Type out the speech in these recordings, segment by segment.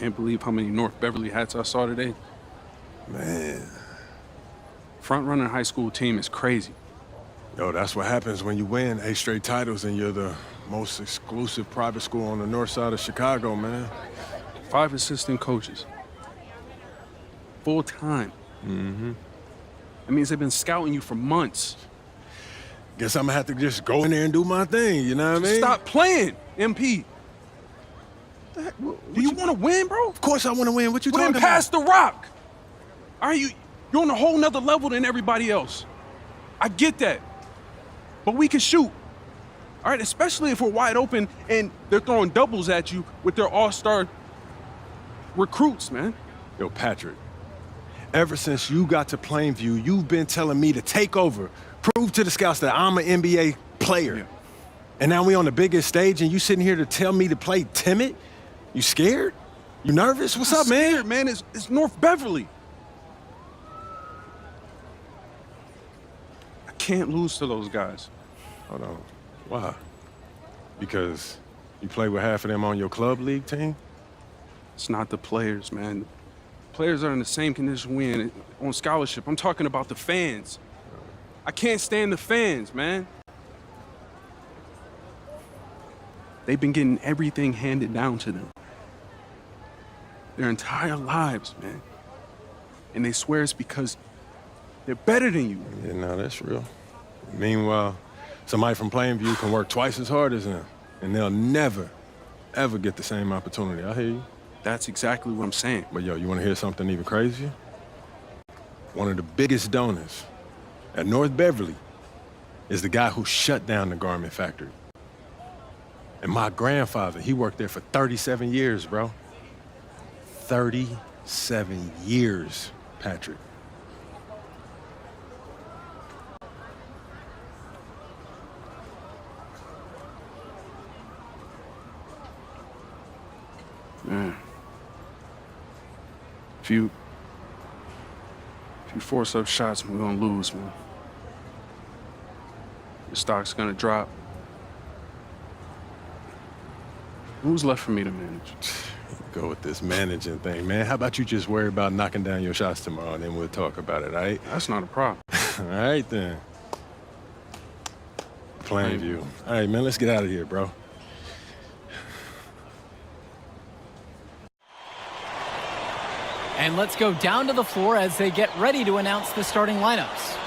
Can't believe how many North Beverly hats I saw today. Man. Front-running high school team is crazy. Yo, that's what happens when you win 8 straight titles and you're the most exclusive private school on the north side of Chicago, man. 5 assistant coaches. Full time. Mm-hmm. That means they've been scouting you for months. Guess I'm gonna have to just go in there and do my thing, you know what I mean? Stop playing, MP. Do you want to win, bro? Of course I want to win. What you Well, talking then about? pass the rock. All right, you're on a whole nother level than everybody else. I get that. But we can shoot. All right, especially if we're wide open and they're throwing doubles at you with their all-star recruits, man. Yo, Patrick, ever since you got to Plainview, you've been telling me to take over, prove to the scouts that I'm an NBA player. Yeah. And now we on the biggest stage and you sitting here to tell me to play timid? You scared? You nervous? What's up, man? Scared, man. It's North Beverly. I can't lose to those guys. Hold on. Why? Because you play with half of them on your club league team? It's not the players, man. The players are in the same condition we in on scholarship. I'm talking about the fans. I can't stand the fans, man. They've been getting everything handed down to them their entire lives, man. And they swear it's because they're better than you. Yeah, no, that's real. Meanwhile, somebody from Plainview can work twice as hard as them, and they'll never, ever get the same opportunity. I hear you. That's exactly what I'm saying. But yo, you want to hear something even crazier? One of the biggest donors at North Beverly is the guy who shut down the garment factory. And my grandfather, he worked there for 37 years, bro. 37 years, Patrick. Man. If you force up shots, we're gonna lose, man. Your stock's gonna drop. Who's left for me to manage? Go with this managing thing, man. How about you just worry about knocking down your shots tomorrow, and then we'll talk about it, all right? That's not a problem. All right, then. Plainview. All right, man, let's get out of here, bro. And let's go down to the floor as they get ready to announce the starting lineups.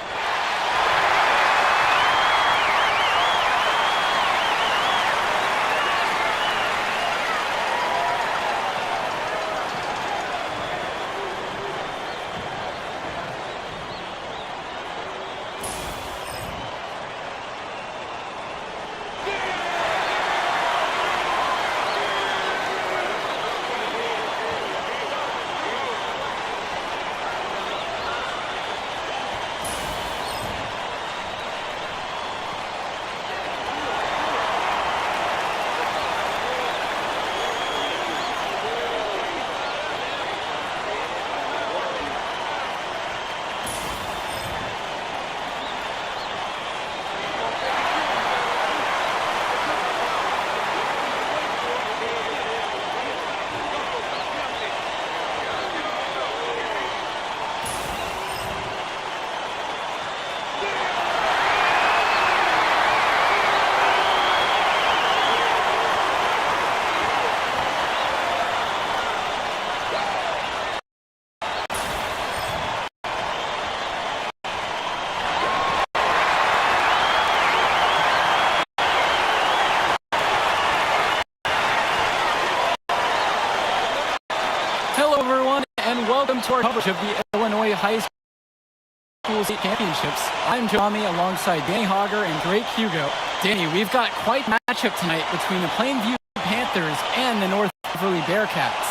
Welcome to our coverage of the Illinois High School State Championships. I'm Tommy alongside Danny Hogger and Drake Hugo. Danny, we've got quite a matchup tonight between the Plainview Panthers and the North Beverly Bearcats.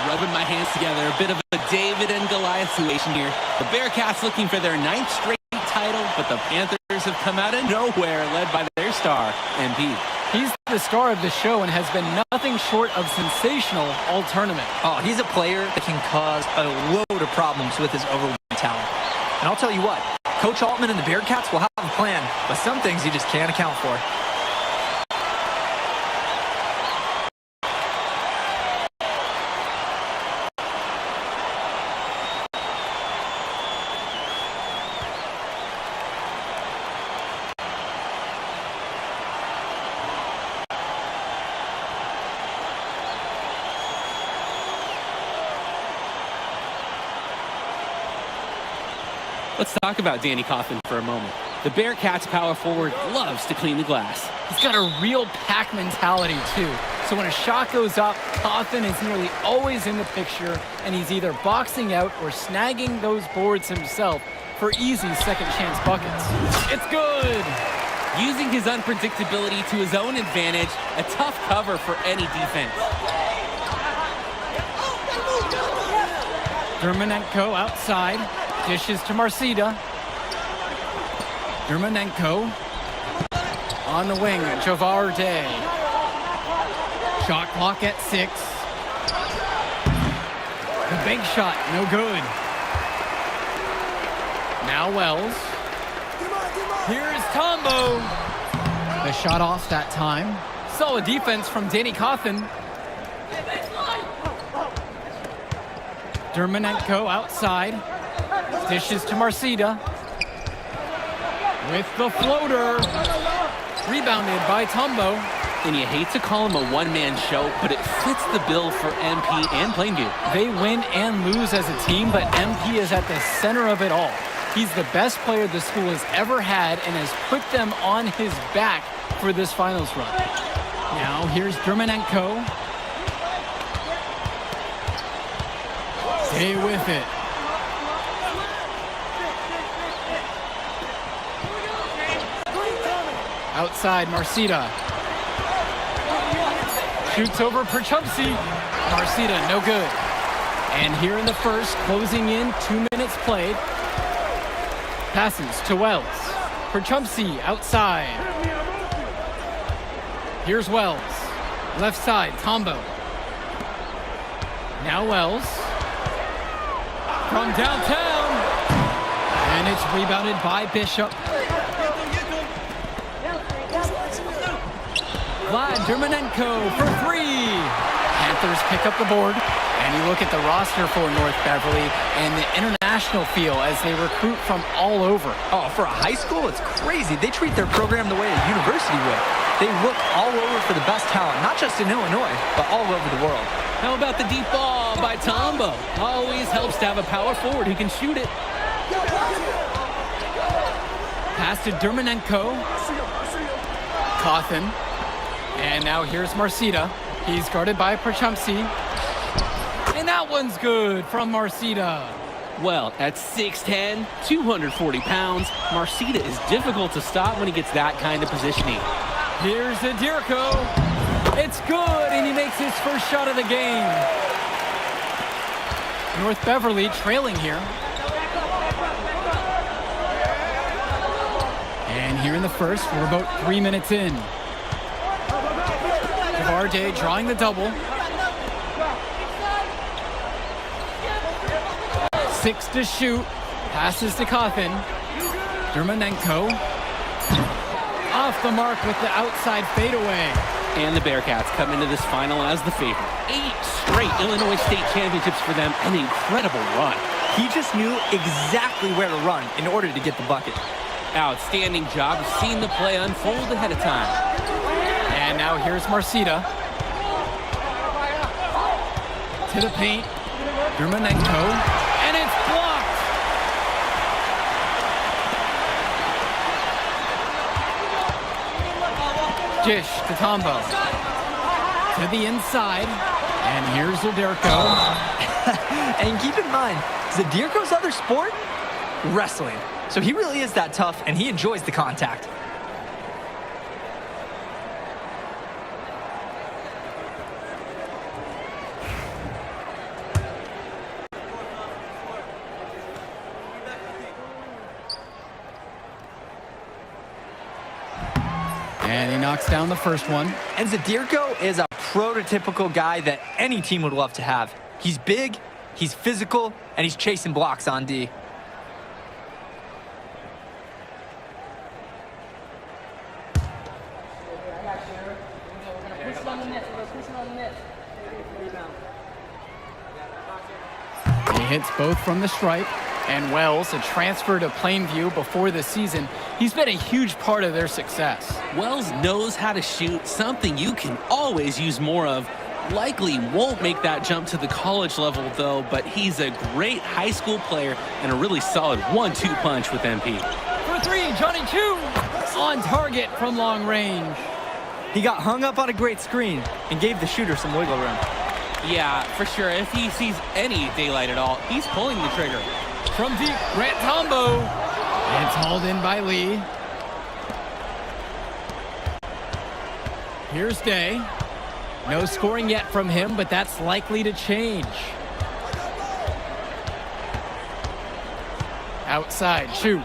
Rubbing my hands together, a bit of a David and Goliath situation here. The Bearcats looking for their 9th straight title, but the Panthers have come out of nowhere, led by their star, MP. He's the star of the show and has been nothing short of sensational all tournament. Oh, he's a player that can cause a load of problems with his overwhelming talent. And I'll tell you what, Coach Altman and the Bearcats will have a plan, but some things you just can't account for. Let's talk about Danny Coffin for a moment. The Bearcats power forward loves to clean the glass. He's got a real pack mentality, too. So when a shot goes up, Coffin is nearly always in the picture, and he's either boxing out or snagging those boards himself for easy second-chance buckets. It's good! Using his unpredictability to his own advantage, a tough cover for any defense. Dermonenko outside, dishes to Marcida. Dermonenko on the wing, Javarde. Shot clock at 6. The big shot, no good. Now Wells. Here's Tombo. The shot off that time. Solid defense from Danny Coffin. Dermonenko outside. Dishes to Marcida. With the floater. Rebounded by Tombo. And you hate to call him a one-man show, but it fits the bill for MP and Plainview. They win and lose as a team, but MP is at the center of it all. He's the best player the school has ever had and has put them on his back for this finals run. Now here's Dermonenko. Stay with it. Outside, Marcida. Shoots over Perchupsi. Marcida, no good. And here in the first, closing in, 2 minutes played. Passes to Wells. Perchupsi outside. Here's Wells. Left side, Tombo. Now Wells. From downtown. And it's rebounded by Bishop. Vlad Dermonenko for 3. Panthers pick up the board. And you look at the roster for North Beverly and the international feel as they recruit from all over. Oh, for a high school, it's crazy. They treat their program the way a university would. They look all over for the best talent, not just in Illinois, but all over the world. How about the deep ball by Tombo? Always helps to have a power forward who can shoot it. Pass to Dermonenko. Coffin. And now here's Marcida. He's guarded by Perchupsi. And that one's good from Marcida. Well, at 6'10", 240 pounds, Marcida is difficult to stop when he gets that kind of positioning. Here's Adirko. It's good, and he makes his first shot of the game. North Beverly trailing here. And here in the first, we're about 3 minutes in. Javarde drawing the double. 6 to shoot. Passes to Coffin. Dermonenko. Off the mark with the outside fadeaway. And the Bearcats come into this final as the favorite. 8 straight Illinois State championships for them. An incredible run. He just knew exactly where to run in order to get the bucket. Outstanding job of seeing the play unfold ahead of time. And now here's Marcida. To the paint. Dermonenko. And it's blocked. Dish to Tombo. To the inside. And here's Zadirko. And keep in mind, Zadirko's other sport? Wrestling. So he really is that tough, and he enjoys the contact. And he knocks down the first one. And Zadirko is a prototypical guy that any team would love to have. He's big, he's physical, and he's chasing blocks on D. He hits both from the stripe. And Wells, a transfer to Plainview before the season, he's been a huge part of their success. Wells knows how to shoot, something you can always use more of. Likely won't make that jump to the college level, though, but he's a great high school player and a really solid 1-2 punch with MP. For three, Johnny Chu on target from long range. He got hung up on a great screen and gave the shooter some wiggle room. Yeah, for sure. If he sees any daylight at all, he's pulling the trigger. From deep, Grant Tombo. It's hauled in by Lee. Here's Day. No scoring yet from him, but that's likely to change. Outside, Chu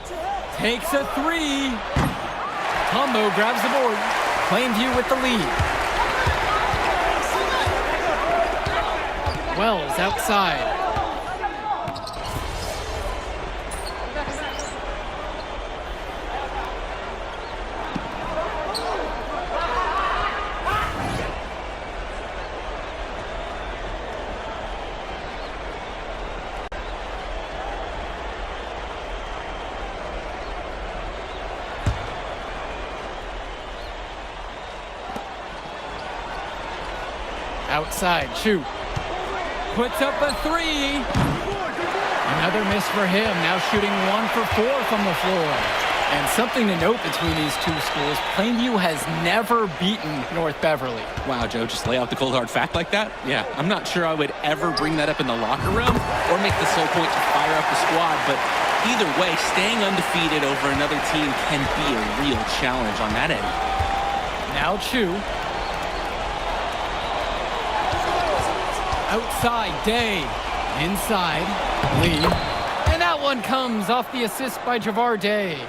takes a three. Tombo grabs the board. Plainview with the lead. Wells outside. Outside, Chu puts up a three. Another miss for him, now shooting 1 for 4 from the floor. And something to note between these two schools, Plainview has never beaten North Beverly. Wow, Joe, just lay out the cold hard fact like that? Yeah, I'm not sure I would ever bring that up in the locker room or make the sole point to fire up the squad, but either way, staying undefeated over another team can be a real challenge on that end. Now Chu. Outside, Day. Inside, Lee. And that one comes off the assist by Javar Day.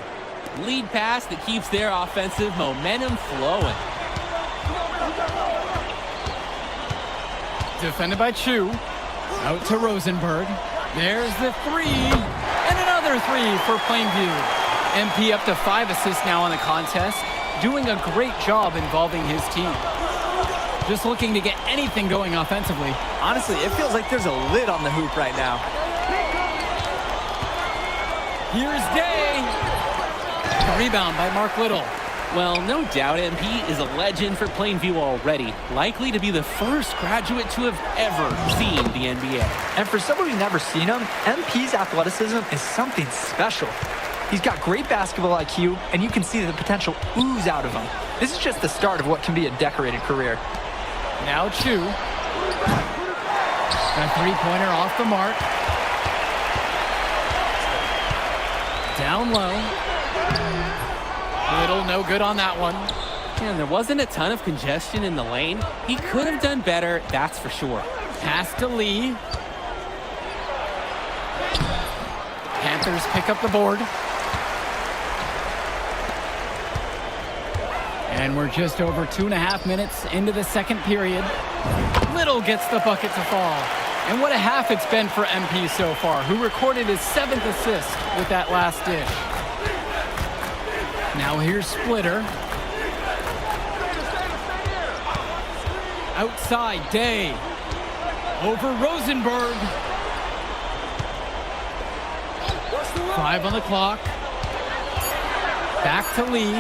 Lead pass that keeps their offensive momentum flowing. Defended by Chu. Out to Rosenberg. There's the three. And another three for Plainview. MP up to 5 assists now on the contest. Doing a great job involving his team. Just looking to get anything going offensively. Honestly, it feels like there's a lid on the hoop right now. Here's Day. A rebound by Mark Little. Well, no doubt MP is a legend for Plainview already. Likely to be the first graduate to have ever seen the NBA. And for someone who's never seen him, MP's athleticism is something special. He's got great basketball IQ, and you can see the potential ooze out of him. This is just the start of what can be a decorated career. Now Chu. A three-pointer off the mark. Down low. Little no good on that one. And there wasn't a ton of congestion in the lane. He could have done better, that's for sure. Pass to Lee. Panthers pick up the board. And we're just over 2.5 minutes into the second period. Little gets the bucket to fall. And what a half it's been for MP so far, who recorded his 7th assist with that last dish. Now here's Splitter. Outside, Day. Over Rosenberg. 5 on the clock. Back to Lee.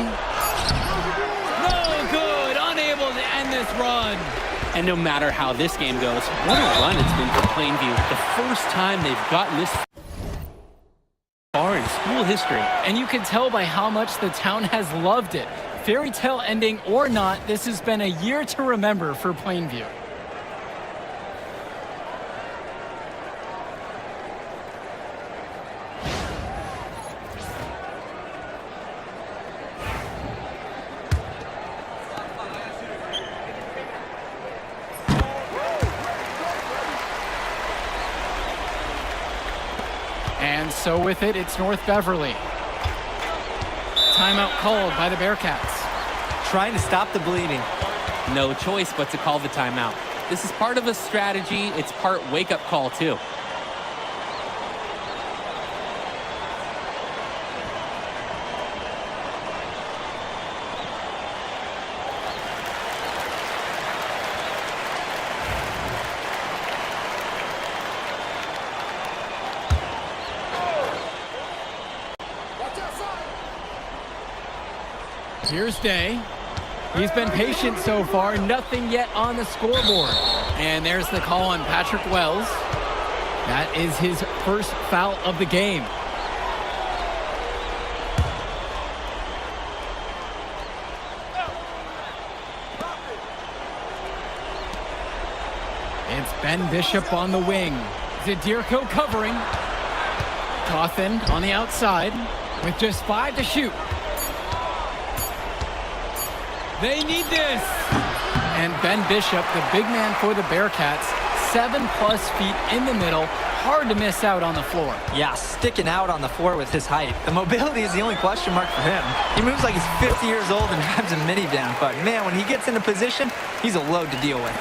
No good, unable to end this run. And no matter how this game goes, what a run it's been for Plainview. The first time they've gotten this far in school history. And you can tell by how much the town has loved it. Fairy tale ending or not, this has been a year to remember for Plainview. And so with it, it's North Beverly. Timeout called by the Bearcats. Trying to stop the bleeding. No choice but to call the timeout. This is part of a strategy. It's part wake-up call, too. Here's Day. He's been patient so far, nothing yet on the scoreboard. And there's the call on Patrick Wells. That is his first foul of the game. It's Ben Bishop on the wing. Zadirko covering. Cawthon on the outside with just 5 to shoot. They need this. And Ben Bishop, the big man for the Bearcats, 7+ feet in the middle. Hard to miss out on the floor. Yeah, sticking out on the floor with his height. The mobility is the only question mark for him. He moves like he's 50 years old and drives a minivan, but man, when he gets into position, he's a load to deal with.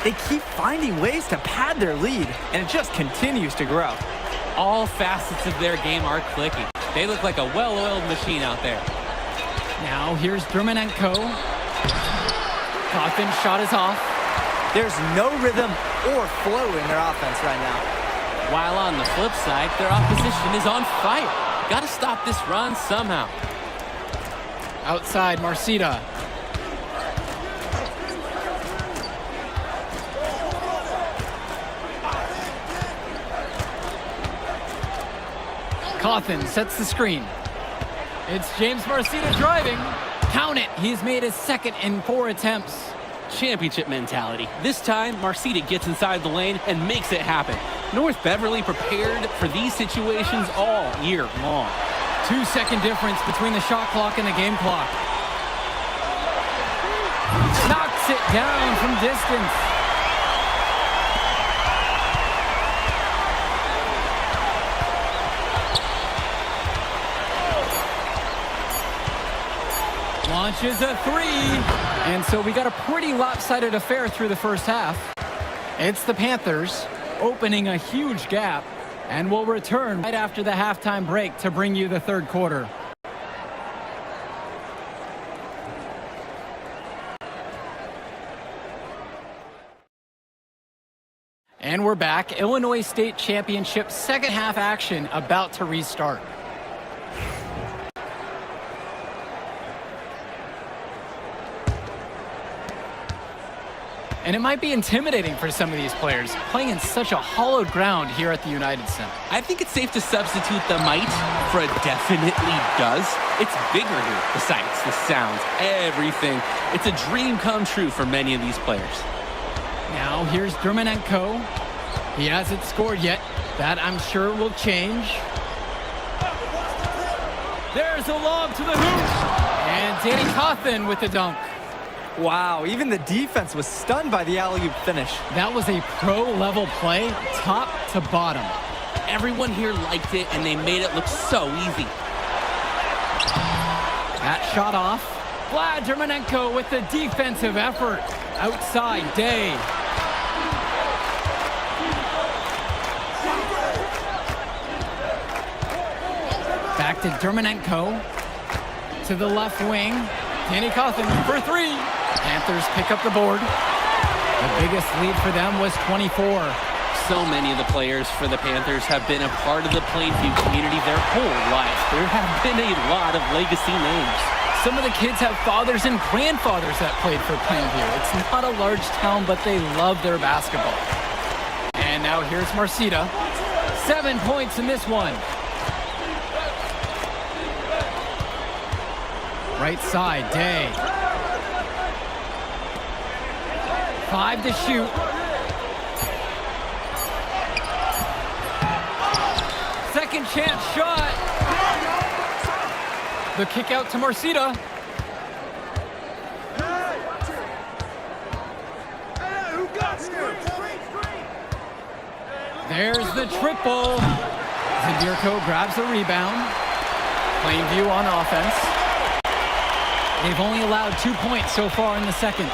They keep finding ways to pad their lead, and it just continues to grow. All facets of their game are clicking. They look like a well-oiled machine out there. Now here's Drumanenko. Cawthon's shot is off. There's no rhythm or flow in their offense right now. While on the flip side, their opposition is on fire. Got to stop this run somehow. Outside, Marcita. Cawthon sets the screen. It's James Marcita driving. Count it. He's made his second in 4 attempts. Championship mentality. This time, Marcita gets inside the lane and makes it happen. North Beverly prepared for these situations all year long. 2-second difference between the shot clock and the game clock. Knocks it down from distance. Launches a 3. And so we got a pretty lopsided affair through the first half. It's the Panthers opening a huge gap, and we'll return right after the halftime break to bring you the third quarter. And we're back. Illinois State Championship second half action about to restart. And it might be intimidating for some of these players, playing in such a hollowed ground here at the United Center. I think it's safe to substitute the might for a definitely does. It's bigger here. The sights, the sounds, everything. It's a dream come true for many of these players. Now here's Drumanenko. He hasn't scored yet. That, I'm sure, will change. There's a lob to the hoop. And Danny Cawthon with the dunk. Wow, even the defense was stunned by the alley-oop finish. That was a pro-level play, top to bottom. Everyone here liked it, and they made it look so easy. That shot off. Vlad Drumanenko with the defensive effort. Outside Day. Back to Drumanenko. To the left wing. Danny Cawthon for 3. Panthers pick up the board. The biggest lead for them was 24. So many of the players for the Panthers have been a part of the Plainview community their whole life. There have been a lot of legacy names. Some of the kids have fathers and grandfathers that played for Plainview. It's not a large town, but they love their basketball. And now here's Marcita. 7 points in this one. Right side, Day. 5 to shoot. Second chance shot. The kick out to Marcita. There's the triple. Zadirko grabs the rebound. Plainview on offense. They've only allowed 2 points so far in the second.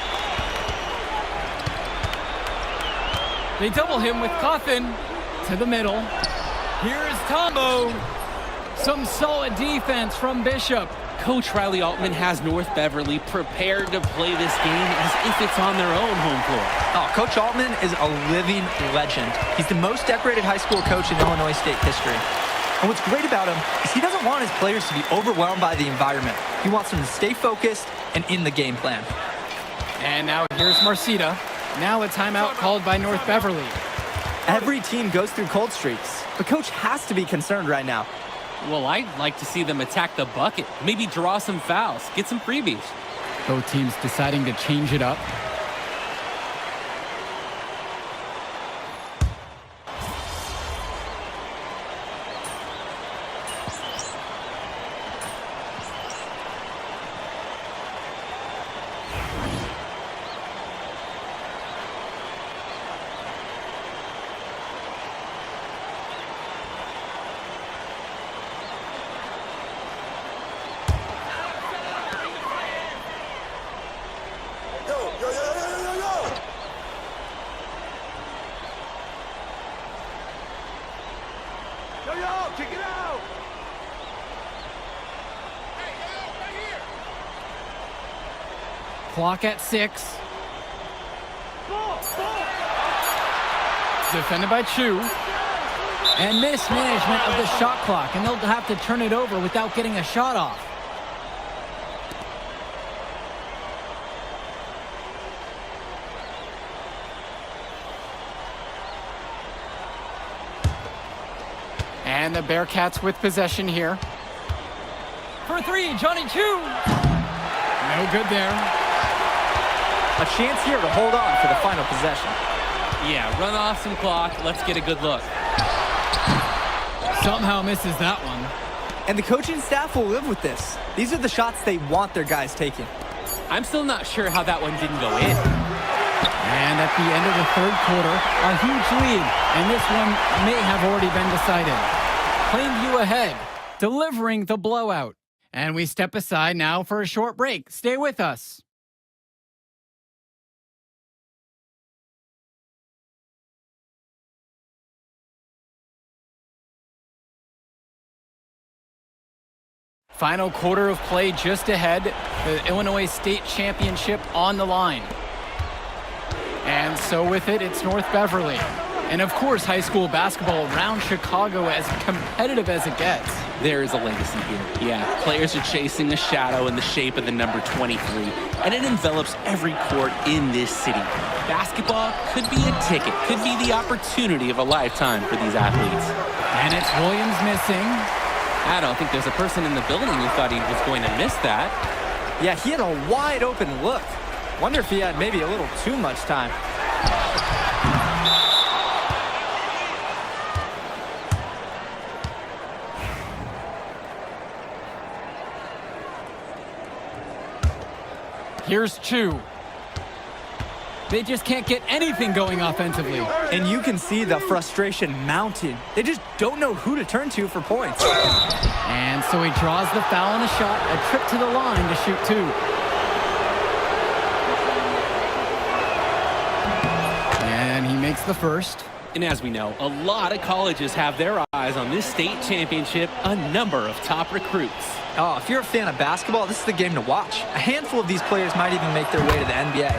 They double him with Cawthon to the middle. Here's Tombo. Some solid defense from Bishop. Coach Riley Altman has North Beverly prepared to play this game as if it's on their own home floor. Oh, Coach Altman is a living legend. He's the most decorated high school coach in Illinois State history. And what's great about him is he doesn't want his players to be overwhelmed by the environment. He wants them to stay focused and in the game plan. And now here's Marcita. Now a timeout called by North Beverly. Every team goes through cold streaks, but coach has to be concerned right now. Well, I'd like to see them attack the bucket, maybe draw some fouls, get some freebies. Both teams deciding to change it up. Clock at 6. Defended by Chu. And mismanagement of the shot clock, and they'll have to turn it over without getting a shot off. And the Bearcats with possession here. For 3, Johnny Chu. No good there. A chance here to hold on for the final possession. Yeah, run off some clock. Let's get a good look. Somehow misses that one. And the coaching staff will live with this. These are the shots they want their guys taking. I'm still not sure how that one didn't go in. And at the end of the third quarter, a huge lead. And this one may have already been decided. Plainview ahead, delivering the blowout. And we step aside now for a short break. Stay with us. Final quarter of play just ahead. The Illinois State Championship on the line. And so with it, it's North Beverly. And of course, high school basketball around Chicago as competitive as it gets. There is a legacy here. Yeah, players are chasing a shadow in the shape of the number 23, and it envelops every court in this city. Basketball could be a ticket, could be the opportunity of a lifetime for these athletes. And it's Williams missing. I don't think there's a person in the building who thought he was going to miss that. Yeah, he had a wide open look. Wonder if he had maybe a little too much time. Here's Chu. They just can't get anything going offensively. And you can see the frustration mounting. They just don't know who to turn to for points. And so he draws the foul on a shot, a trip to the line to shoot 2. And he makes the first. And as we know, a lot of colleges have their eyes on this state championship, a number of top recruits. Oh, if you're a fan of basketball, this is the game to watch. A handful of these players might even make their way to the NBA.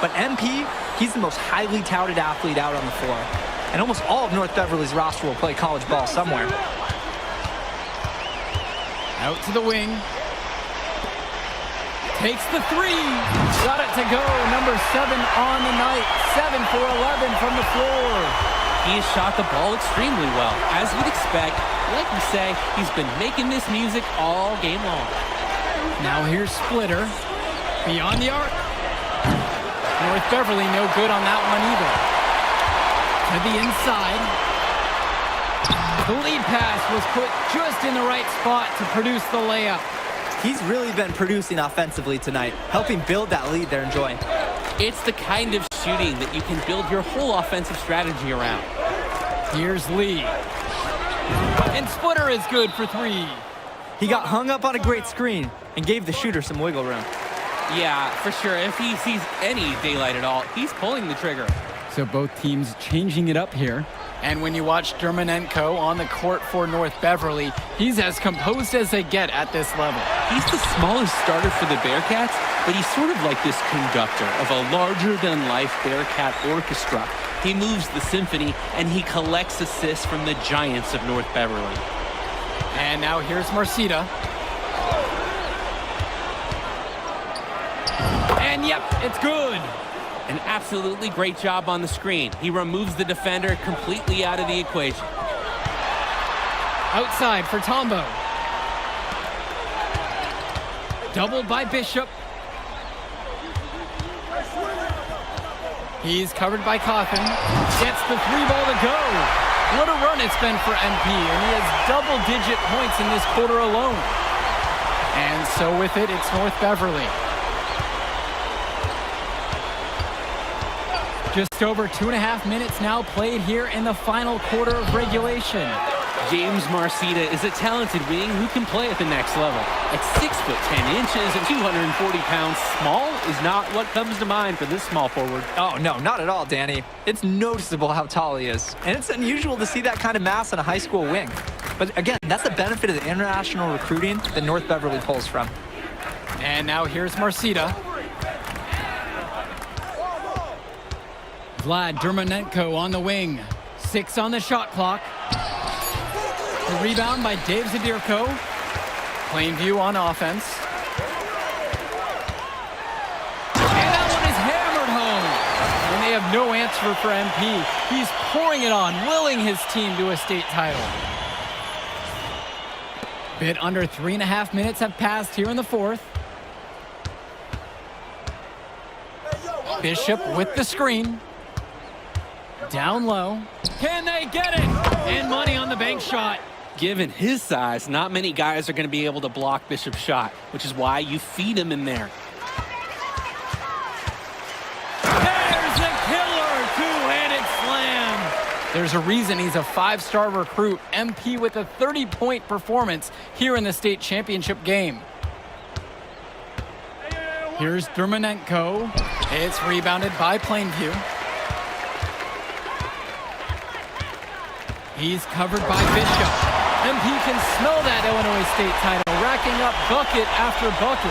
But MP, he's the most highly touted athlete out on the floor. And almost all of North Beverly's roster will play college ball somewhere. Out to the wing. Takes the 3. Got it to go. Number 7 on the night. 7 for 11 from the floor. He has shot the ball extremely well. As you'd expect, like we say, he's been making this music all game long. Now here's Splitter. Beyond the arc. North Beverly no good on that one either. To the inside. The lead pass was put just in the right spot to produce the layup. He's really been producing offensively tonight, helping build that lead they're enjoying. It's the kind of shooting that you can build your whole offensive strategy around. Here's Lee. And Splitter is good for 3. He got hung up on a great screen and gave the shooter some wiggle room. Yeah, for sure. If he sees any daylight at all, he's pulling the trigger. So both teams changing it up here. And when you watch Dermanenko on the court for North Beverly, he's as composed as they get at this level. He's the smallest starter for the Bearcats, but he's sort of like this conductor of a larger-than-life Bearcat orchestra. He moves the symphony, and he collects assists from the giants of North Beverly. And now here's Marcita. And yep, it's good. An absolutely great job on the screen. He removes the defender completely out of the equation. Outside for Tombo. Doubled by Bishop. He's covered by Coffin. Gets the 3-ball to go. What a run it's been for MP, and he has double-digit points in this quarter alone. And so with it, it's North Beverly. Just over 2.5 minutes now played here in the final quarter of regulation. James Marcita is a talented wing who can play at the next level. At 6 foot 10 inches and 240 pounds, small is not what comes to mind for this small forward. Oh, no, not at all, Danny. It's noticeable how tall he is, and it's unusual to see that kind of mass on a high school wing. But again, that's the benefit of the international recruiting that North Beverly pulls from. And now here's Marcita. Vlad Dermonenko on the wing. 6 on the shot clock. The rebound by Dave Zadirko. Plainview on offense. And that one is hammered home. And they have no answer for MP. He's pouring it on, willing his team to a state title. Bit under 3.5 minutes have passed here in the fourth. Bishop with the screen. Down low. Can they get it? And money on the bank shot. Given his size, not many guys are going to be able to block Bishop's shot, which is why you feed him in there. There's a killer two-handed slam. There's a reason he's a 5-star recruit. MP with a 30-point performance here in the state championship game. Here's Dermonenko. It's rebounded by Plainview. He's covered by Bishop. MP can smell that Illinois State title, racking up bucket after bucket.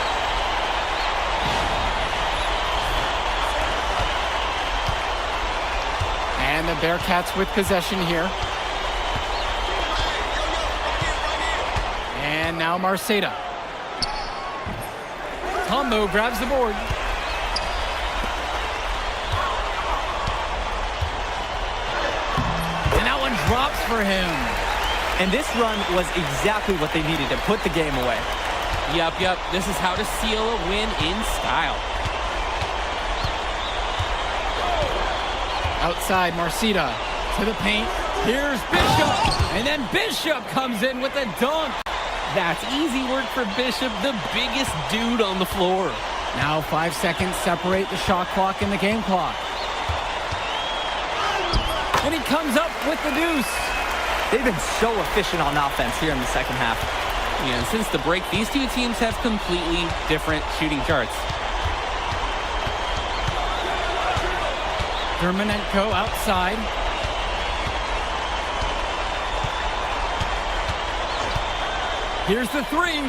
And the Bearcats with possession here. And now Marceta. Tombo grabs the board. And that one drops for him. And this run was exactly what they needed to put the game away. Yep. This is how to seal a win in style. Outside, Marceta to the paint. Here's Bishop. And then Bishop comes in with a dunk. That's easy work for Bishop, the biggest dude on the floor. Now 5 seconds separate the shot clock and the game clock. And he comes up with the deuce. They've been so efficient on offense here in the second half. Yeah, and since the break, these two teams have completely different shooting charts. Dermonenko outside. Here's the 3.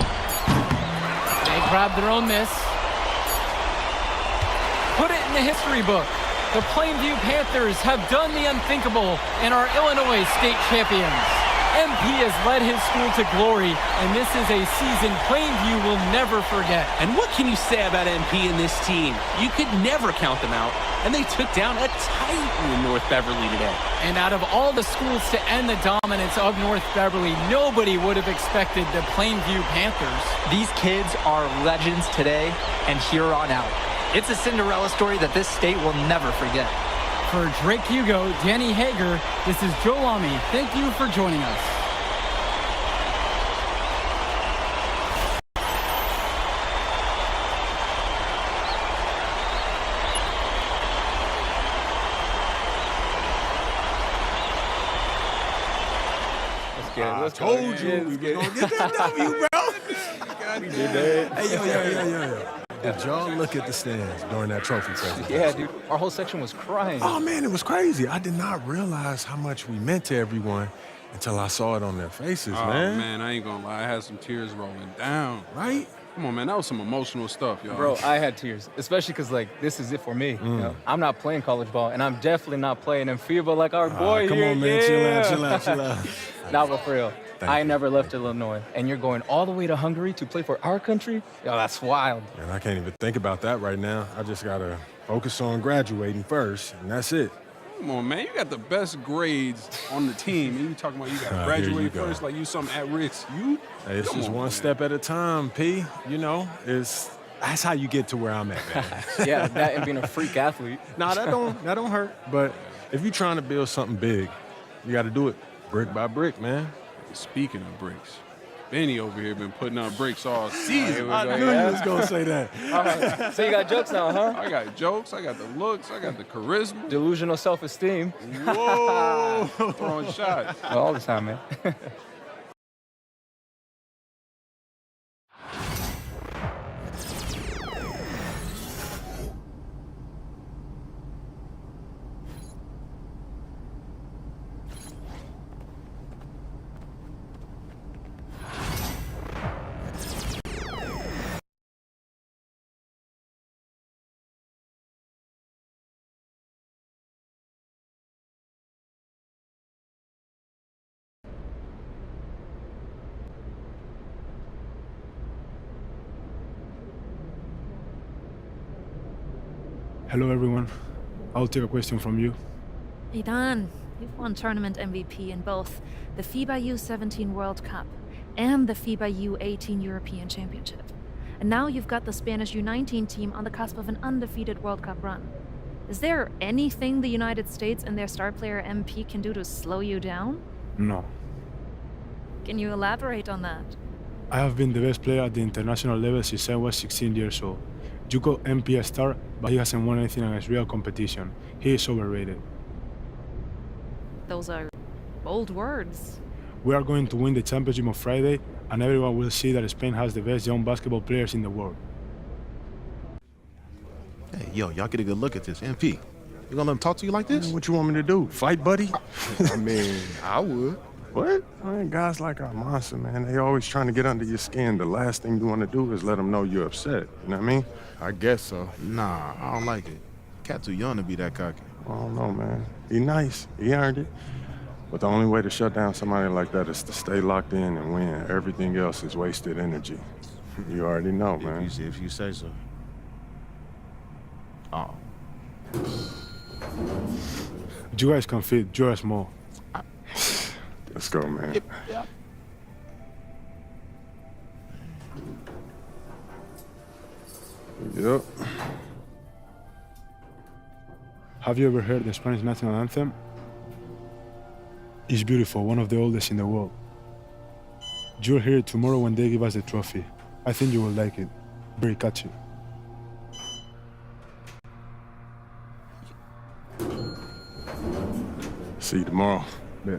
They grab their own miss. Put it in the history book. The Plainview Panthers have done the unthinkable and are Illinois state champions. MP has led his school to glory, and this is a season Plainview will never forget. And what can you say about MP and this team? You could never count them out, and they took down a titan in North Beverly today. And out of all the schools to end the dominance of North Beverly, nobody would have expected the Plainview Panthers. These kids are legends today and here on out. It's a Cinderella story that this state will never forget. For Drake Hugo, Danny Hager, this is Joe Lamy. Thank you for joining us. I told you we were gonna get that W, bro. We did that. Hey, yo. Did y'all look at the stands during that trophy presentation? Yeah, dude. Our whole section was crying. Oh, man, it was crazy. I did not realize how much we meant to everyone until I saw it on their faces, Oh, man. man, I ain't gonna lie. I had some tears rolling down. Right? Come on, man. That was some emotional stuff, y'all. Bro, I had tears, especially because, like, this is it for me. You know? I'm not playing college ball, and I'm definitely not playing in FIBA like our boy Come here. on, man. Yeah. Chill out. Nah, but for real, Thank I you. never left Illinois, and you're going all the way to Hungary to play for our country? Yo, that's wild. And I can't even think about that right now. I just gotta focus on graduating first, and that's it. Come on, man. You got the best grades on the team, and you talking about you got to Here you graduate go. first like you something at risk. You? Hey, it's Come just on, one man. step at a time, P. You know, that's how you get to where I'm at, man. Yeah, that and being a freak athlete. Nah, that don't hurt. But if you're trying to build something big, you got to do it brick by brick, man. Speaking of bricks, Benny over here been putting up bricks all season. I knew you was gonna say that. All right, so you got jokes now, huh? I got jokes, I got the looks, I got the charisma. Delusional self-esteem. Whoa, throwing shots. All the time, man. Hello, everyone. I'll take a question from you. Idan, you've won tournament MVP in both the FIBA U17 World Cup and the FIBA U18 European Championship. And now you've got the Spanish U19 team on the cusp of an undefeated World Cup run. Is there anything the United States and their star player MP can do to slow you down? No. Can you elaborate on that? I have been the best player at the international level since I was 16 years old. You call MP a star, but he hasn't won anything against real competition. He is overrated. Those are bold words. We are going to win the championship on Friday, and everyone will see that Spain has the best young basketball players in the world. Hey, yo, y'all get a good look at this. MP, you gonna let him talk to you like this? What you want me to do? Fight, buddy? I mean, I would. What? Man, guys like our monster, man, they always trying to get under your skin. The last thing you want to do is let them know you're upset. You know what I mean? I guess so. Nah, I don't like it. Cat too young to be that cocky. I don't know, man. He nice. He earned it. But the only way to shut down somebody like that is to stay locked in and win. Everything else is wasted energy. You already know, man. If you say so. Oh. You guys can fit, you're small. Let's go, man. Yeah. Yep. Have you ever heard the Spanish national anthem? It's beautiful, one of the oldest in the world. You'll hear it tomorrow when they give us the trophy. I think you will like it. Very catchy. See you tomorrow. Yeah.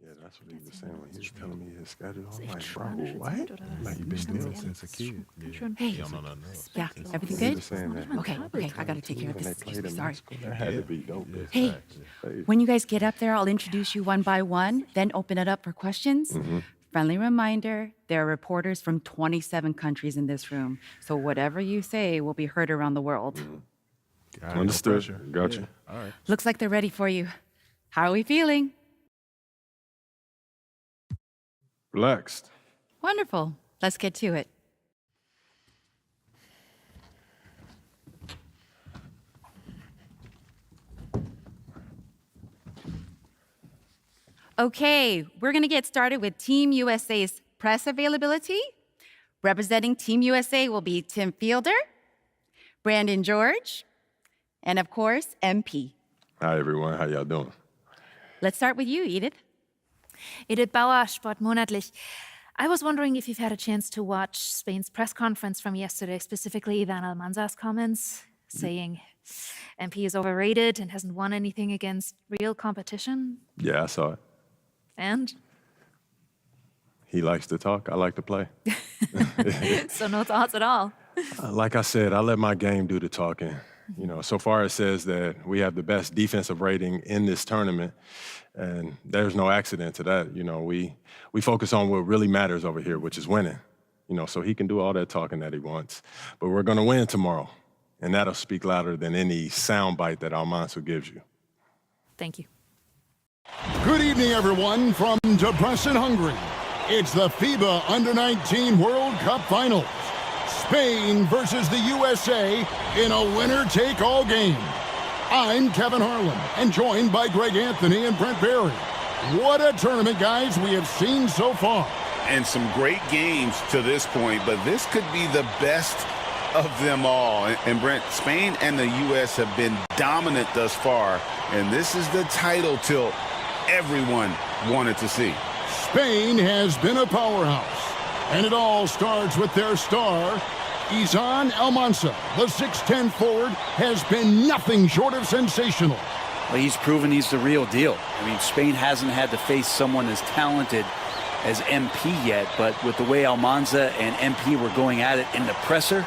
Yeah, that's what he was saying when he was telling me his schedule. I'm like, bro, what? Like, you been still since a kid. Hey, yeah, everything He good? was saying that. Okay, I gotta take care of When they this. played Excuse me, in sorry. Mexico, that had to be dope. Hey, when you guys get up there, I'll introduce you one by one, then open it up for questions. Friendly reminder, there are reporters from 27 countries in this room, so whatever you say will be heard around the world. Understood. Gotcha. Looks like they're ready for you. How are we feeling? Relaxed. Wonderful. Let's get to it. Okay, we're gonna get started with Team USA's press availability. Representing Team USA will be Tim Fielder, Brandon George, and of course, MP. Hi, everyone. How y'all doing? Let's start with you, Edith. Edith Bauer, Sportmonatlich. I was wondering if you've had a chance to watch Spain's press conference from yesterday, specifically Ivan Almanza's comments saying MP is overrated and hasn't won anything against real competition. Yeah, I saw it. And? He likes to talk. I like to play. So no thoughts at all. Like I said, I let my game do the talking. You know, so far it says that we have the best defensive rating in this tournament, and there's no accident to that. You know, we focus on what really matters over here, which is winning. You know, so he can do all that talking that he wants, but we're gonna win tomorrow. And that'll speak louder than any soundbite that Almanza gives you. Thank you. Good evening, everyone, from Debrecen, Hungary. It's the FIBA Under-19 World Cup Finals. Spain versus the USA in a winner-take-all game. I'm Kevin Harlan, and joined by Greg Anthony and Brent Barry. What a tournament, guys, we have seen so far. And some great games to this point, but this could be the best of them all. And Brent, Spain and the U.S. have been dominant thus far, and this is the title tilt everyone wanted to see. Spain has been a powerhouse, and it all starts with their star, Izan Almanza. The 6'10 forward has been nothing short of sensational. Well, he's proven he's the real deal. I mean, Spain hasn't had to face someone as talented as MP yet, but with the way Almanza and MP were going at it in the presser,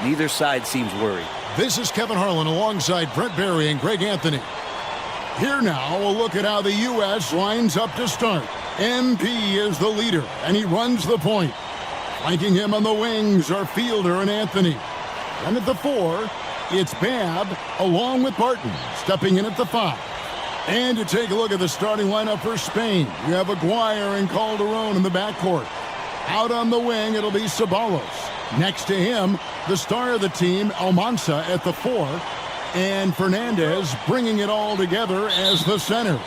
neither side seems worried. This is Kevin Harlan alongside Brent Barry and Greg Anthony. Here now, a look at how the U.S. lines up to start. MP is the leader, and he runs the point. Flanking him on the wings are Fielder and Anthony. And at the 4, it's Babb along with Barton, stepping in at the 5. And to take a look at the starting lineup for Spain, you have Aguirre and Calderon in the backcourt. Out on the wing, it'll be Ceballos. Next to him, the star of the team, Almanza at the 4. And Fernandez bringing it all together as the center.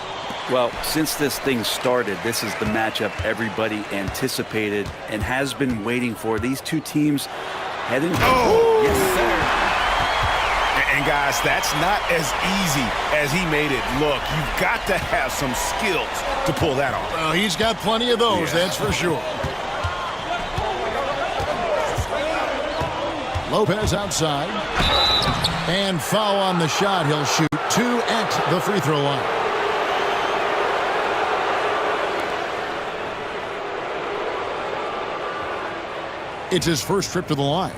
Well, since this thing started, this is the matchup everybody anticipated and has been waiting for. These two teams heading... Oh! Yes, sir. And guys, that's not as easy as he made it look. You've got to have some skills to pull that off. Well, he's got plenty of those, that's for sure. Lopez outside. And foul on the shot. He'll shoot 2 at the free throw line. It's his first trip to the line.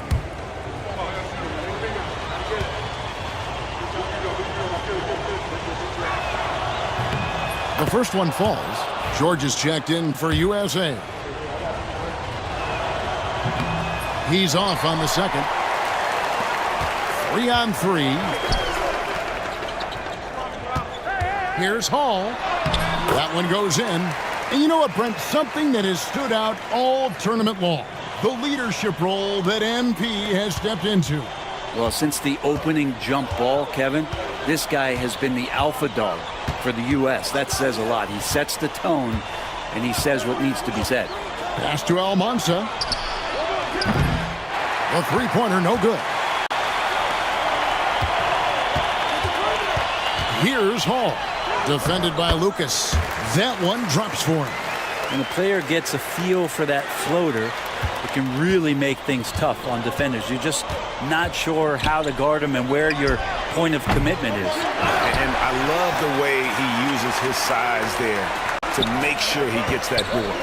The first one falls. George is checked in for USA. He's off on the second. 3-on-3. Here's Hall. That one goes in. And you know what, Brent? Something that has stood out all tournament long. The leadership role that MP has stepped into. Well, since the opening jump ball, Kevin, this guy has been the alpha dog for the U.S. That says a lot. He sets the tone, and he says what needs to be said. Pass to Almanza. A three-pointer, no good. Here's Hall. Defended by Lucas. That one drops for him. When a player gets a feel for that floater, it can really make things tough on defenders. You're just not sure how to guard them and where your point of commitment is. And I love the way he uses his size there to make sure he gets that board.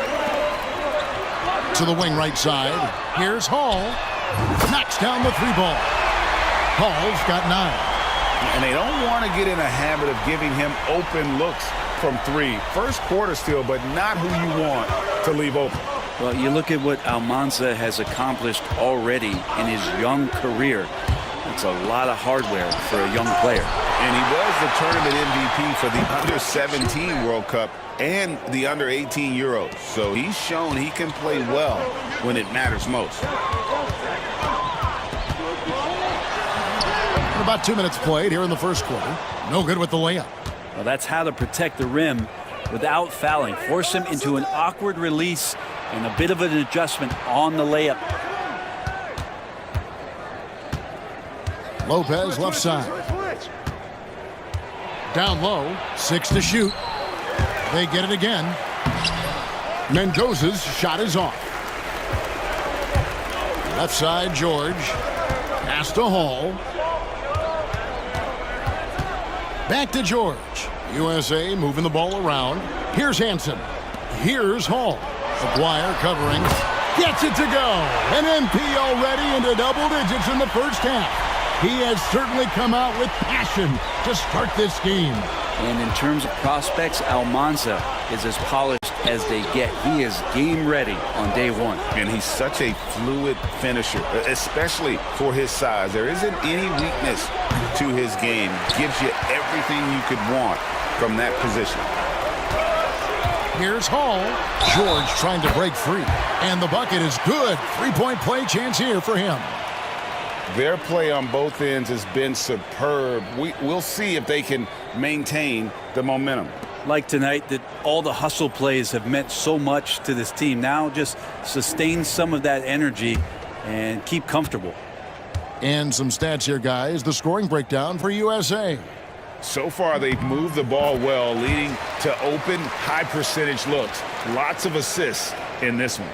To the wing right side. Here's Hall. Knocks down the 3-ball. Hall's got 9. And they don't want to get in a habit of giving him open looks from 3. First quarter still, but not who you want to leave open. Well, you look at what Almanza has accomplished already in his young career. It's a lot of hardware for a young player. And he was the tournament MVP for the Under-17 World Cup and the Under-18 Euros. So he's shown he can play well when it matters most. About 2 minutes played here in the first quarter. No good with the layup. Well, that's how to protect the rim without fouling. Force him into an awkward release and a bit of an adjustment on the layup. Lopez left side. Down low, 6 to shoot. They get it again. Mendoza's shot is off. Left side, George. Pass to Hall. Back to George. USA moving the ball around. Here's Hansen. Here's Hall. Aguirre covering. Gets it to go. And MP already into double digits in the first half. He has certainly come out with passion to start this game. And in terms of prospects, Almanza is as polished as they get. He is game ready on day one. And he's such a fluid finisher, especially for his size. There isn't any weakness to his game. Gives you everything you could want from that position. Here's Hall. George trying to break free. And the bucket is good. Three-point play chance here for him. Their play on both ends has been superb. We'll see if they can maintain the momentum. Like tonight, that all the hustle plays have meant so much to this team. Now just sustain some of that energy and keep comfortable. And some stats here, guys. The scoring breakdown for USA. So far, they've moved the ball well, leading to open, high-percentage looks. Lots of assists in this one.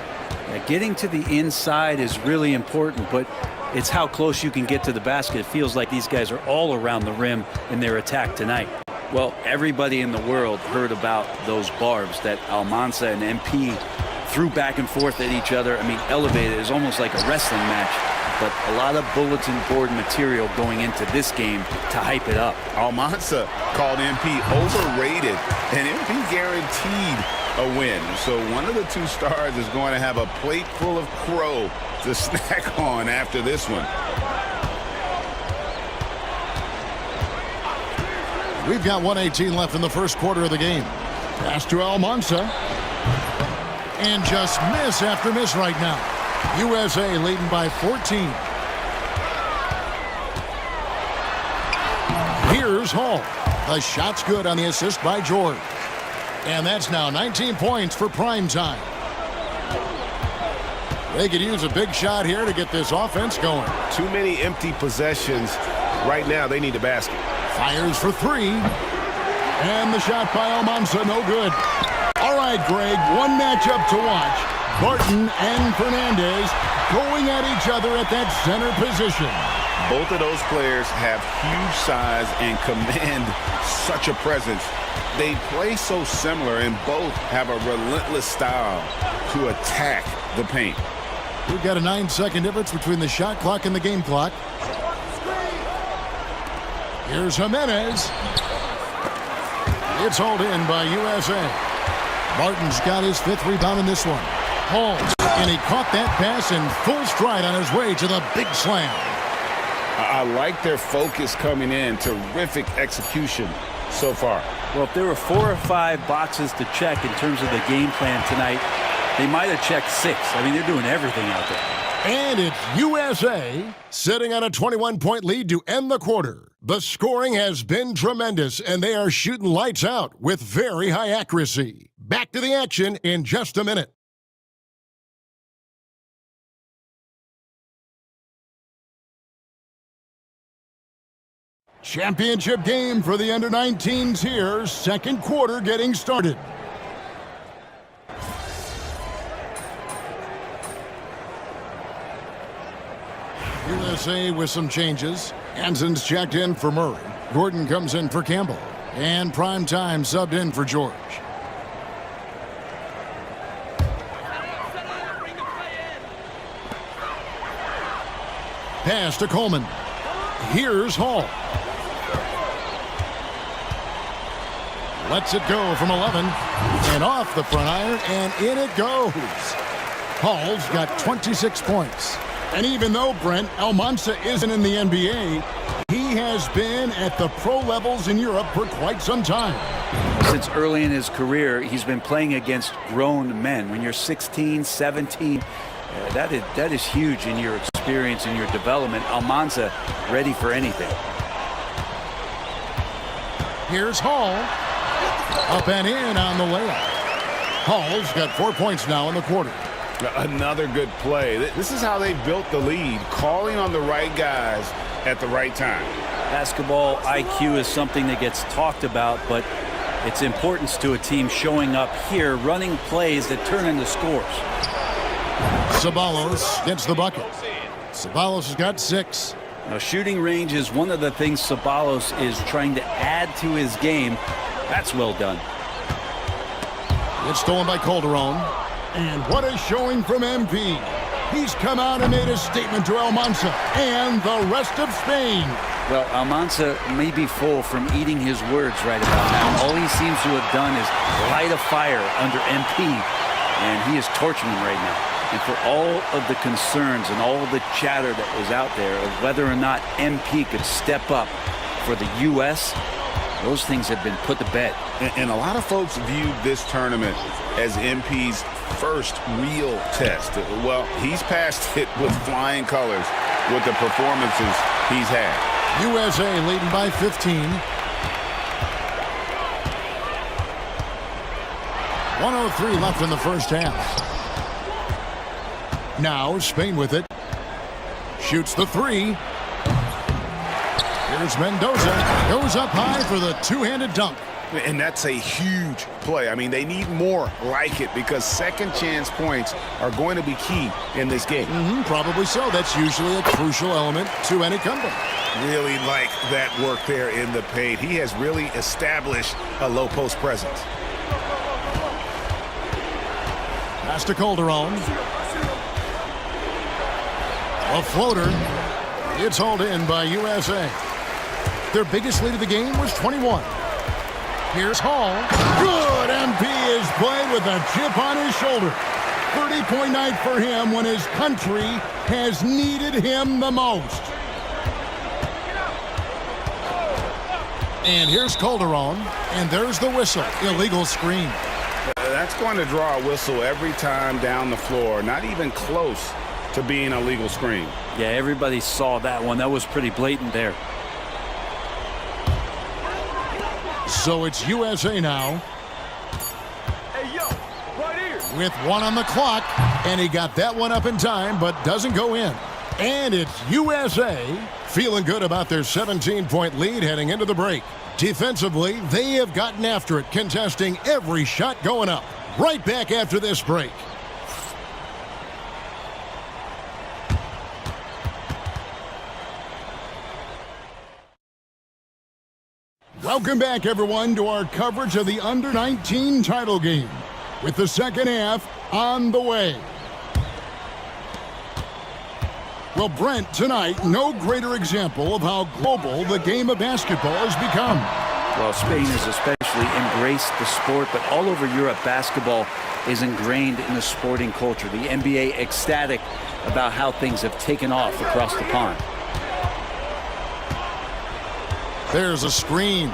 Yeah, getting to the inside is really important, but it's how close you can get to the basket. It feels like these guys are all around the rim in their attack tonight. Well, everybody in the world heard about those barbs that Almanza and MP threw back and forth at each other. I mean, elevated is almost like a wrestling match, but a lot of bulletin board material going into this game to hype it up. Almanza called MP overrated, and MP guaranteed a win. So one of the two stars is going to have a plate full of crow to snack on after this one. We've got 1:18 left in the first quarter of the game. Pass to Almanza. And just miss after miss right now. USA leading by 14. Here's Hall. The shot's good on the assist by George. And that's now 19 points for prime time. They could use a big shot here to get this offense going. Too many empty possessions. Right now, they need a basket. Fires for three. And the shot by Almanza, no good. All right, Greg, one matchup to watch. Barton and Fernandez going at each other at that center position. Both of those players have huge size and command such a presence. They play so similar, and both have a relentless style to attack the paint. We've got a 9-second difference between the shot clock and the game clock. Here's Jimenez. It's hauled in by USA. Martin's got his 5th rebound in this one. Hall, and he caught that pass in full stride on his way to the big slam. I like their focus coming in. Terrific execution so far. Well, if there were 4 or 5 boxes to check in terms of the game plan tonight, they might have checked 6. I mean, they're doing everything out there. And it's USA sitting on a 21-point lead to end the quarter. The scoring has been tremendous, and they are shooting lights out with very high accuracy. Back to the action in just a minute. Championship game for the under-19s here. Second quarter getting started. USA with some changes. Hansen's checked in for Murray. Gordon comes in for Campbell. And prime time subbed in for George. Pass to Coleman. Here's Hall. Lets it go from 11. And off the front iron, and in it goes. Hall's got 26 points. And even though, Brent, Almanza isn't in the NBA, he has been at the pro levels in Europe for quite some time. Since early in his career, he's been playing against grown men. When you're 16, 17, that is huge in your experience and your development. Almanza ready for anything. Here's Hall. Up and in on the layup. Hall's got 4 points now in the quarter. Another good play. This is how they built the lead, calling on the right guys at the right time. Basketball IQ is something that gets talked about, but its importance to a team showing up here, running plays that turn into scores. Ceballos gets the bucket. Ceballos has got 6. Now, shooting range is one of the things Ceballos is trying to add to his game. That's well done. It's stolen by Calderon. And what a showing from MP. He's come out and made a statement to Almanza and the rest of Spain. Well, Almanza may be full from eating his words right about now. All he seems to have done is light a fire under MP, and he is torching him right now. And for all of the concerns and all of the chatter that was out there of whether or not MP could step up for the U.S., those things have been put to bed. And a lot of folks viewed this tournament as MP's first real test. Well, he's passed it with flying colors with the performances he's had. USA leading by 15. 1:03 left in the first half. Now Spain with it. Shoots the three. Here's Mendoza. Goes up high for the two-handed dunk. And that's a huge play. I mean, they need more like it because second chance points are going to be key in this game. Probably so. That's usually a crucial element to any comeback. Really like that work there in the paint. He has really established a low post presence. Pass to Calderon. A floater. It's hauled in by USA. Their biggest lead of the game was 21. Here's Hall. Good. MP is played with a chip on his shoulder. 30-point night for him when his country has needed him the most. And here's Calderon. And there's the whistle. Illegal screen. That's going to draw a whistle every time down the floor. Not even close to being a legal screen. Yeah, everybody saw that one. That was pretty blatant there. So it's USA now. Hey, yo, right here. With one on the clock, and he got that one up in time, but doesn't go in. And it's USA feeling good about their 17-point lead heading into the break. Defensively, they have gotten after it, contesting every shot going up. Right back after this break. Welcome back, everyone, to our coverage of the Under-19 title game, with the second half on the way. Well, Brent, tonight, no greater example of how global the game of basketball has become. Well, Spain has especially embraced the sport, but all over Europe, basketball is ingrained in the sporting culture. The NBA ecstatic about how things have taken off across the pond. There's a screen.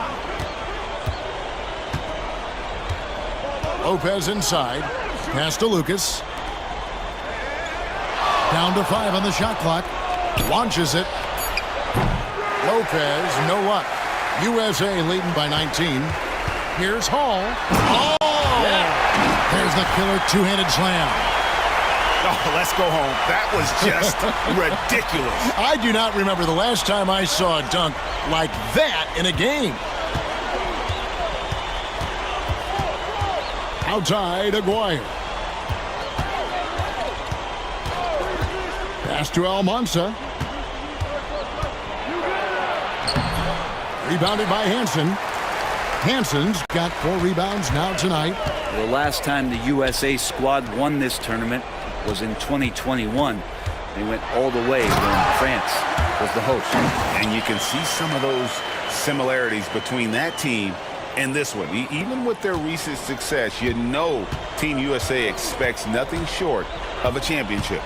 Lopez inside. Pass to Lucas. Down to 5 on the shot clock. Launches it. Lopez, no luck. USA leading by 19. Here's Hall. Oh! Yeah. There's the killer two-handed slam. Oh, let's go home. That was just ridiculous. I do not remember the last time I saw a dunk like that in a game. Outside, Aguirre. Pass to Almanza. Rebounded by Hansen. Hansen's got 4 rebounds now tonight. The last time the USA squad won this tournament was in 2021. They went all the way when France was the host. And you can see some of those similarities between that team and this one. Even with their recent success, you know Team USA expects nothing short of a championship.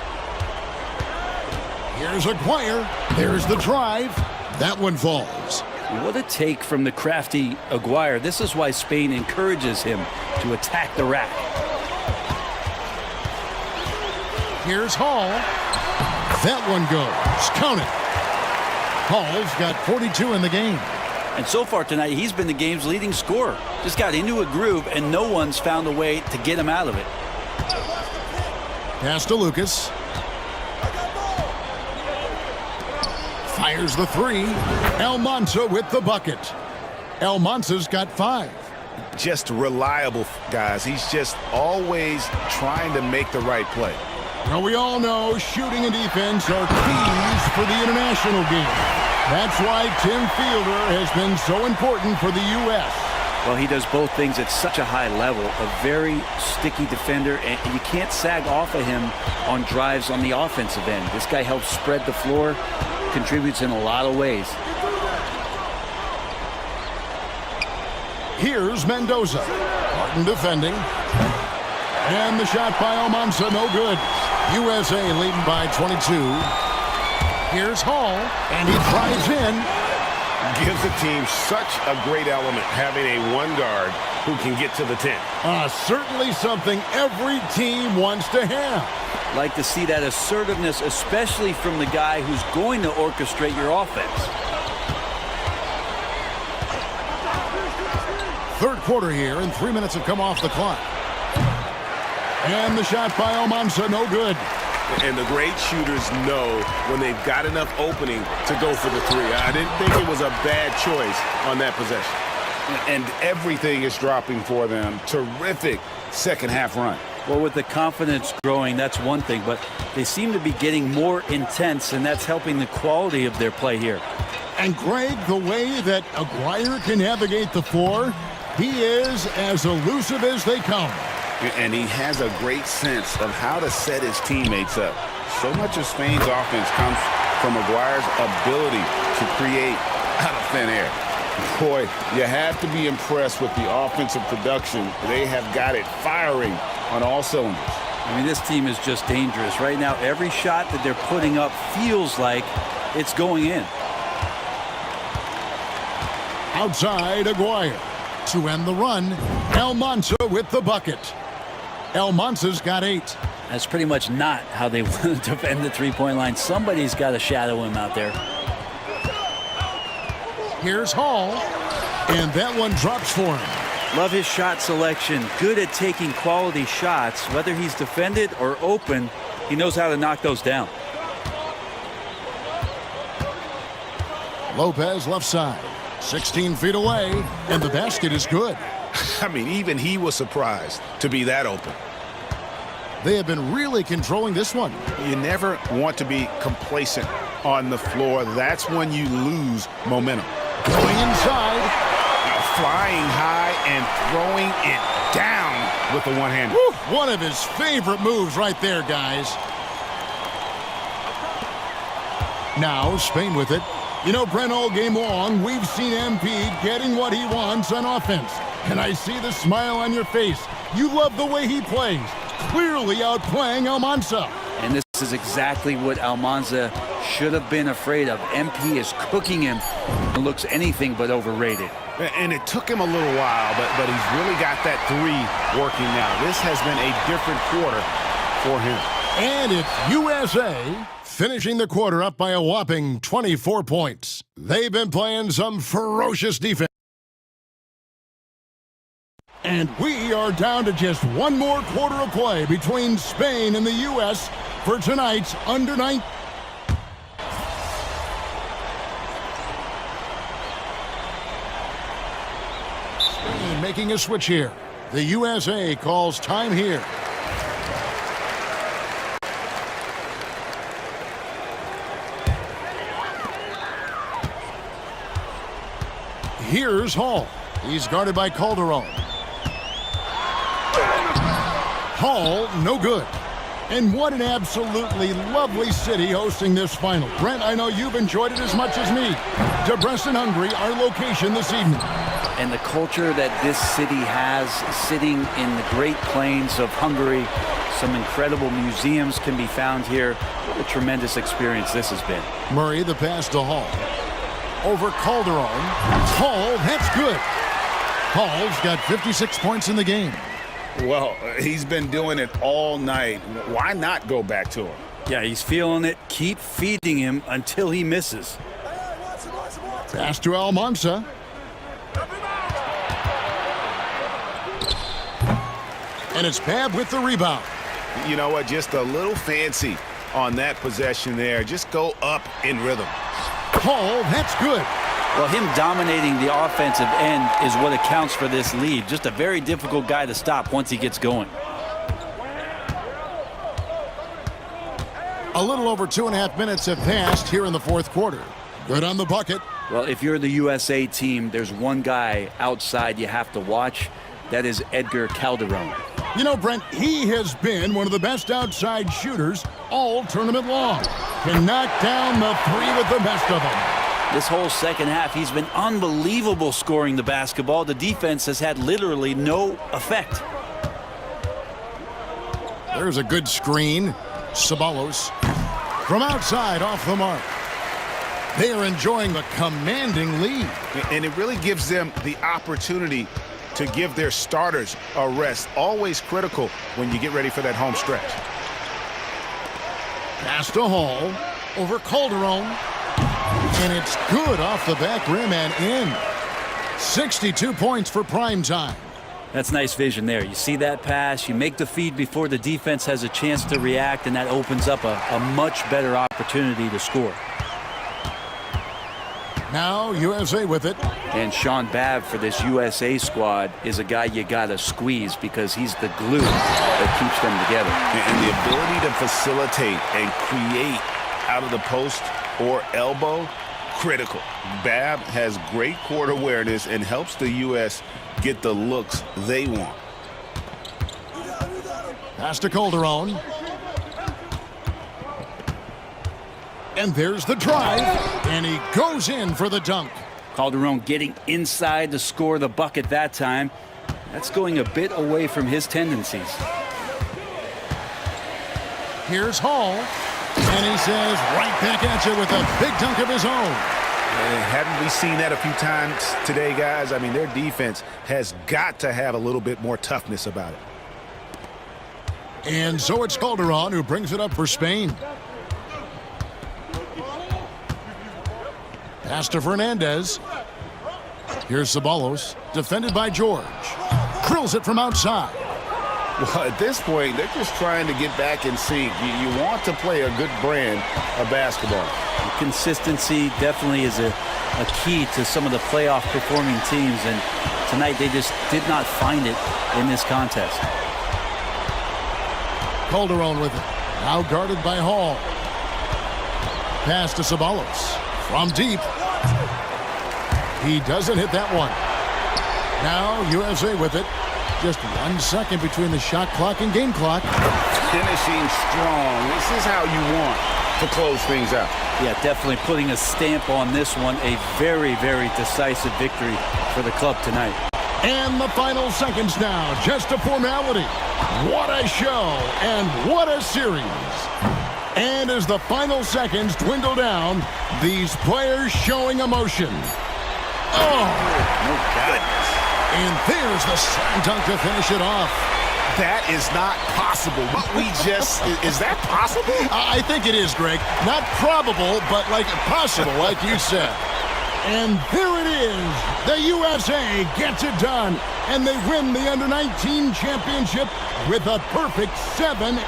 Here's Aguirre. There's the drive. That one falls. What a take from the crafty Aguirre. This is why Spain encourages him to attack the rack. Here's Hall. That one goes. Count it. Hall's got 42 in the game. And so far tonight, he's been the game's leading scorer. Just got into a groove, and no one's found a way to get him out of it. Pass to Lucas. Fires the 3. Almanza with the bucket. Almanza's got 5. Just reliable, guys. He's just always trying to make the right play. Well, we all know shooting and defense are keys for the international game. That's why Tim Fielder has been so important for the U.S. Well, he does both things at such a high level. A very sticky defender, and you can't sag off of him on drives on the offensive end. This guy helps spread the floor, contributes in a lot of ways. Here's Mendoza. Martin defending. And the shot by Almanza, no good. USA leading by 22. Here's Hall, and he drives in. Gives the team such a great element having a one guard who can get to the 10. Certainly something every team wants to have. Like to see that assertiveness, especially from the guy who's going to orchestrate your offense. Third quarter here, and 3 minutes have come off the clock. And the shot by Almanza, no good. And the great shooters know when they've got enough opening to go for the three. I didn't think it was a bad choice on that possession. And everything is dropping for them. Terrific second half run. Well, with the confidence growing, that's one thing, but they seem to be getting more intense, and that's helping the quality of their play here. And Greg, the way that Aguirre can navigate the floor, he is as elusive as they come. And he has a great sense of how to set his teammates up. So much of Spain's offense comes from Aguirre's ability to create out of thin air. Boy, you have to be impressed with the offensive production. They have got it firing on all cylinders. I mean, this team is just dangerous. Right now, every shot that they're putting up feels like it's going in. Outside, Aguirre. To end the run, Almanza with the bucket. Almanza's got 8. That's pretty much not how they want to defend the three-point line. Somebody's got to shadow him out there. Here's Hall, and that one drops for him. Love his shot selection. Good at taking quality shots. Whether he's defended or open, he knows how to knock those down. Lopez left side. 16 feet away, and the basket is good. I mean, even he was surprised to be that open. They have been really controlling this one. You never want to be complacent on the floor. That's when you lose momentum. Going inside. Flying high and throwing it down with the one-hander. One of his favorite moves right there, guys. Now Spain with it. You know, Brent, all game long, we've seen MP getting what he wants on offense. And I see the smile on your face. You love the way he plays. Clearly outplaying Almanza. And this is exactly what Almanza should have been afraid of. MP is cooking him. It looks anything but overrated. And it took him a little while, but he's really got that three working now. This has been a different quarter for him. And it's USA finishing the quarter up by a whopping 24 points. They've been playing some ferocious defense. And we are down to just one more quarter of play between Spain and the U.S. for tonight's under-19. Spain making a switch here. The USA calls time here. Here's Hall. He's guarded by Calderon. Hall, no good. And what an absolutely lovely city hosting this final. Brent, I know you've enjoyed it as much as me. Debrecen, Hungary, our location this evening. And the culture that this city has, sitting in the Great Plains of Hungary, some incredible museums can be found here. What a tremendous experience this has been. Murray, the pass to Hall. Over Calderon. Hall, that's good. Hall's got 56 points in the game. Well, he's been doing it all night. Why not go back to him? Yeah, he's feeling it. Keep feeding him until he misses. Pass to Almanza. And it's Babb with the rebound. You know what? Just a little fancy on that possession there. Just go up in rhythm. Hall, that's good. Well, him dominating the offensive end is what accounts for this lead. Just a very difficult guy to stop once he gets going. A little over 2.5 minutes have passed here in the fourth quarter. Good on the bucket. Well, if you're the USA team, there's one guy outside you have to watch. That is Edgar Calderon. You know, Brent, he has been one of the best outside shooters all tournament long. Can knock down the three with the best of them. This whole second half, he's been unbelievable scoring the basketball. The defense has had literally no effect. There's a good screen. Ceballos from outside off the mark. They are enjoying the commanding lead. And it really gives them the opportunity to give their starters a rest. Always critical when you get ready for that home stretch. Pass to Hall over Calderon. And it's good off the back rim and in. 62 points for prime time. That's nice vision there. You see that pass, you make the feed before the defense has a chance to react, and that opens up a much better opportunity to score. Now USA with it. And Sean Babb for this USA squad is a guy you got to squeeze because he's the glue that keeps them together. And the ability to facilitate and create out of the post or elbow, critical. Babb has great court awareness and helps the U.S. get the looks they want. Pass to Calderon. And there's the drive, and he goes in for the dunk. Calderon getting inside to score the bucket that time. That's going a bit away from his tendencies. Here's Hall, and he says right back at you with a big dunk of his own. And haven't we seen that a few times today, guys? I mean, their defense has got to have a little bit more toughness about it. And so it's Calderon who brings it up for Spain. Pass to Fernandez. Here's Ceballos, defended by George. Drills it from outside. Well, at this point, they're just trying to get back in sync. You want to play a good brand of basketball. Consistency definitely is a key to some of the playoff performing teams, and tonight they just did not find it in this contest. Calderon with it. Now guarded by Hall. Pass to Ceballos. From deep. He doesn't hit that one. Now USA with it. Just 1 second between the shot clock and game clock. Finishing strong. This is how you want to close things out. Yeah, definitely putting a stamp on this one. A very, very decisive victory for the club tonight. And the final seconds now. Just a formality. What a show and what a series. And as the final seconds dwindle down, these players showing emotion. Oh, no goodness. And there's the slam dunk to finish it off. That is not possible. Is that possible? I think it is, Greg. Not probable, but like possible, like you said. And there it is. The USA gets it done. And they win the Under-19 championship with a perfect 7.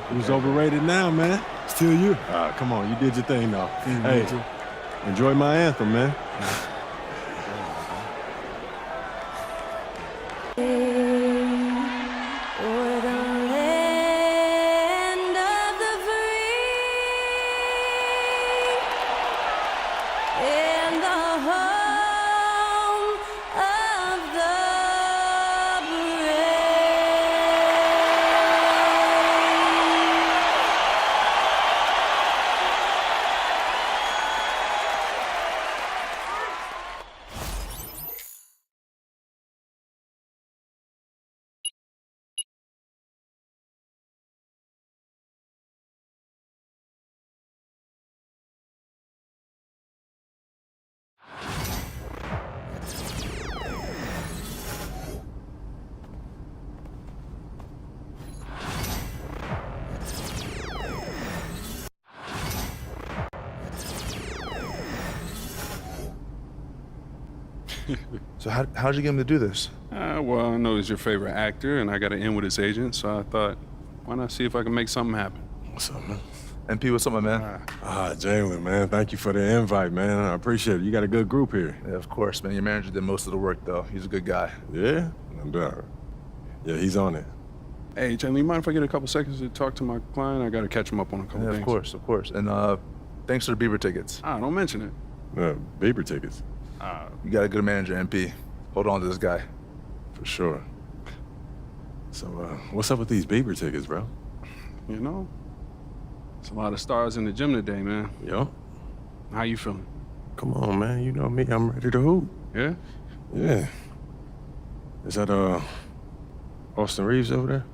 Who's overrated now, man? Still you. Come on, you did your thing, though. Hey, enjoy my anthem, man. So how'd you get him to do this? Well, I know he's your favorite actor, and I got to in with his agent, so I thought, why not see if I can make something happen? What's up, man? MP, what's up, my man? Jalen, man, thank you for the invite, man. I appreciate it. You got a good group here. Yeah, of course, man. Your manager did most of the work, though. He's a good guy. Yeah? Yeah, he's on it. Hey, Jalen, you mind if I get a couple seconds to talk to my client? I got to catch him up on a couple things. Of course. And thanks for the Bieber tickets. Don't mention it. Bieber tickets. You got a good manager, MP. Hold on to this guy. For sure. So, what's up with these Bieber tickets, bro? You know, It's a lot of stars in the gym today, man. Yo. How you feeling? Come on, man. You know me. I'm ready to hoop. Yeah? Yeah. Is that, Austin Reeves over there?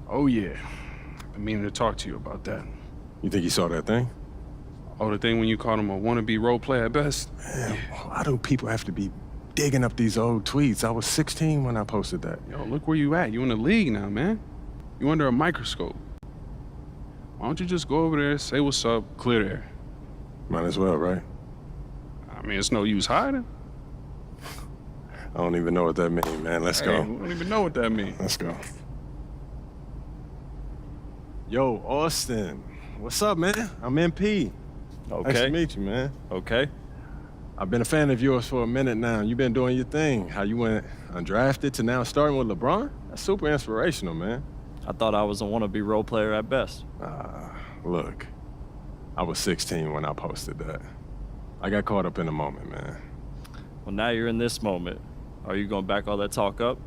Oh, yeah. I've been meaning to talk to you about that. You think he saw that thing? Oh, the thing when you called him a wannabe role player at best? Man, why do people have to be digging up these old tweets? I was 16 when I posted that. Yo, look where you at. You in the league now, man. You under a microscope. Why don't you just go over there, say what's up, clear the air? Might as well, right? I mean, it's no use hiding. I don't even know what that means, man. Let's go. I don't even know what that means. Let's go. Yo, Austin. What's up, man? I'm MP. Okay. Nice to meet you, man. Okay. I've been a fan of yours for a minute now. You've been doing your thing. How you went undrafted to now starting with LeBron? That's super inspirational, man. I thought I was a wannabe role player at best. Look, I was 16 when I posted that. I got caught up in the moment, man. Well, now you're in this moment. Are you going to back all that talk up?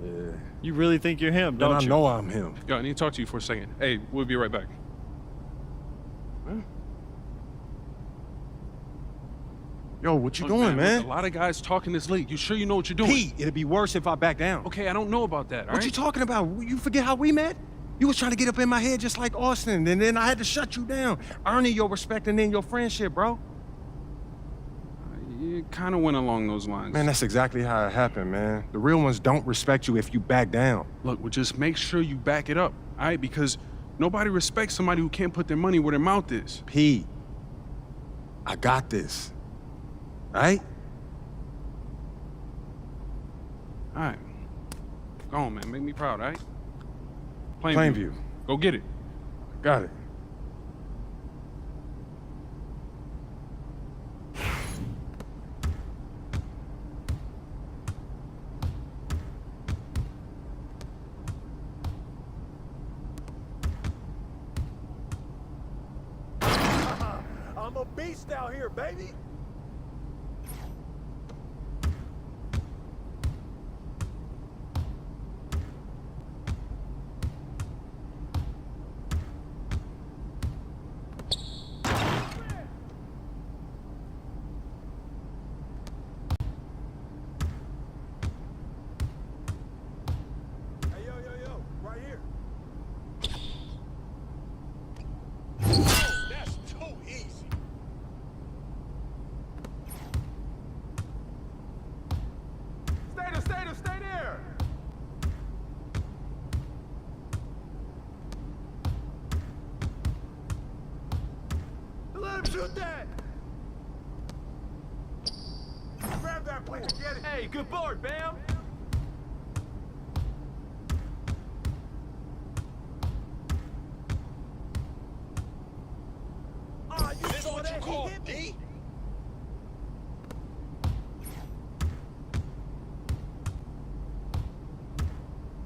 Yeah. You really think you're him, don't I you? know I'm him. Yo, I need to talk to you for a second. Hey, we'll be right back. Huh? Yo, what you Look, doing, man? look, a lot of guys talking this league. You sure you know what you're doing? Pete, it'd be worse if I back down. Okay, I don't know about that, all What right? you talking about? You forget how we met? You was trying to get up in my head just like Austin, and then I had to shut you down, earning your respect and then your friendship, bro. It kind of went along those lines. Man, that's exactly how it happened, man. The real ones don't respect you if you back down. Look, well, just make sure you back it up, all right? Because nobody respects somebody who can't put their money where their mouth is. Pete, I got this, right? All right. Go on, man. Make me proud, all right? Plainview. Go get it. Got it. I'm a beast out here, baby. Hey, yo, right here. Oh, that's too easy. Stay there. Let him shoot that. Grab that ball. Get it. Hey, good board, Bam. Ah, you saw that? He hit me.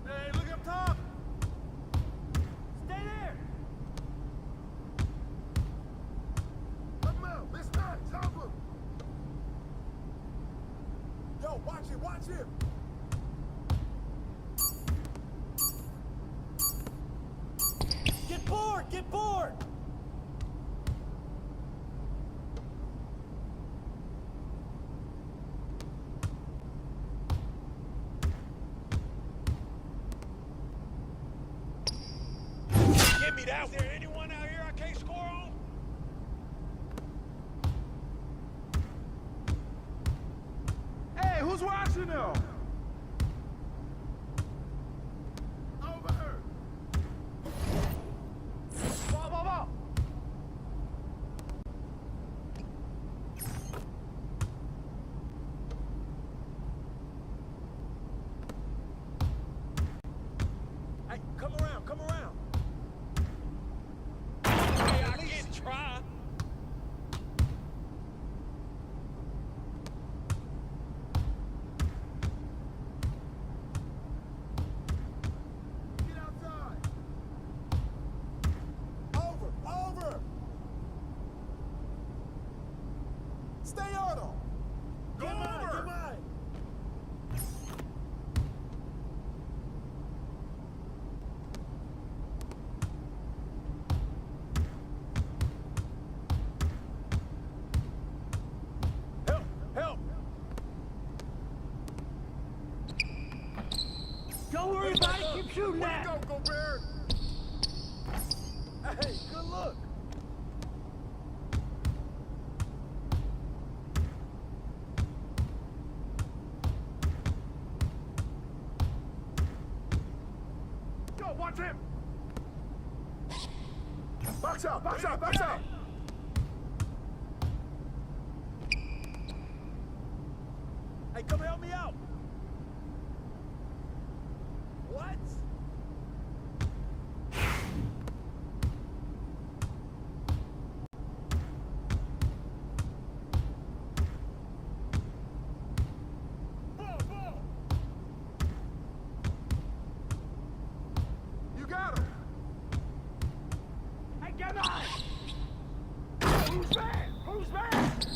Hey, look up top. Stay there. Come out. This time, jump him. Yo, watch him. Get bored. Give me that. Is there anyone out here I can't score on? Hey, who's watching now? Over. Ball. Hey, come around. Hey, I can try. Don't worry about it. Keep shooting that. Go, Gobert. Hey, good look. Go, watch him. Box out, box out, box out. Hey, come help me out. What? Ball. You got him. Hey, get on! Who's bad? Who's bad?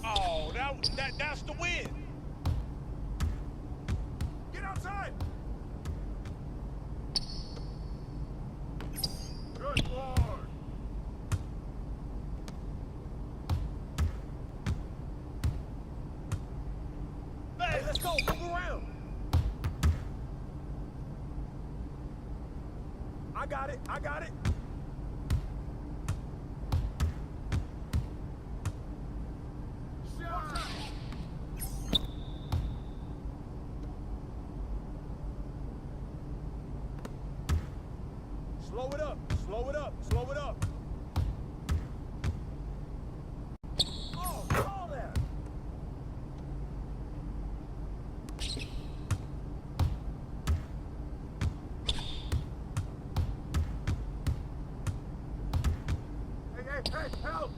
Oh, that's the win. Get outside. Good Lord. Hey, let's go. Move around. I got it. Slow it up. Oh, call that. Hey, help.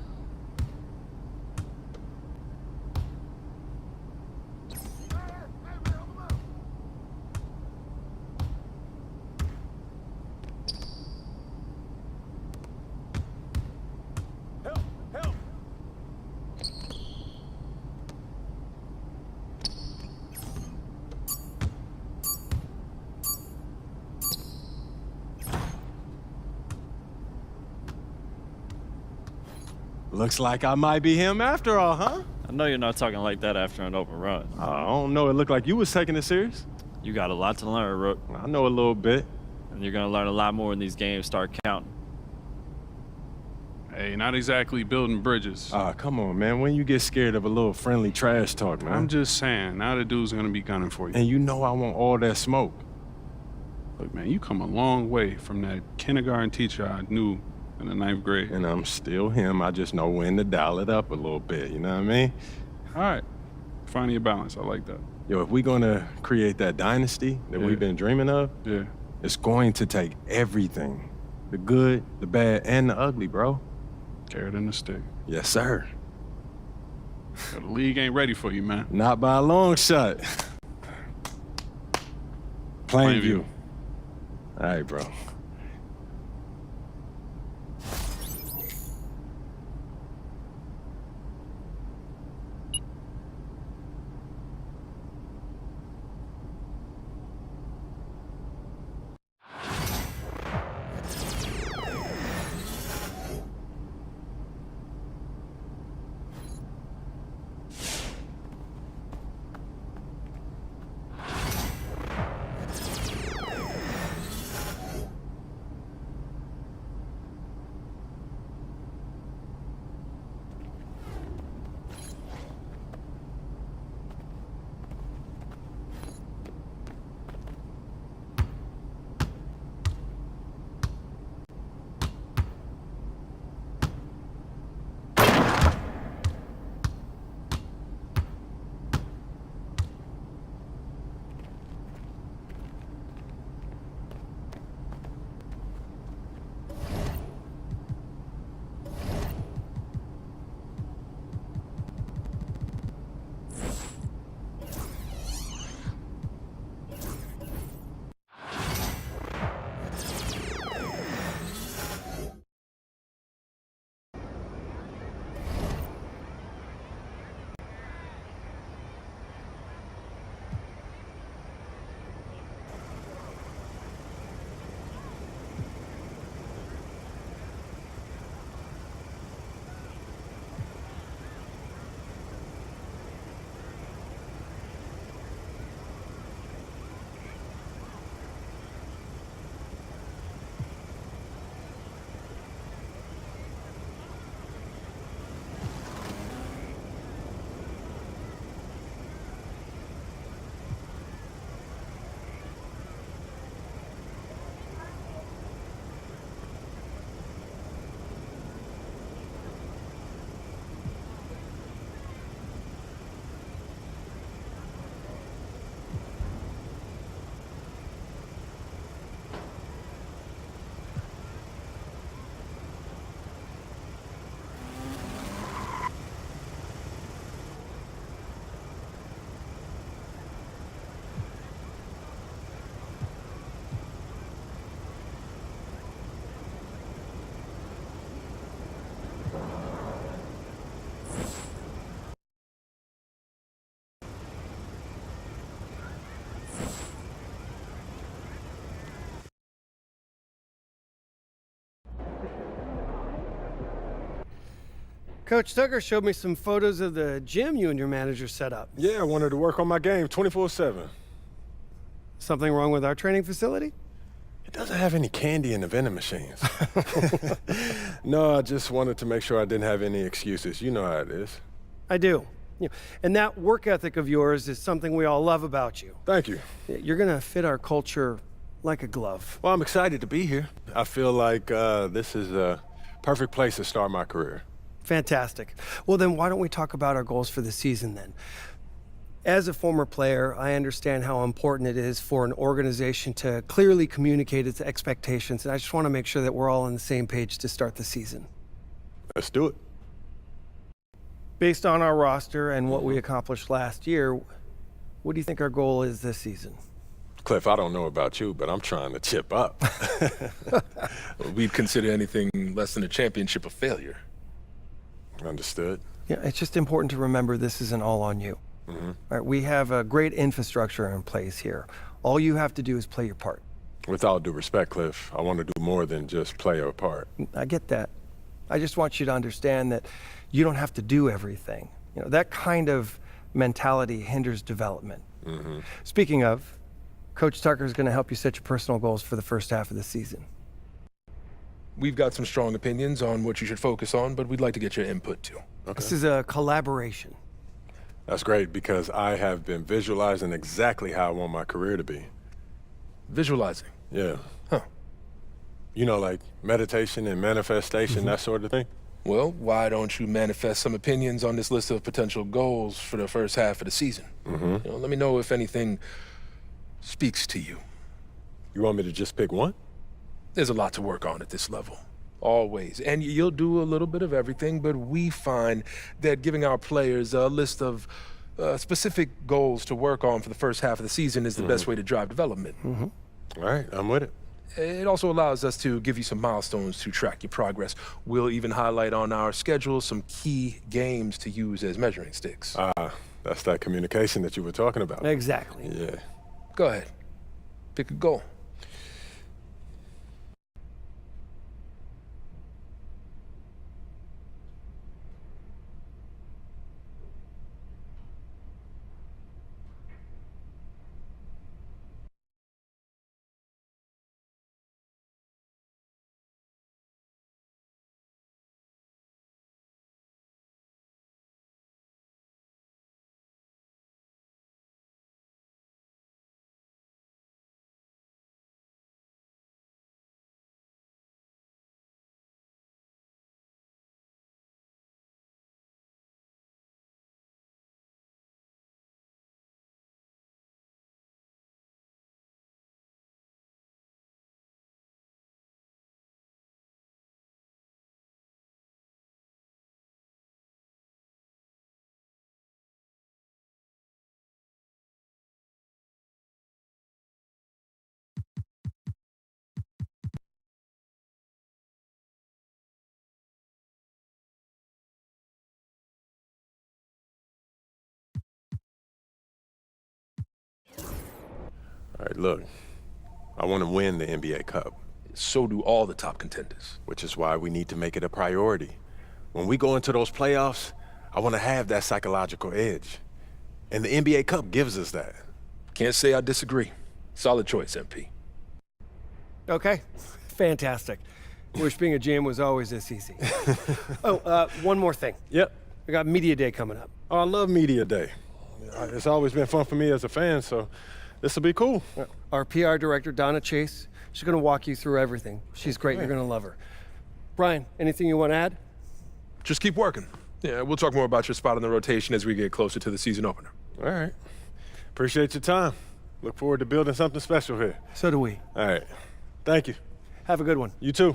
Help. Looks like I might be him after all, huh? I know you're not talking like that after an open run. I don't know. It looked like you was taking it serious. You got a lot to learn, Rook. I know a little bit. And you're going to learn a lot more when these games start counting. Hey, not exactly building bridges. Come on, man. When you get scared of a little friendly trash talk, man. I'm just saying, now the dude's gonna be gunning for you. And you know I want all that smoke. Look, man, you come a long way from that kindergarten teacher I knew in the 9th grade. And I'm still him. I just know when to dial it up a little bit, you know what I mean? All right. Finding your balance. I like that. Yo, if we're gonna create that dynasty that we've been dreaming of, it's going to take everything. The good, the bad, and the ugly, bro. Carrot and the stick. Yes, sir. The league ain't ready for you, man. Not by a long shot. Plainview. All right, bro. Coach Tucker showed me some photos of the gym you and your manager set up. Yeah, I wanted to work on my game 24/7. Something wrong with our training facility? It doesn't have any candy in the vending machines. No, I just wanted to make sure I didn't have any excuses. You know how it is. I do. And that work ethic of yours is something we all love about you. Thank you. You're going to fit our culture like a glove. Well, I'm excited to be here. I feel like this is a perfect place to start my career. Fantastic. Well, then why don't we talk about our goals for the season then? As a former player, I understand how important it is for an organization to clearly communicate its expectations, and I just want to make sure that we're all on the same page to start the season. Let's do it. Based on our roster and what we accomplished last year, what do you think our goal is this season? Cliff, I don't know about you, but I'm trying to chip up. We'd consider anything less than a championship a failure. Understood. Yeah, it's just important to remember this isn't all on you. Mm-hmm. All right, we have a great infrastructure in place here. All you have to do is play your part. With all due respect, Cliff, I want to do more than just play a part. I get that. I just want you to understand that you don't have to do everything. That kind of mentality hinders development. Mm-hmm. Speaking of, Coach Tucker is going to help you set your personal goals for the first half of the season. We've got some strong opinions on what you should focus on, but we'd like to get your input too. Okay. This is a collaboration. That's great because I have been visualizing exactly how I want my career to be. Visualizing? Yeah. Huh. You know, like meditation and manifestation, that sort of thing? Well, why don't you manifest some opinions on this list of potential goals for the first half of the season? Mm-hmm. Let me know if anything speaks to you. You want me to just pick one? There's a lot to work on at this level, always. And you'll do a little bit of everything, but we find that giving our players a list of specific goals to work on for the first half of the season is the best way to drive development. Mm-hmm. All right, I'm with it. It also allows us to give you some milestones to track your progress. We'll even highlight on our schedule some key games to use as measuring sticks. That's that communication that you were talking about. Exactly. Yeah. Go ahead. Pick a goal. All right, look, I want to win the NBA Cup. So do all the top contenders. Which is why we need to make it a priority. When we go into those playoffs, I want to have that psychological edge. And the NBA Cup gives us that. Can't say I disagree. Solid choice, MP. Okay, fantastic. Wish being a GM was always this easy. One more thing. Yep. We got Media Day coming up. Oh, I love Media Day. It's always been fun for me as a fan, so this will be cool. Our PR director, Donna Chase, she's going to walk you through everything. She's great. You're going to love her. Brian, anything you want to add? Just keep working. Yeah, we'll talk more about your spot in the rotation as we get closer to the season opener. All right. Appreciate your time. Look forward to building something special here. So do we. All right. Thank you. Have a good one. You too.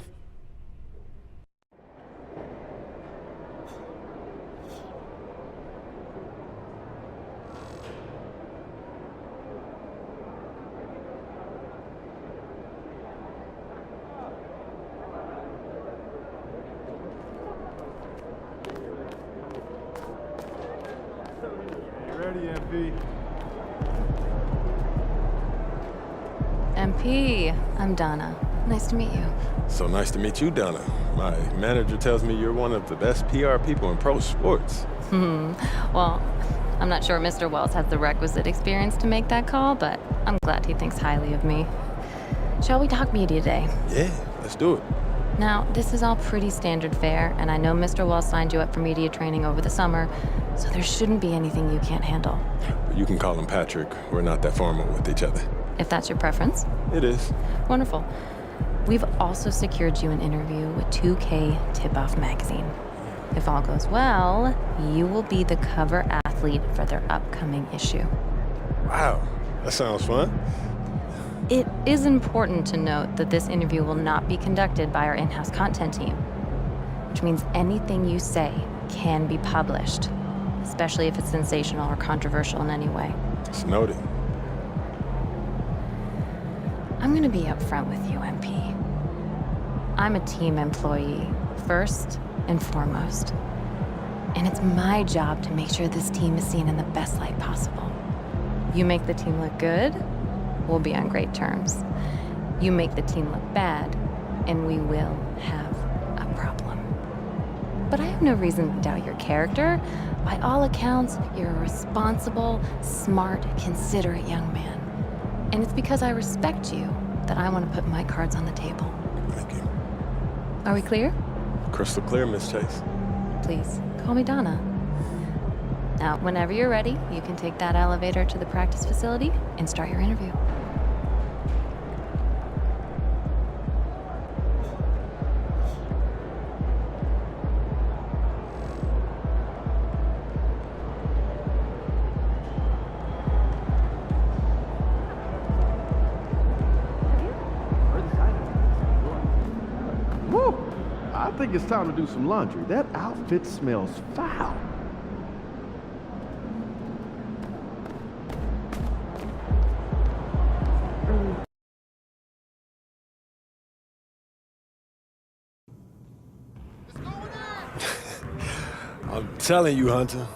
Ready, MP? MP, I'm Donna. Nice to meet you. So nice to meet you, Donna. My manager tells me you're one of the best PR people in pro sports. Well, I'm not sure Mr. Wells has the requisite experience to make that call, but I'm glad he thinks highly of me. Shall we talk media day? Yeah, let's do it. Now, this is all pretty standard fare, and I know Mr. Wells signed you up for media training over the summer, so there shouldn't be anything you can't handle. You can call him Patrick. We're not that formal with each other. If that's your preference. It is. Wonderful. We've also secured you an interview with 2K Tip-Off magazine. If all goes well, you will be the cover athlete for their upcoming issue. Wow, that sounds fun. It is important to note that this interview will not be conducted by our in-house content team, which means anything you say can be published, especially if it's sensational or controversial in any way. It's noted. I'm gonna be upfront with you, MP. I'm a team employee, first and foremost. And it's my job to make sure this team is seen in the best light possible. You make the team look good, we'll be on great terms. You make the team look bad, and we will have a problem. But I have no reason to doubt your character. By all accounts, you're a responsible, smart, considerate young man. And it's because I respect you that I want to put my cards on the table. Thank you. Are we clear? Crystal clear, Miss Chase. Please, call me Donna. Now, whenever you're ready, you can take that elevator to the practice facility and start your interview. I think it's time to do some laundry. That outfit smells foul. I'm telling you, Hunter,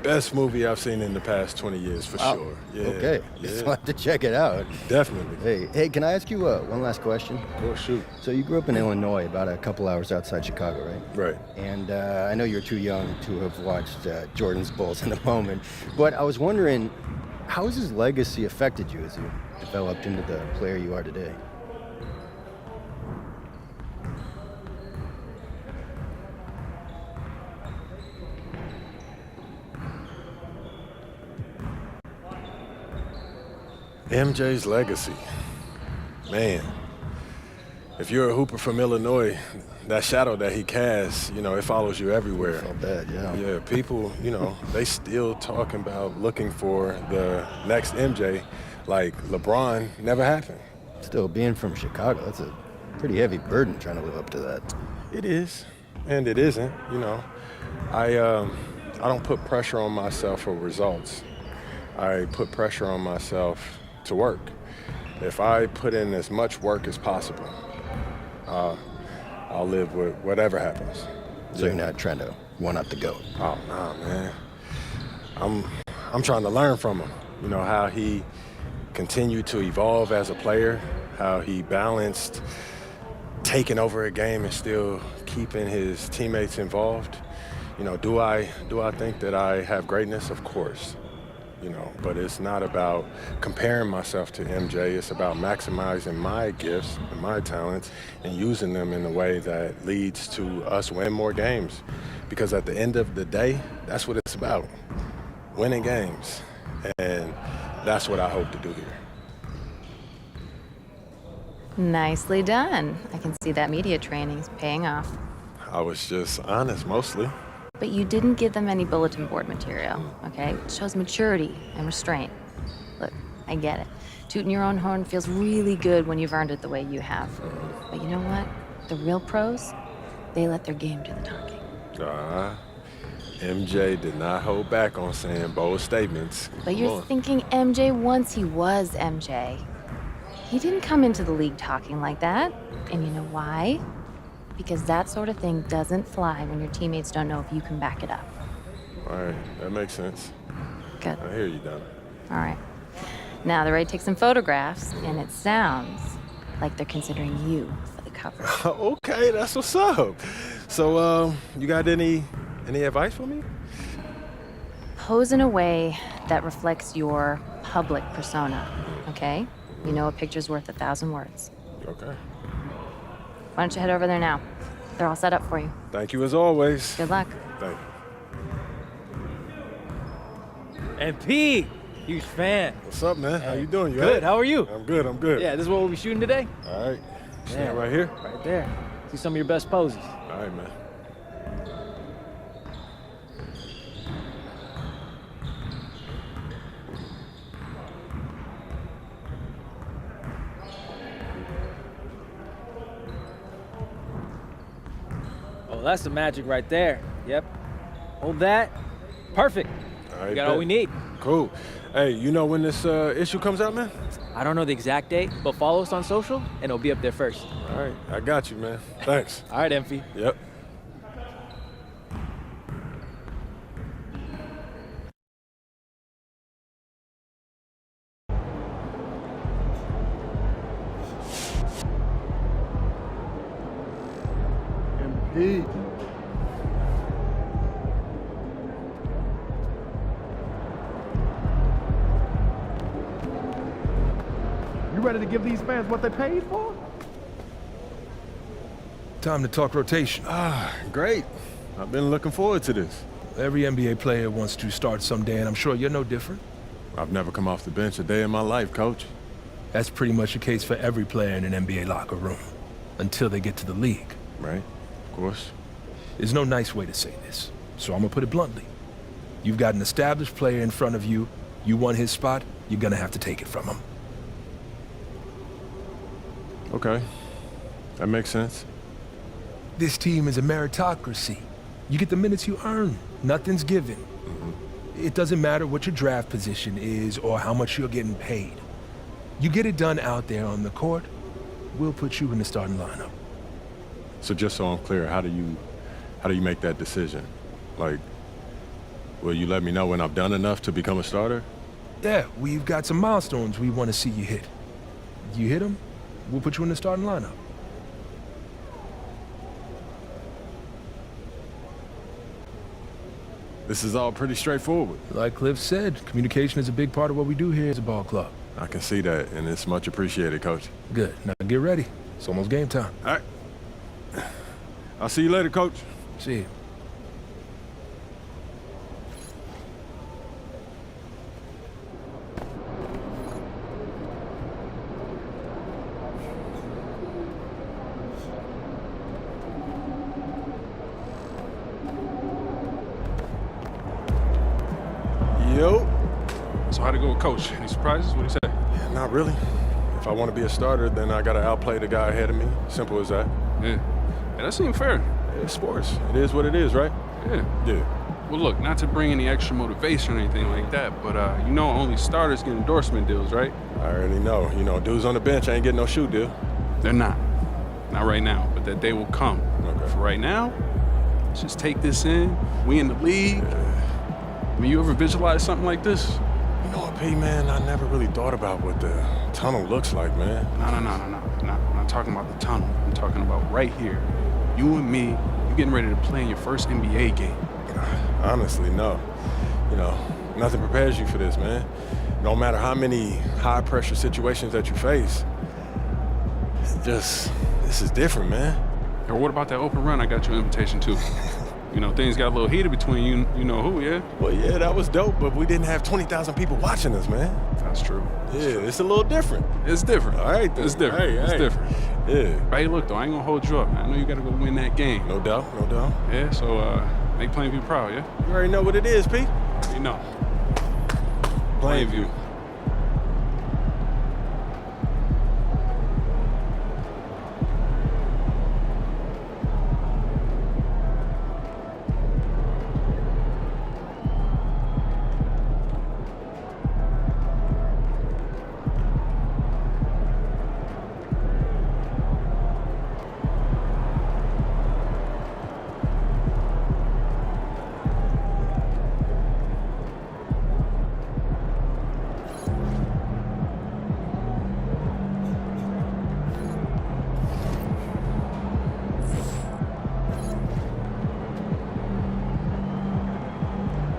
best movie I've seen in the past 20 years, for sure. Yeah, Okay, just have to check it out. Definitely. Hey, can I ask you one last question? Oh, shoot. So you grew up in Illinois, about a couple hours outside Chicago, right? Right. And I know you're too young to have watched Jordan's Bulls in the moment, but I was wondering, how has his legacy affected you as you developed into the player you are today? MJ's legacy. Man, if you're a hooper from Illinois, that shadow that he casts, it follows you everywhere. I felt bad, yeah. Yeah, people, they still talking about looking for the next MJ, like LeBron never happened. Still, being from Chicago, that's a pretty heavy burden trying to live up to that. It is, and it isn't, I don't put pressure on myself for results. I put pressure on myself to work. If I put in as much work as possible, I'll live with whatever happens. So you're not trying to one-up the GOAT? Oh, no, man. I'm trying to learn from him. How he continued to evolve as a player, how he balanced taking over a game and still keeping his teammates involved. Do I think that I have greatness? Of course. But it's not about comparing myself to MJ. It's about maximizing my gifts and my talents and using them in a way that leads to us win more games. Because at the end of the day, that's what it's about, winning games. And that's what I hope to do here. Nicely done. I can see that media training's paying off. I was just honest, mostly. But you didn't give them any bulletin board material, okay? It shows maturity and restraint. Look, I get it. Tooting your own horn feels really good when you've earned it the way you have. But you know what? The real pros, they let their game do the talking. MJ did not hold back on saying bold statements. But you're thinking MJ once he was MJ. He didn't come into the league talking like that. And you know why? Because that sort of thing doesn't fly when your teammates don't know if you can back it up. All right, that makes sense. Good. I hear you, Donna. All right. Now, they're ready to take some photographs, and it sounds like they're considering you for the cover. Okay, that's what's up. So, you got any advice for me? Pose in a way that reflects your public persona, okay? You know a picture's worth 1,000 words. Okay. Why don't you head over there now? They're all set up for you. Thank you as always. Good luck. Thank you. And P, huge fan. What's up, man? How you doing? You Good. all right? How are you? I'm good. I'm good. Yeah, this is what we'll be shooting today. All right. Stand right here. Right there. See some of your best poses. All right, man. Oh, that's the magic right there. Yep. Hold that. Perfect. All right, We got all we need. Cool. Hey, you know when this issue comes out, man? I don't know the exact date, but follow us on social, and it'll be up there first. All right, I got you, man. Thanks. All right, Emphy. Yep. MP. You ready to give these fans what they paid for? Time to talk rotation. Great. I've been looking forward to this. Every NBA player wants to start someday, and I'm sure you're no different. I've never come off the bench a day in my life, Coach. That's pretty much the case for every player in an NBA locker room, until they get to the league. Right, of course. There's no nice way to say this, so I'm gonna put it bluntly. You've got an established player in front of you. You want his spot, you're gonna have to take it from him. Okay, that makes sense. This team is a meritocracy. You get the minutes you earn. Nothing's given. It doesn't matter what your draft position is or how much you're getting paid. You get it done out there on the court, we'll put you in the starting lineup. So just so I'm clear, how do you make that decision? Like, will you let me know when I've done enough to become a starter? Yeah, we've got some milestones we want to see you hit. You hit them, we'll put you in the starting lineup. This is all pretty straightforward. Like Cliff said, communication is a big part of what we do here as a ball club. I can see that, and it's much appreciated, Coach. Good. Now get ready. It's almost game time. All right. I'll see you later, Coach. See you. Yo. So how'd it go with Coach? Any surprises? What'd he say? Yeah, not really. If I want to be a starter, then I got to outplay the guy ahead of me. Simple as that. Yeah, that seemed fair. It's sports. It is what it is, right? Yeah. Yeah. Well, look, not to bring any extra motivation or anything like that, but you know only starters get endorsement deals, right? I already know. You know, dudes on the bench ain't getting no shoe deal. They're not. Not right now, but that day will come. Okay. For right now, let's just take this in. We in the league. I mean, you ever visualize something like this? You know what, P, man? I never really thought about what the tunnel looks like, man. No. I'm not talking about the tunnel. I'm talking about right here. You and me, you getting ready to play in your first NBA game. Honestly, no. You know, nothing prepares you for this, man. No matter how many high-pressure situations that you face, this is different, man. Or what about that open run I got your invitation to? You know, things got a little heated between you know who, yeah? Well, yeah, that was dope, but we didn't have 20,000 people watching us, man. That's true. It's a little different. It's different. All right, then. It's different. It's different. Yeah. But hey, look, though, I ain't gonna hold you up, man. I know you gotta go win that game. No doubt. Yeah, so make Plainview proud, yeah? You already know what it is, P. You know. Plainview.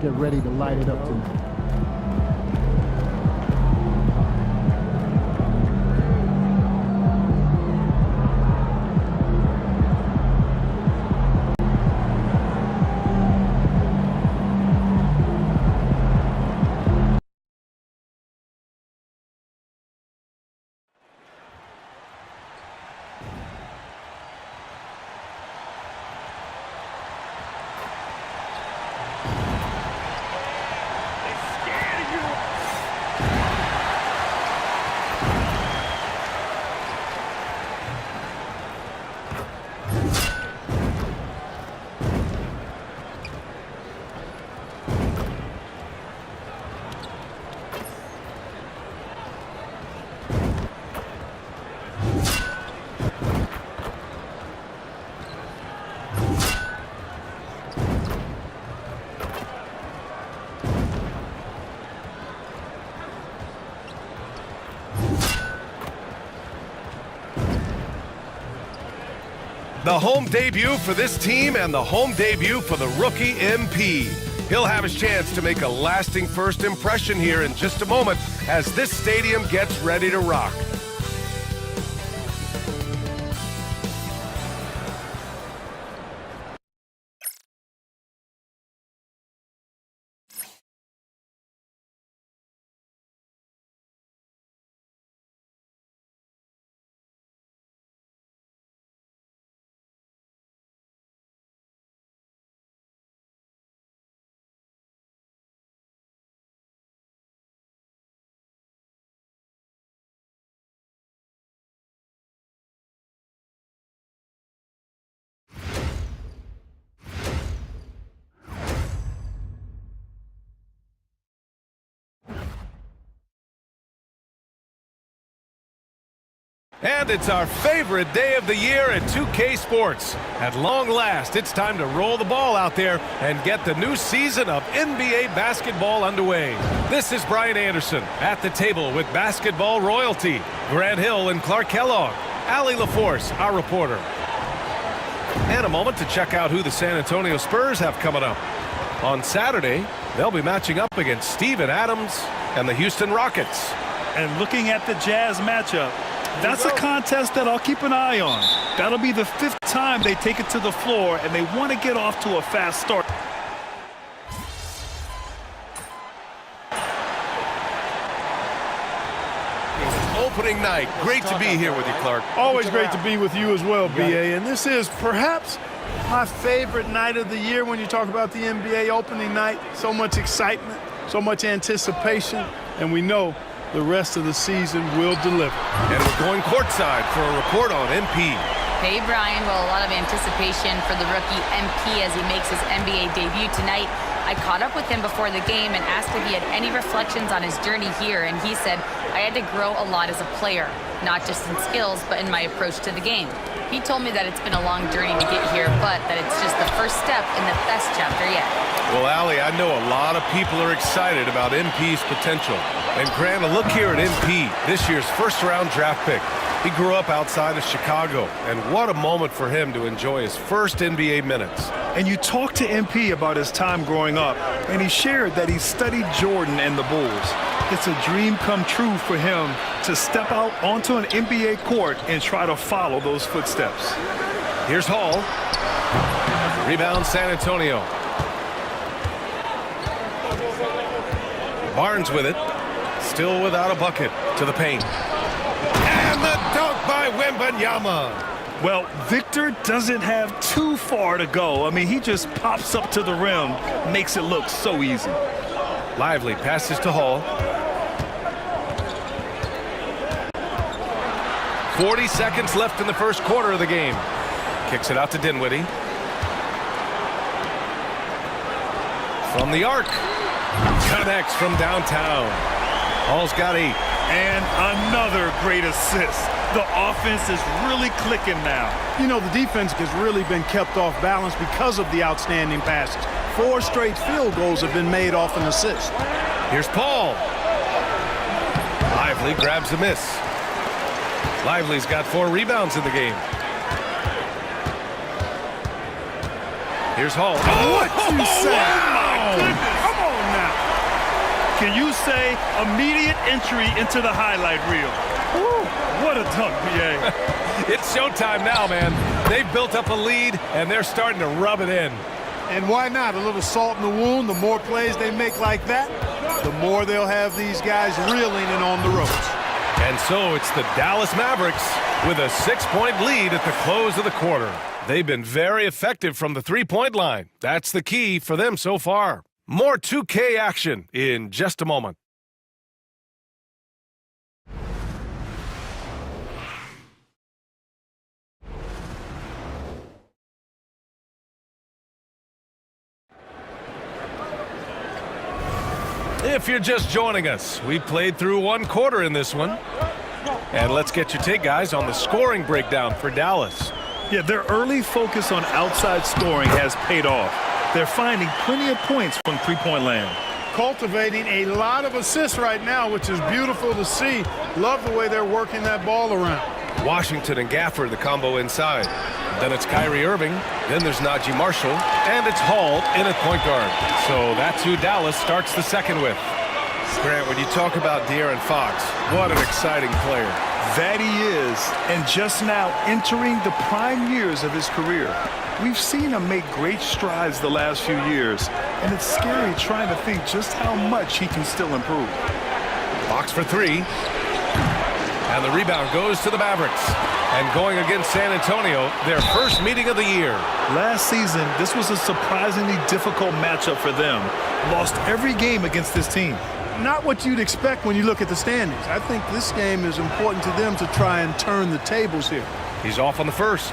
get ready to light it up tonight. The home debut for this team and the home debut for the rookie MP. He'll have his chance to make a lasting first impression here in just a moment as this stadium gets ready to rock. And it's our favorite day of the year at 2K Sports. At long last, it's time to roll the ball out there and get the new season of NBA basketball underway. This is Brian Anderson at the table with basketball royalty. Grant Hill and Clark Kellogg. Allie LaForce, our reporter. And a moment to check out who the San Antonio Spurs have coming up. On Saturday, they'll be matching up against Steven Adams and the Houston Rockets. And looking at the Jazz matchup, that's a contest that I'll keep an eye on. That'll be the 5th time they take it to the floor, and they want to get off to a fast start. Opening night. Great to be here with you, Clark. Always great to be with you as well, BA. And this is perhaps my favorite night of the year when you talk about the NBA opening night. So much excitement, so much anticipation, and we know the rest of the season will deliver. And we're going courtside for a report on MP. Hey, Brian. Well, a lot of anticipation for the rookie MP as he makes his NBA debut tonight. I caught up with him before the game and asked if he had any reflections on his journey here, and he said, I had to grow a lot as a player, not just in skills, but in my approach to the game. He told me that it's been a long journey to get here, but that it's just the first step in the best chapter yet. Well, Allie, I know a lot of people are excited about MP's potential. And Grant, a look here at MP, this year's first-round draft pick. He grew up outside of Chicago, and what a moment for him to enjoy his first NBA minutes. And you talked to MP about his time growing up, and he shared that he studied Jordan and the Bulls. It's a dream come true for him to step out onto an NBA court and try to follow those footsteps. Here's Hall. Rebound, San Antonio. Barnes with it. Still without a bucket to the paint. And the dunk by Wembanyama. Well, Victor doesn't have too far to go. I mean, he just pops up to the rim, makes it look so easy. Lively passes to Hall. 40 seconds left in the first quarter of the game. Kicks it out to Dinwiddie. From the arc. Connects from downtown. Hall's got 8. And another great assist. The offense is really clicking now. You know, the defense has really been kept off balance because of the outstanding passes. 4 straight field goals have been made off an assist. Here's Paul. Lively grabs a miss. Lively's got 4 rebounds in the game. Here's Hall. What you say? Wow. Oh, my goodness. can you say immediate entry into the highlight reel? Woo, what a dunk, BA. It's showtime now, man. They've built up a lead, and they're starting to rub it in. And why not? A little salt in the wound. The more plays they make like that, the more they'll have these guys reeling and on the ropes. And so it's the Dallas Mavericks with a 6-point lead at the close of the quarter. They've been very effective from the three-point line. That's the key for them so far. More 2K action in just a moment. If you're just joining us, we played through one quarter in this one. And let's get your take, guys, on the scoring breakdown for Dallas. Yeah, their early focus on outside scoring has paid off. They're finding plenty of points from three-point land. Cultivating a lot of assists right now, which is beautiful to see. Love the way they're working that ball around. Washington and Gafford, the combo inside. Then it's Kyrie Irving. Then there's Najee Marshall. And it's Hall in at point guard. So that's who Dallas starts the second with. Grant, when you talk about De'Aaron Fox, what an exciting player. That he is, and just now entering the prime years of his career. We've seen him make great strides the last few years, and it's scary trying to think just how much he can still improve. Fox for three. And the rebound goes to the Mavericks. And going against San Antonio, their first meeting of the year. Last season, this was a surprisingly difficult matchup for them. Lost every game against this team. Not what you'd expect when you look at the standings. I think this game is important to them to try and turn the tables here. He's off on the first.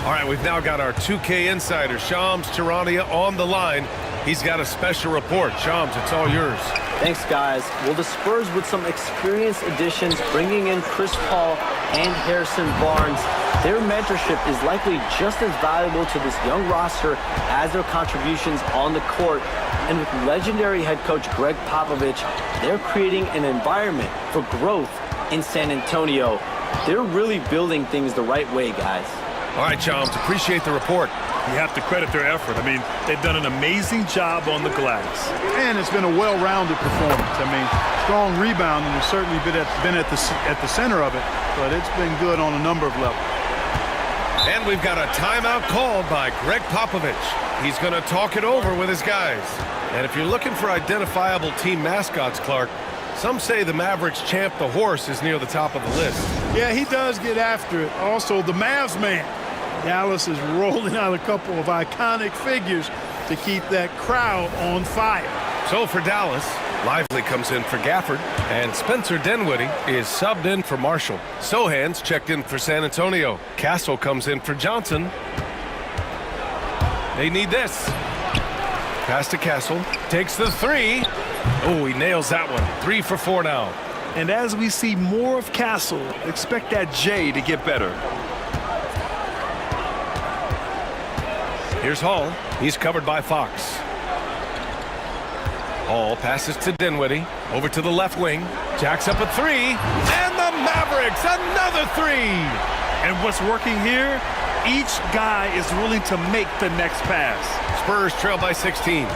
All right, we've now got our 2K insider, Shams Charania, on the line. He's got a special report. Shams, it's all yours. Thanks, guys. Well, the Spurs with some experienced additions, bringing in Chris Paul and Harrison Barnes, their mentorship is likely just as valuable to this young roster as their contributions on the court. And with legendary head coach Greg Popovich, they're creating an environment for growth in San Antonio. They're really building things the right way, guys. All right, Shams, appreciate the report. You have to credit their effort. I mean, they've done an amazing job on the glass. And it's been a well-rounded performance. I mean, strong rebounding has certainly been at the center of it, but it's been good on a number of levels. And we've got a timeout called by Greg Popovich. He's going to talk it over with his guys. And if you're looking for identifiable team mascots, Clark, some say the Mavericks champ, the horse, is near the top of the list. Yeah, he does get after it. Also, the Mavs man. Dallas is rolling out a couple of iconic figures to keep that crowd on fire. So for Dallas, Lively comes in for Gafford, and Spencer Dinwiddie is subbed in for Marshall. Sohan's checked in for San Antonio. Castle comes in for Johnson. They need this. Pass to Castle. Takes the three. Oh, he nails that one. 3 for 4 now. And as we see more of Castle, expect that J to get better. Here's Hall. He's covered by Fox. Hall passes to Dinwiddie. Over to the left wing. Jacks up a three. And the Mavericks, another three. And what's working here? Each guy is willing to make the next pass. Spurs trail by 16.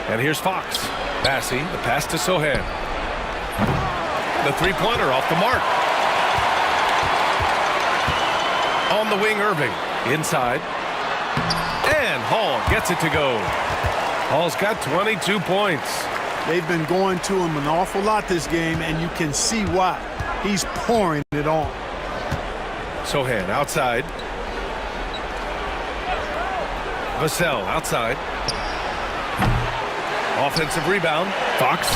And here's Fox. Bassey, the pass to Sohan. The three-pointer off the mark. On the wing, Irving. Inside. And Hall gets it to go. Hall's got 22 points. They've been going to him an awful lot this game, and you can see why. He's pouring it on. Sohan outside. Vassell outside. Offensive rebound. Fox.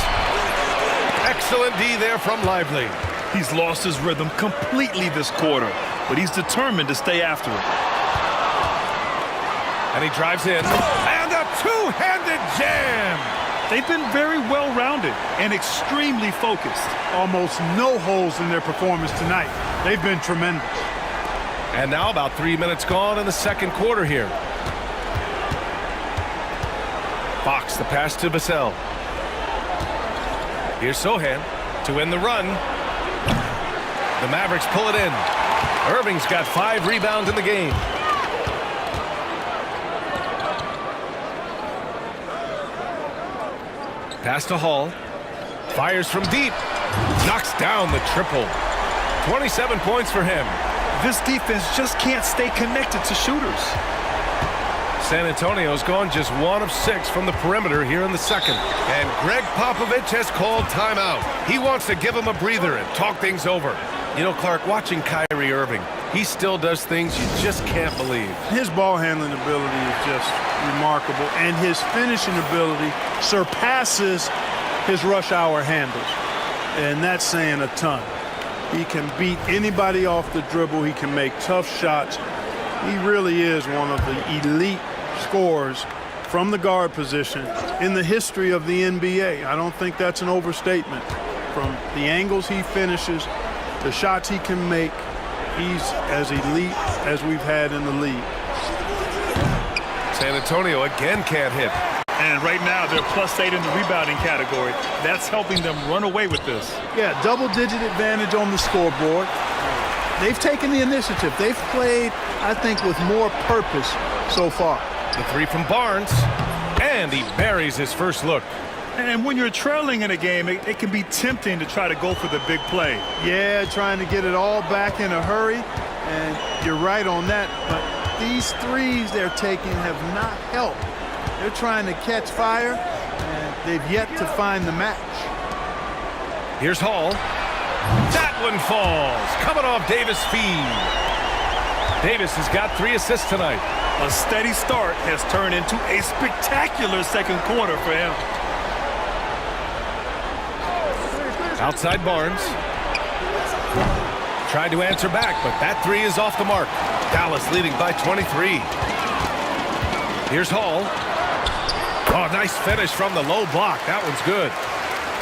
Excellent D there from Lively. He's lost his rhythm completely this quarter, but he's determined to stay after it. And he drives in. And a two-handed jam. They've been very well-rounded and extremely focused. Almost no holes in their performance tonight. They've been tremendous. And now about 3 minutes gone in the second quarter here. Fox, the pass to Vassell. Here's Sohan to win the run. The Mavericks pull it in. Irving's got 5 rebounds in the game. Pass to Hall. Fires from deep. Knocks down the triple. 27 points for him. This defense just can't stay connected to shooters. San Antonio's gone just 1 of 6 from the perimeter here in the second. And Greg Popovich has called timeout. He wants to give him a breather and talk things over. You know, Clark, watching Kyrie Irving, he still does things you just can't believe. His ball handling ability is just remarkable, and his finishing ability surpasses his rush hour handles. And that's saying a ton. He can beat anybody off the dribble. He can make tough shots. He really is one of the elite scorers from the guard position in the history of the NBA. I don't think that's an overstatement. From the angles he finishes, the shots he can make, he's as elite as we've had in the league. San Antonio again can't hit. And right now they're +8 in the rebounding category. That's helping them run away with this. Yeah, double-digit advantage on the scoreboard. They've taken the initiative. They've played, I think, with more purpose so far. The three from Barnes, and he buries his first look. And when you're trailing in a game, it can be tempting to try to go for the big play. Yeah, trying to get it all back in a hurry, and you're right on that. But these threes they're taking have not helped. They're trying to catch fire, and they've yet to find the match. Here's Hall. That one falls, coming off Davis' feed. Davis has got 3 assists tonight. A steady start has turned into a spectacular second quarter for him. Outside Barnes. Tried to answer back, but that 3 is off the mark. Dallas leading by 23. Here's Hall. Oh, nice finish from the low block. That one's good.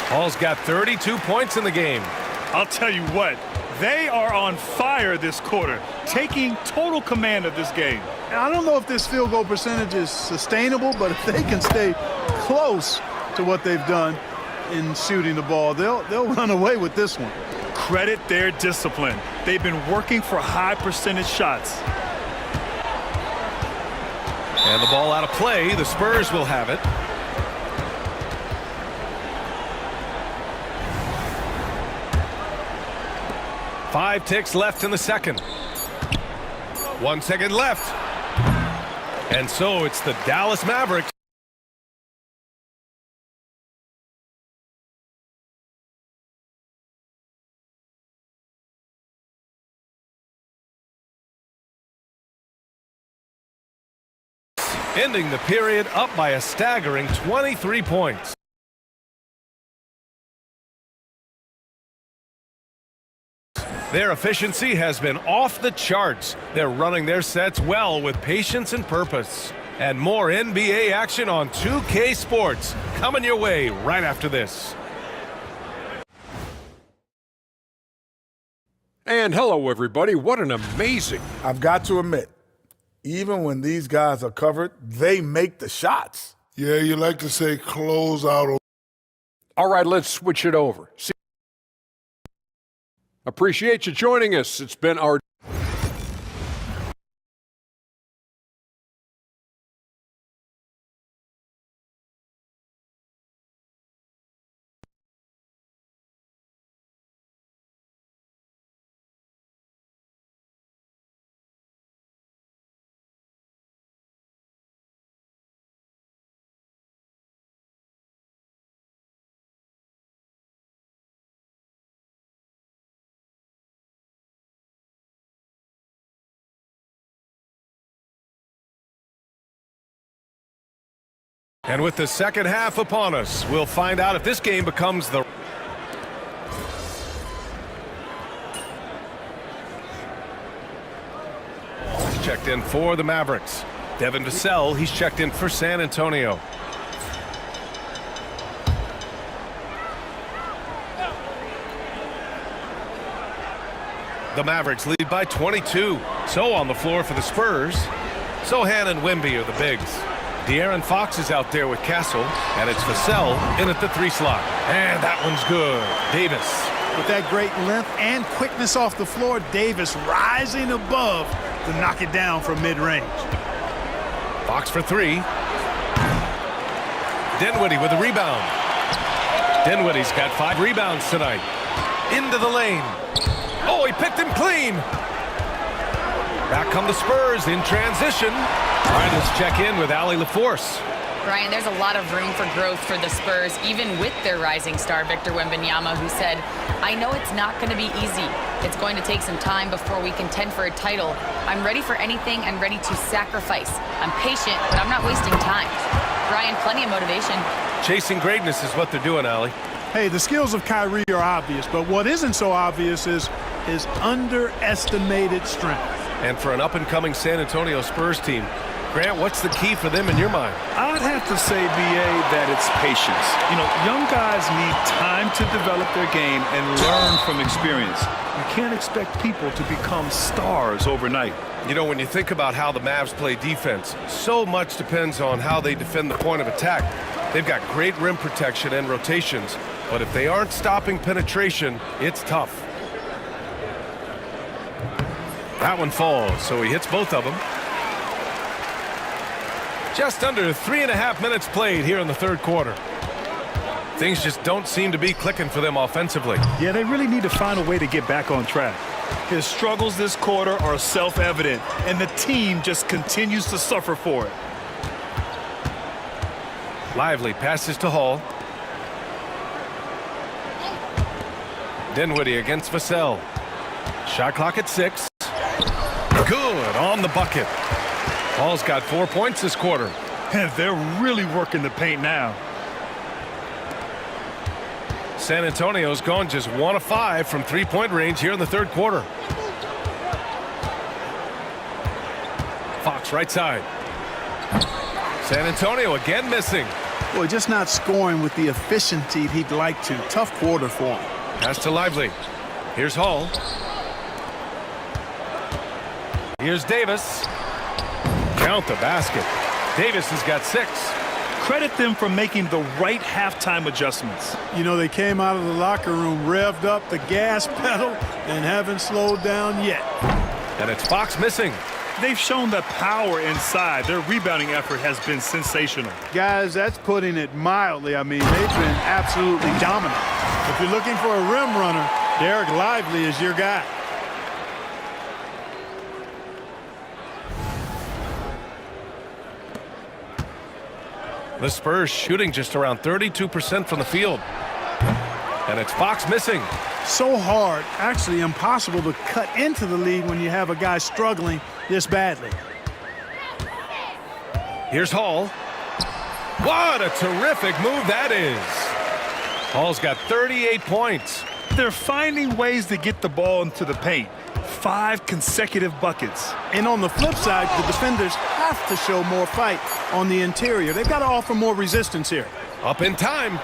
Hall's got 32 points in the game. I'll tell you what, they are on fire this quarter, taking total command of this game. And I don't know if this field goal percentage is sustainable, but if they can stay close to what they've done in shooting the ball, they'll run away with this one. Credit their discipline. They've been working for high percentage shots. And the ball out of play. The Spurs will have it. Five ticks left in the second. 1 second left. And so it's the Dallas Mavericks. Ending the period up by a staggering 23 points. Their efficiency has been off the charts. They're running their sets well with patience and purpose. And more NBA action on 2K Sports coming your way right after this. And hello, everybody. What an amazing... I've got to admit, even when these guys are covered, they make the shots. Yeah, you like to say close out. All right, let's switch it over. See, appreciate you joining us. It's been our... And with the second half upon us, we'll find out if this game becomes the... He's checked in for the Mavericks. Devin Vassell, he's checked in for San Antonio. The Mavericks lead by 22. So on the floor for the Spurs, Sohan and Wemby are the bigs. De'Aaron Fox is out there with Castle, and it's Vassell in at the 3 slot. And that one's good. Davis. With that great length and quickness off the floor, Davis rising above to knock it down from mid-range. Fox for 3. Dinwiddie with a rebound. Dinwiddie's got 5 rebounds tonight. Into the lane. Oh, he picked him clean. Back come the Spurs in transition. All right, let's check in with Allie LaForce. Brian, there's a lot of room for growth for the Spurs, even with their rising star, Victor Wembanyama, who said, I know it's not going to be easy. It's going to take some time before we contend for a title. I'm ready for anything and ready to sacrifice. I'm patient, but I'm not wasting time. Brian, plenty of motivation. Chasing greatness is what they're doing, Allie. Hey, the skills of Kyrie are obvious, but what isn't so obvious is his underestimated strength. And for an up-and-coming San Antonio Spurs team, Grant, what's the key for them in your mind? I'd have to say, BA, that it's patience. You know, young guys need time to develop their game and learn from experience. You can't expect people to become stars overnight. You know, when you think about how the Mavs play defense, so much depends on how they defend the point of attack. They've got great rim protection and rotations, but if they aren't stopping penetration, it's tough. That one falls, so he hits both of them. Just under 3.5 minutes played here in the third quarter. Things just don't seem to be clicking for them offensively. Yeah, they really need to find a way to get back on track. His struggles this quarter are self-evident, and the team just continues to suffer for it. Lively passes to Hall. Dinwiddie against Vassell. Shot clock at 6. Good on the bucket. Hall's got 4 points this quarter. And they're really working the paint now. San Antonio's gone just 1 of 5 from three-point range here in the third quarter. Fox right side. San Antonio again missing. Boy, just not scoring with the efficiency he'd like to. Tough quarter for him. Pass to Lively. Here's Hall. Here's Davis. Count the basket. Davis has got 6. Credit them for making the right halftime adjustments. You know, they came out of the locker room, revved up the gas pedal, and haven't slowed down yet. And it's Fox missing. They've shown the power inside. Their rebounding effort has been sensational. Guys, that's putting it mildly. I mean, they've been absolutely dominant. If you're looking for a rim runner, Derek Lively is your guy. The Spurs shooting just around 32% from the field. And it's Fox missing. So hard, actually impossible to cut into the lead when you have a guy struggling this badly. Here's Hall. What a terrific move that is. Hall's got 38 points. They're finding ways to get the ball into the paint. 5 consecutive buckets. And on the flip side, the defenders have to show more fight on the interior. They've got to offer more resistance here. Up in time.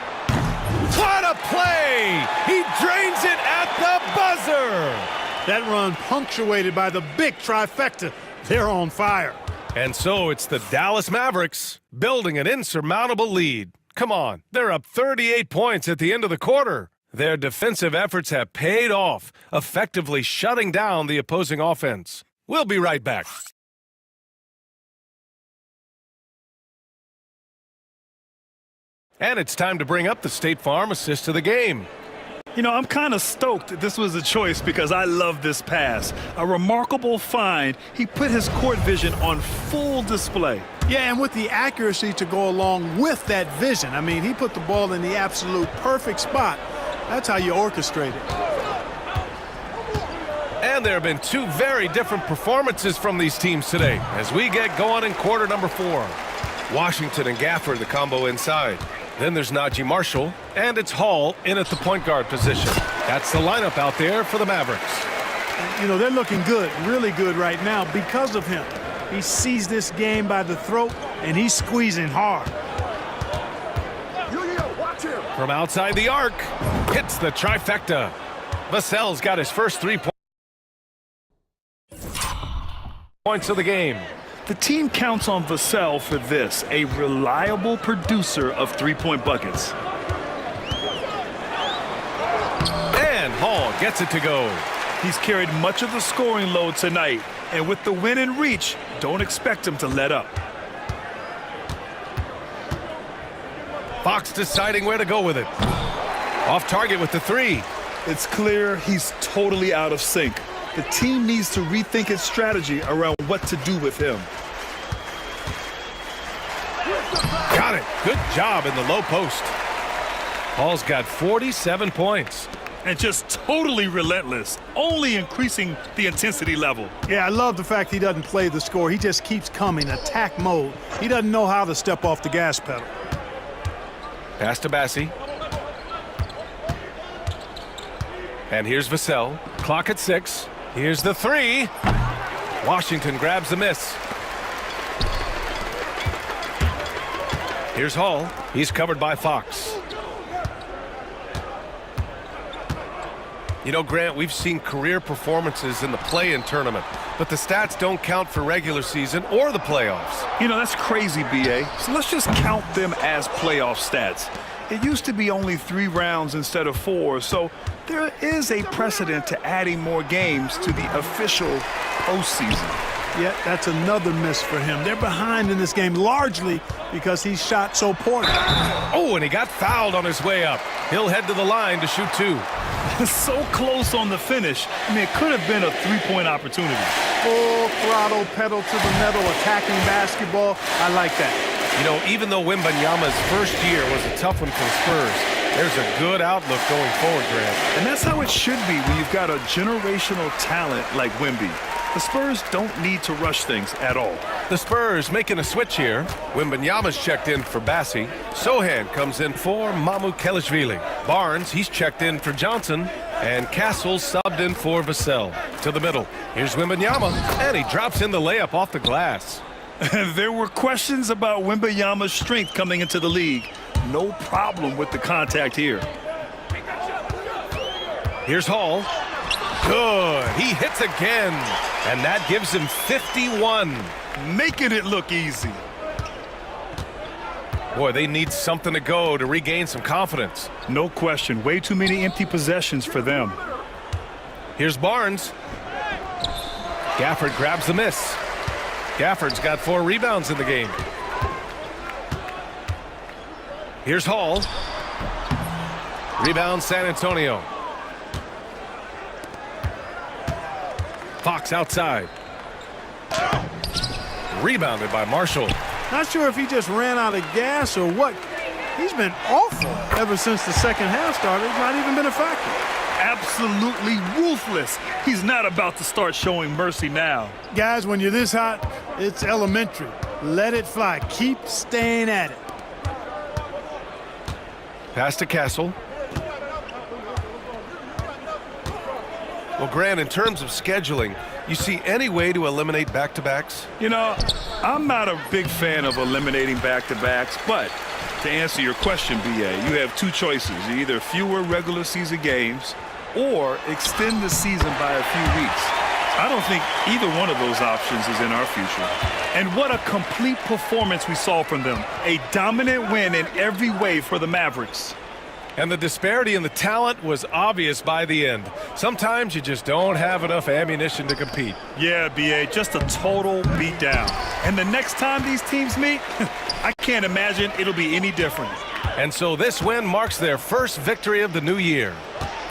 What a play! He drains it at the buzzer! That run punctuated by the big trifecta. They're on fire. And so it's the Dallas Mavericks building an insurmountable lead. Come on, they're up 38 points at the end of the quarter. Their defensive efforts have paid off, effectively shutting down the opposing offense. We'll be right back. And it's time to bring up the State Farm assist to the game. You know, I'm kind of stoked this was a choice because I love this pass. A remarkable find. He put his court vision on full display. Yeah, and with the accuracy to go along with that vision. I mean, he put the ball in the absolute perfect spot. That's how you orchestrate it. And there have been 2 very different performances from these teams today as we get going in quarter number 4. Washington and Gafford, the combo inside. Then there's Najee Marshall, and it's Hall in at the point guard position. That's the lineup out there for the Mavericks. You know, they're looking good, really good right now because of him. He sees this game by the throat, and he's squeezing hard. From outside the arc, hits the trifecta. Vassell's got his first 3 points of the game. The team counts on Vassell for this, a reliable producer of three-point buckets. And Hall gets it to go. He's carried much of the scoring load tonight, and with the win in reach, don't expect him to let up. Fox deciding where to go with it. Off target with the three. It's clear he's totally out of sync. The team needs to rethink its strategy around what to do with him. Got it. Good job in the low post. Hall's got 47 points. And just totally relentless, only increasing the intensity level. Yeah, I love the fact he doesn't play the score. He just keeps coming, attack mode. He doesn't know how to step off the gas pedal. Pass to Bassi. And here's Vassell. Clock at 6. Here's the three. Washington grabs the miss. Here's Hall. He's covered by Fox. You know, Grant, we've seen career performances in the play-in tournament, but the stats don't count for regular season or the playoffs. You know, that's crazy, B.A. So let's just count them as playoff stats. It used to be only 3 rounds instead of 4, so there is a precedent to adding more games to the official postseason. Yeah, that's another miss for him. They're behind in this game largely because he shot so poorly. Oh, and he got fouled on his way up. He'll head to the line to shoot 2. So close on the finish. I mean, it could have been a 3-point opportunity. Full throttle, pedal to the metal, attacking basketball. I like that. You know, even though Wembanyama's first year was a tough one for the Spurs, there's a good outlook going forward, Grant. And that's how it should be when you've got a generational talent like Wemby. The Spurs don't need to rush things at all. The Spurs making a switch here. Wembanyama's checked in for Bassi. Sohan comes in for Mamukelashvili. Barnes, he's checked in for Johnson. And Castle subbed in for Vassell. To the middle. Here's Wembanyama. And he drops in the layup off the glass. There were questions about Wembanyama's strength coming into the league. No problem with the contact here. Here's Hall. Good. He hits again. And that gives him 51. Making it look easy. Boy, they need something to go to regain some confidence. No question. Way too many empty possessions for them. Here's Barnes. Gafford grabs the miss. Gafford's got 4 rebounds in the game. Here's Hall. Rebound San Antonio. Fox outside. Rebounded by Marshall. Not sure if he just ran out of gas or what. He's been awful ever since the second half started. He's not even been a factor. Absolutely ruthless. He's not about to start showing mercy now. Guys, when you're this hot, it's elementary. Let it fly. Keep staying at it. Pass to Castle. Well, Grant, in terms of scheduling, you see any way to eliminate back-to-backs? You know, I'm not a big fan of eliminating back-to-backs, but to answer your question, B.A., you have 2 choices. Either fewer regular season games or extend the season by a few weeks. I don't think either one of those options is in our future. And what a complete performance we saw from them. A dominant win in every way for the Mavericks. And the disparity in the talent was obvious by the end. Sometimes you just don't have enough ammunition to compete. Yeah, B.A., just a total beatdown. And the next time these teams meet, I can't imagine it'll be any different. And so this win marks their first victory of the new year.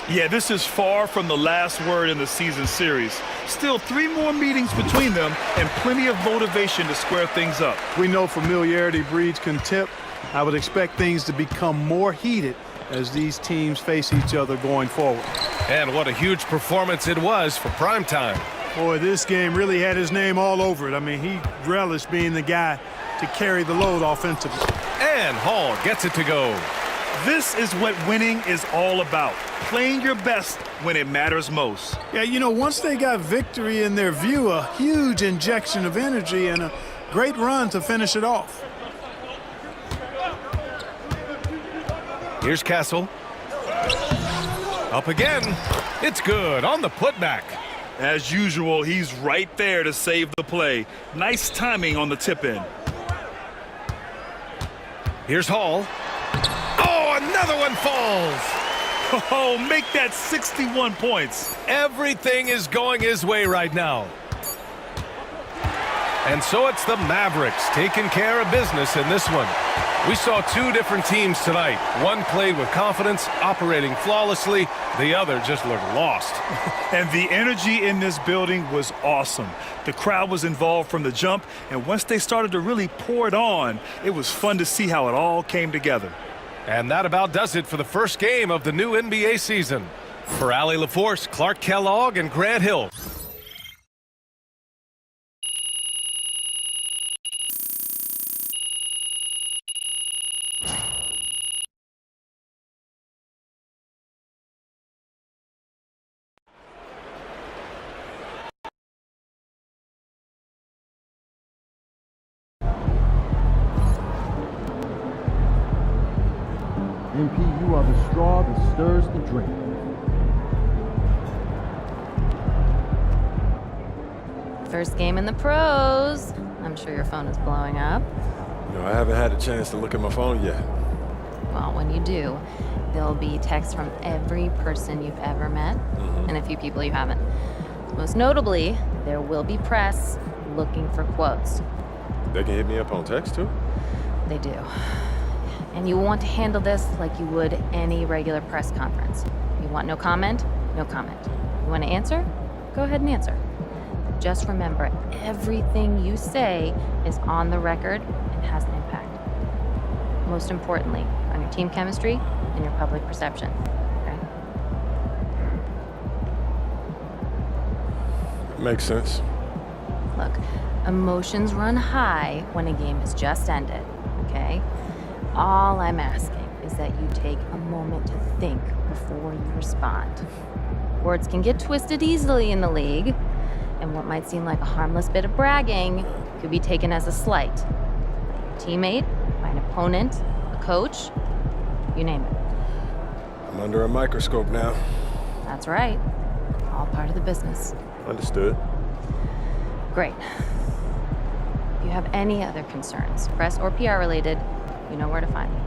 Yeah, this is far from the last word in the season series. Still 3 more meetings between them and plenty of motivation to square things up. We know familiarity breeds contempt. I would expect things to become more heated as these teams face each other going forward. And what a huge performance it was for primetime. Boy, this game really had his name all over it. I mean, he relished being the guy to carry the load offensively. And Hall gets it to go. This is what winning is all about. Playing your best when it matters most. Yeah, you know, once they got victory in their view, a huge injection of energy and a great run to finish it off. Here's Castle. Up again. It's good on the putback. As usual, he's right there to save the play. Nice timing on the tip-in. Here's Hall. Oh, another one falls. Oh, make that 61 points. Everything is going his way right now. And so it's the Mavericks taking care of business in this one. We saw two different teams tonight. One played with confidence, operating flawlessly. The other just looked lost. And the energy in this building was awesome. The crowd was involved from the jump, and once they started to really pour it on, it was fun to see how it all came together. And that about does it for the first game of the new NBA season. For Allie LaForce, Clark Kellogg, and Grant Hill. MP, you are the straw that stirs the drink. First game in the pros. I'm sure your phone is blowing up. No, I haven't had a chance to look at my phone yet. Well, when you do, there'll be texts from every person you've ever met and a few people you haven't. Most notably, there will be press looking for quotes. They can hit me up on text, too? They do. And you want to handle this like you would any regular press conference. You want no comment? No comment. You want to answer? Go ahead and answer. Just remember, everything you say is on the record and has an impact. Most importantly, on your team chemistry and your public perception. Okay? Makes sense. Look, emotions run high when a game has just ended, okay? All I'm asking is that you take a moment to think before you respond. Words can get twisted easily in the league, and what might seem like a harmless bit of bragging could be taken as a slight. By your teammate, by an opponent, a coach, you name it. I'm under a microscope now. That's right. All part of the business. Understood. Great. If you have any other concerns, press or PR related, you know where to find me.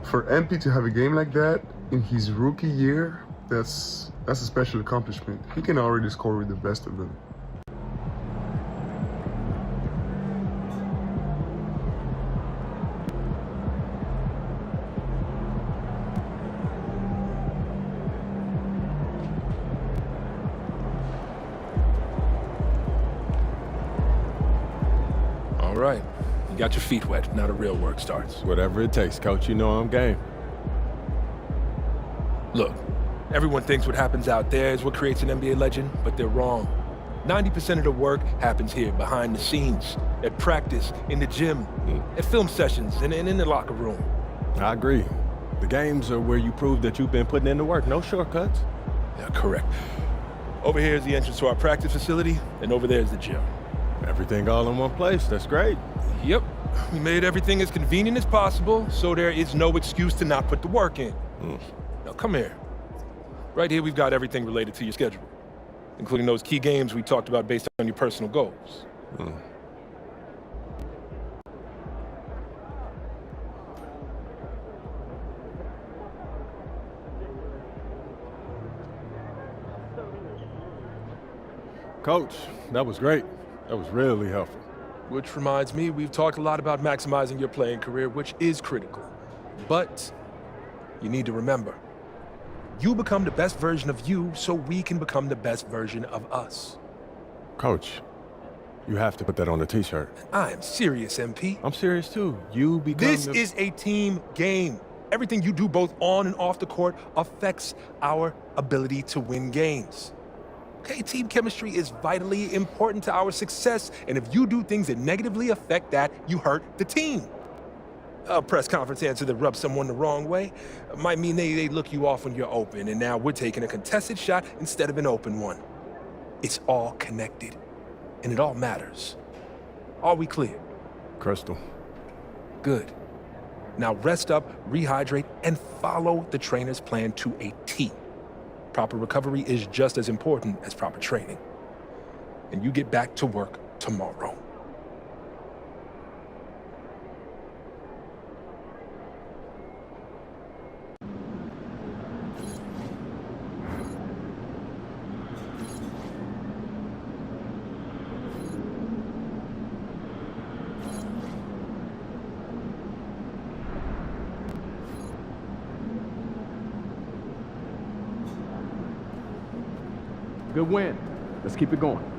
For MP to have a game like that in his rookie year, that's a special accomplishment. He can already score with the best of them. All right. You got your feet wet. Now the real work starts. Whatever it takes, Coach. You know I'm game. Look, everyone thinks what happens out there is what creates an NBA legend, but they're wrong. 90% of the work happens here, behind the scenes, at practice, in the gym, at film sessions, and in the locker room. I agree. The games are where you prove that you've been putting in the work. No shortcuts. Yeah, correct. Over here is the entrance to our practice facility, and over there is the gym. Everything all in one place. That's great. Yep. We made everything as convenient as possible, so there is no excuse to not put the work in. Now, come here. Right here, we've got everything related to your schedule, including those key games we talked about based on your personal goals. Coach, that was great. That was really helpful. Which reminds me, we've talked a lot about maximizing your playing career, which is critical. But you need to remember, You become the best version of you so we can become the best version of us. Coach, you have to put that on the t-shirt. I am serious, MP. I'm serious too. You become This is a team game. Everything you do both on and off the court affects our ability to win games. Okay, team chemistry is vitally important to our success, and if you do things that negatively affect that, you hurt the team. A press conference answer that rubs someone the wrong way might mean they look you off when you're open, and now we're taking a contested shot instead of an open one. It's all connected, and it all matters. Are we clear? Crystal. Good. Now rest up, rehydrate, and follow the trainer's plan to a T. Proper recovery is just as important as proper training. And you get back to work tomorrow. Good win. Let's keep it going.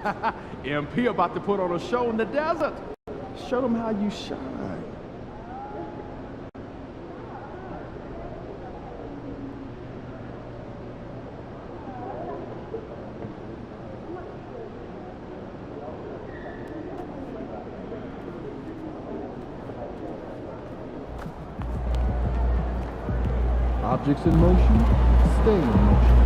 MP about to put on a show in the desert. Show them how you shine. Objects in motion, stay in motion.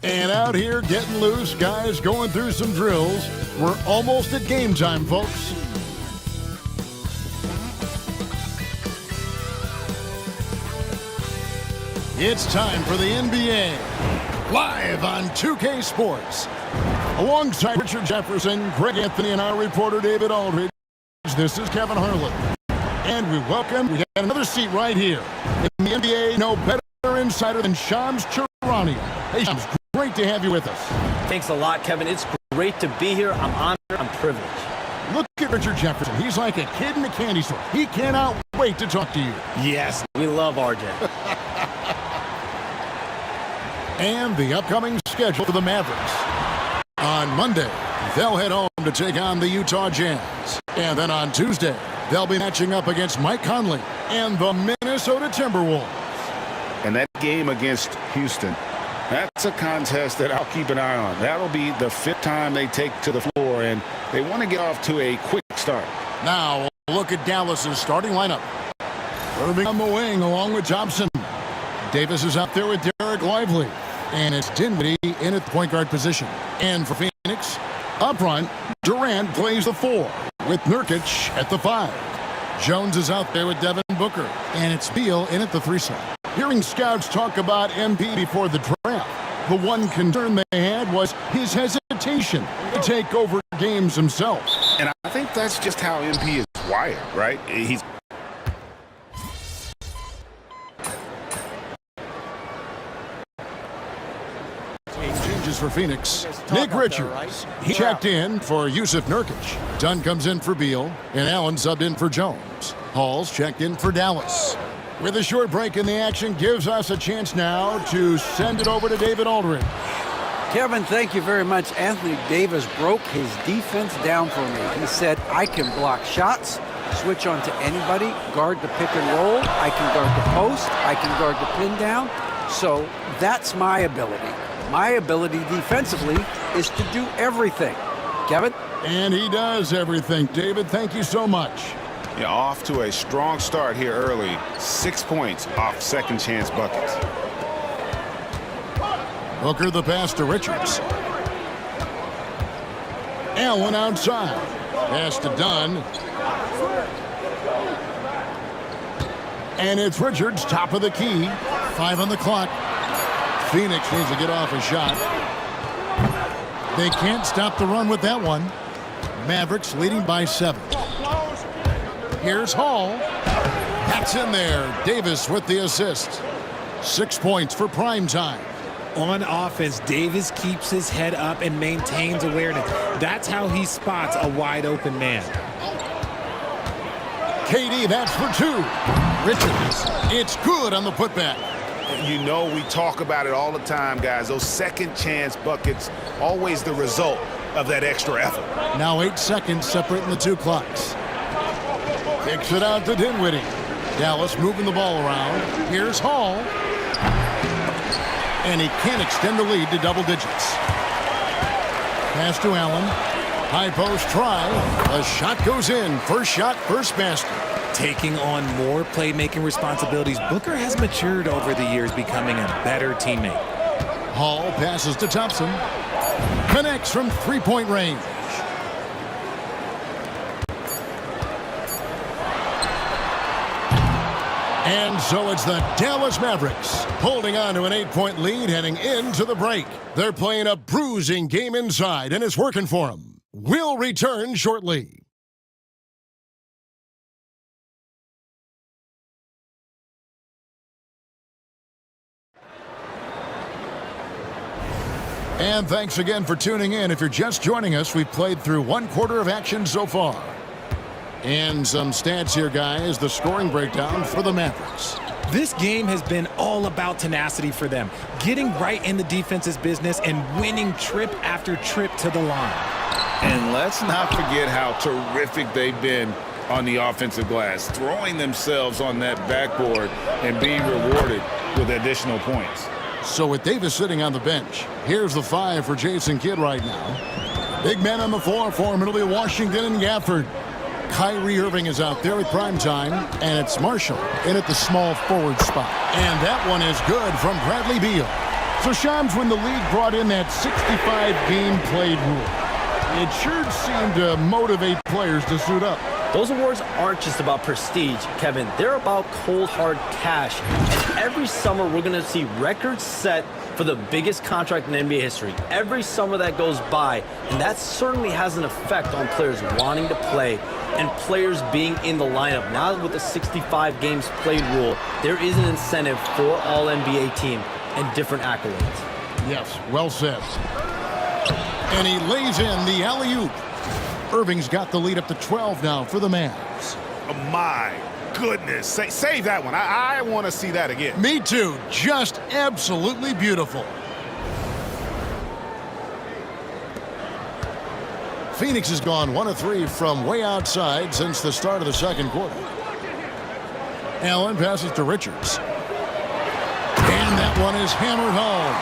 And out here getting loose, guys going through some drills. We're almost at game time, folks. It's time for the NBA, live on 2K Sports. Alongside Richard Jefferson, Greg Anthony, and our reporter David Aldridge, this is Kevin Harlan. And we got another seat right here. In the NBA, no better insider than Shams Charania. Hey, Shams, great to have you with us. Thanks a lot, Kevin. It's great to be here. I'm honored. I'm privileged. Look at Richard Jefferson. He's like a kid in a candy store. He cannot wait to talk to you. Yes, we love RJ. And the upcoming schedule for the Mavericks. On Monday, they'll head home to take on the Utah Jazz. And then on Tuesday, they'll be matching up against Mike Conley and the Minnesota Timberwolves. And that game against Houston, that's a contest that I'll keep an eye on. That'll be the 5th time they take to the floor, and they want to get off to a quick start. Now, we'll look at Dallas's starting lineup. Irving on the wing along with Thompson. Davis is out there with Derek Lively. And it's Dinwiddie in at the point guard position. And for Phoenix, up front, Durant plays the 4 with Nurkic at the 5. Jones is out there with Devin Booker. And it's Beal in at the 3 slot. Hearing scouts talk about MP before the draft, the one concern they had was his hesitation to take over games himself. And I think that's just how MP is wired, right? He's changes for Phoenix. Nick Richards. He checked in for Yusuf Nurkic. Dunn comes in for Beal, and Allen subbed in for Jones. Hall's checked in for Dallas. With a short break in the action, gives us a chance now to send it over to David Aldridge. Kevin, thank you very much. Anthony Davis broke his defense down for me. He said, I can block shots, switch on to anybody, guard the pick and roll, I can guard the post, I can guard the pin down. So that's my ability. My ability defensively is to do everything. Kevin? And he does everything. David, thank you so much. Yeah, off to a strong start here early. 6 points off second chance buckets. Booker the pass to Richards. Allen outside. Pass to Dunn. And it's Richards, top of the key. 5 on the clock. Phoenix needs to get off a shot. They can't stop the run with that one. Mavericks leading by 7. Here's Hall. That's in there. Davis with the assist. 6 points for prime time. On offense, Davis keeps his head up and maintains awareness. That's how he spots a wide open man. KD, that's for 2. Richards, it's good on the putback. You know, we talk about it all the time, guys. Those second chance buckets, always the result of that extra effort. Now 8 seconds separating the 2 clocks. Kicks it out to Dinwiddie. Dallas moving the ball around. Here's Hall. And he can't extend the lead to double digits. Pass to Allen. High post try. The shot goes in. First shot, first basket. Taking on more playmaking responsibilities, Booker has matured over the years, becoming a better teammate. Hall passes to Thompson. Connects from 3-point range. And so it's the Dallas Mavericks holding on to an 8-point lead heading into the break. They're playing a bruising game inside, and it's working for them. We'll return shortly. And thanks again for tuning in. If you're just joining us, we've played through 1/4 of action so far. And some stats here, guys. The scoring breakdown for the Mavericks. This game has been all about tenacity for them, getting right in the defense's business and winning trip after trip to the line. And let's not forget how terrific they've been on the offensive glass, throwing themselves on that backboard and being rewarded with additional points. So with Davis sitting on the bench, here's the 5 for Jason Kidd right now. Big men on the floor for Middle Washington and Gafford. Kyrie Irving is out there at prime time, and it's Marshall in at the small forward spot. And that one is good from Bradley Beal. So Shams, when the league brought in that 65-game played rule, it sure seemed to motivate players to suit up. Those awards aren't just about prestige, Kevin. They're about cold, hard cash. And every summer, we're going to see records set for the biggest contract in NBA history. Every summer that goes by, and that certainly has an effect on players wanting to play and players being in the lineup. Now with the 65 games played rule, there is an incentive for all NBA team and different accolades. Yes, well said. And he lays in the alley-oop. Irving's got the lead up to 12 now for the Mavs. Oh my goodness. Save that one. I want to see that again. Me too. Just absolutely beautiful. Phoenix has gone 1 of 3 from way outside since the start of the second quarter. Allen passes to Richards. And that one is hammered home.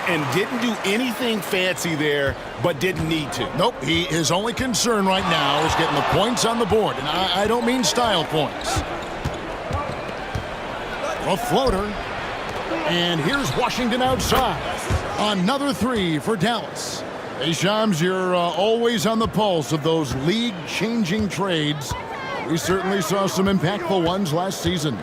And didn't do anything fancy there, but didn't need to. Nope, his only concern right now is getting the points on the board. And I don't mean style points. A floater. And here's Washington outside. Another 3 for Dallas. Hey, Shams, you're always on the pulse of those league-changing trades. We certainly saw some impactful ones last season.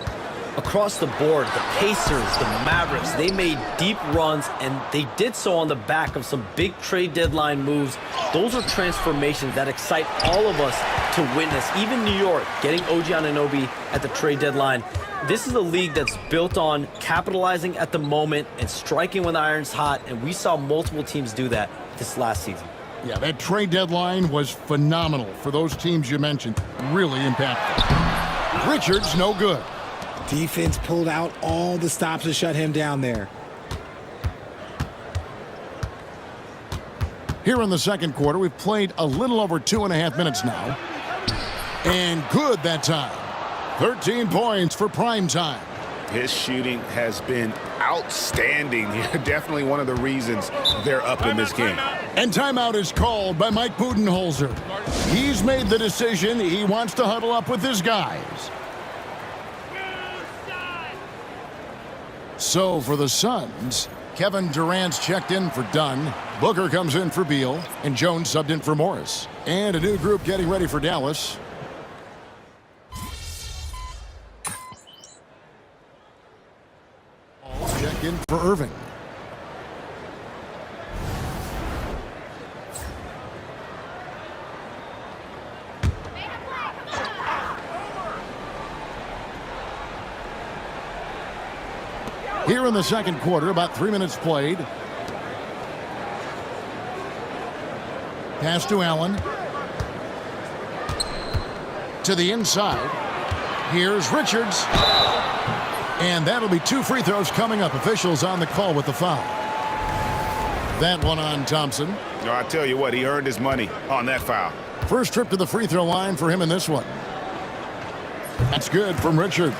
Across the board, the Pacers, the Mavericks, they made deep runs, and they did so on the back of some big trade deadline moves. Those are transformations that excite all of us to witness. Even New York getting OG Anunoby at the trade deadline. This is a league that's built on capitalizing at the moment and striking when the iron's hot, and we saw multiple teams do that this last season. Yeah, that trade deadline was phenomenal for those teams you mentioned. Really impactful. Richards, no good. Defense pulled out all the stops to shut him down there. Here in the second quarter, we've played a little over 2.5 minutes now. And good that time. 13 points for prime time. His shooting has been outstanding. Definitely one of the reasons they're up in this game. And timeout is called by Mike Budenholzer. He's made the decision. He wants to huddle up with his guys. So for the Suns, Kevin Durant's checked in for Dunn. Booker comes in for Beal. And Jones subbed in for Morris. And a new group getting ready for Dallas. Check in for Irving. Here in the second quarter, about 3 minutes played. Pass to Allen. To the inside. Here's Richards. And that'll be 2 free throws coming up. Officials on the call with the foul. That one on Thompson. No, I tell you what, he earned his money on that foul. First trip to the free throw line for him in this one. That's good from Richards.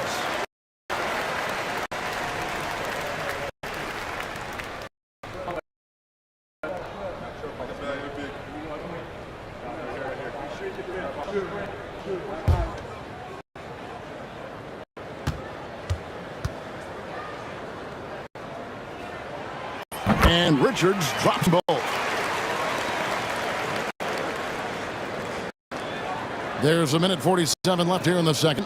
And Richards drops both. There's a minute 47 left here in the second.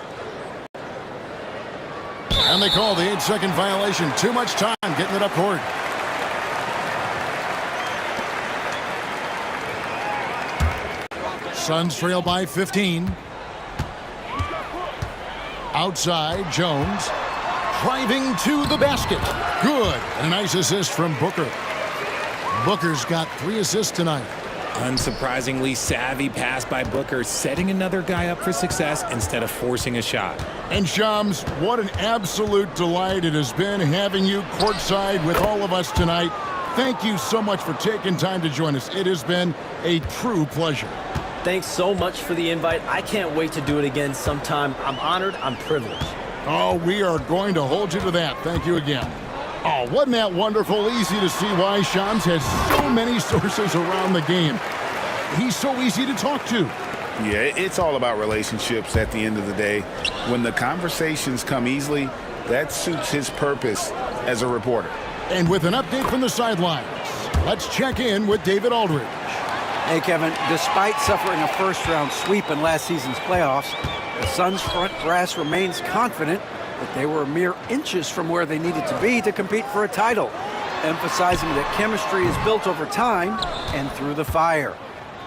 And they call the 8-second violation. Too much time getting it up court. Suns trail by 15. Outside, Jones. Driving to the basket. Good. And a nice assist from Booker. Booker's got 3 assists tonight. Unsurprisingly savvy pass by Booker, setting another guy up for success instead of forcing a shot. And Shams, what an absolute delight it has been having you courtside with all of us tonight. Thank you so much for taking time to join us. It has been a true pleasure. Thanks so much for the invite. I can't wait to do it again sometime. I'm honored. I'm privileged. Oh, we are going to hold you to that. Thank you again. Oh, wasn't that wonderful? Easy to see why Shams has so many sources around the game. He's so easy to talk to. Yeah, it's all about relationships at the end of the day. When the conversations come easily, that suits his purpose as a reporter. And with an update from the sidelines, let's check in with David Aldridge. Hey, Kevin, despite suffering a first-round sweep in last season's playoffs, the Suns' front brass remains confident that they were mere inches from where they needed to be to compete for a title, emphasizing that chemistry is built over time and through the fire.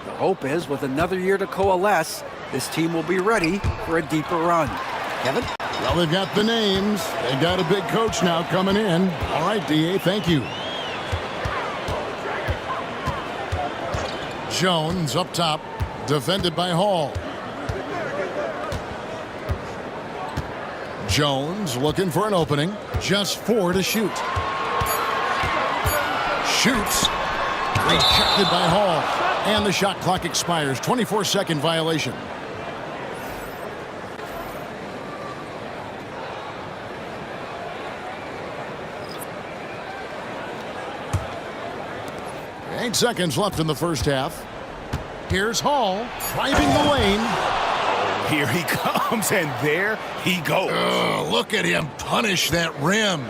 The hope is, with another year to coalesce, this team will be ready for a deeper run. Kevin? Well, they've got the names. They've got a big coach now coming in. All right, D.A., thank you. Jones up top, defended by Hall. Jones looking for an opening. Just 4 to shoot. Shoots. Rejected by Hall. And the shot clock expires. 24-second violation. Eight seconds left in the first half. Here's Hall driving the lane. Here he comes, and there he goes. Look at him punish that rim.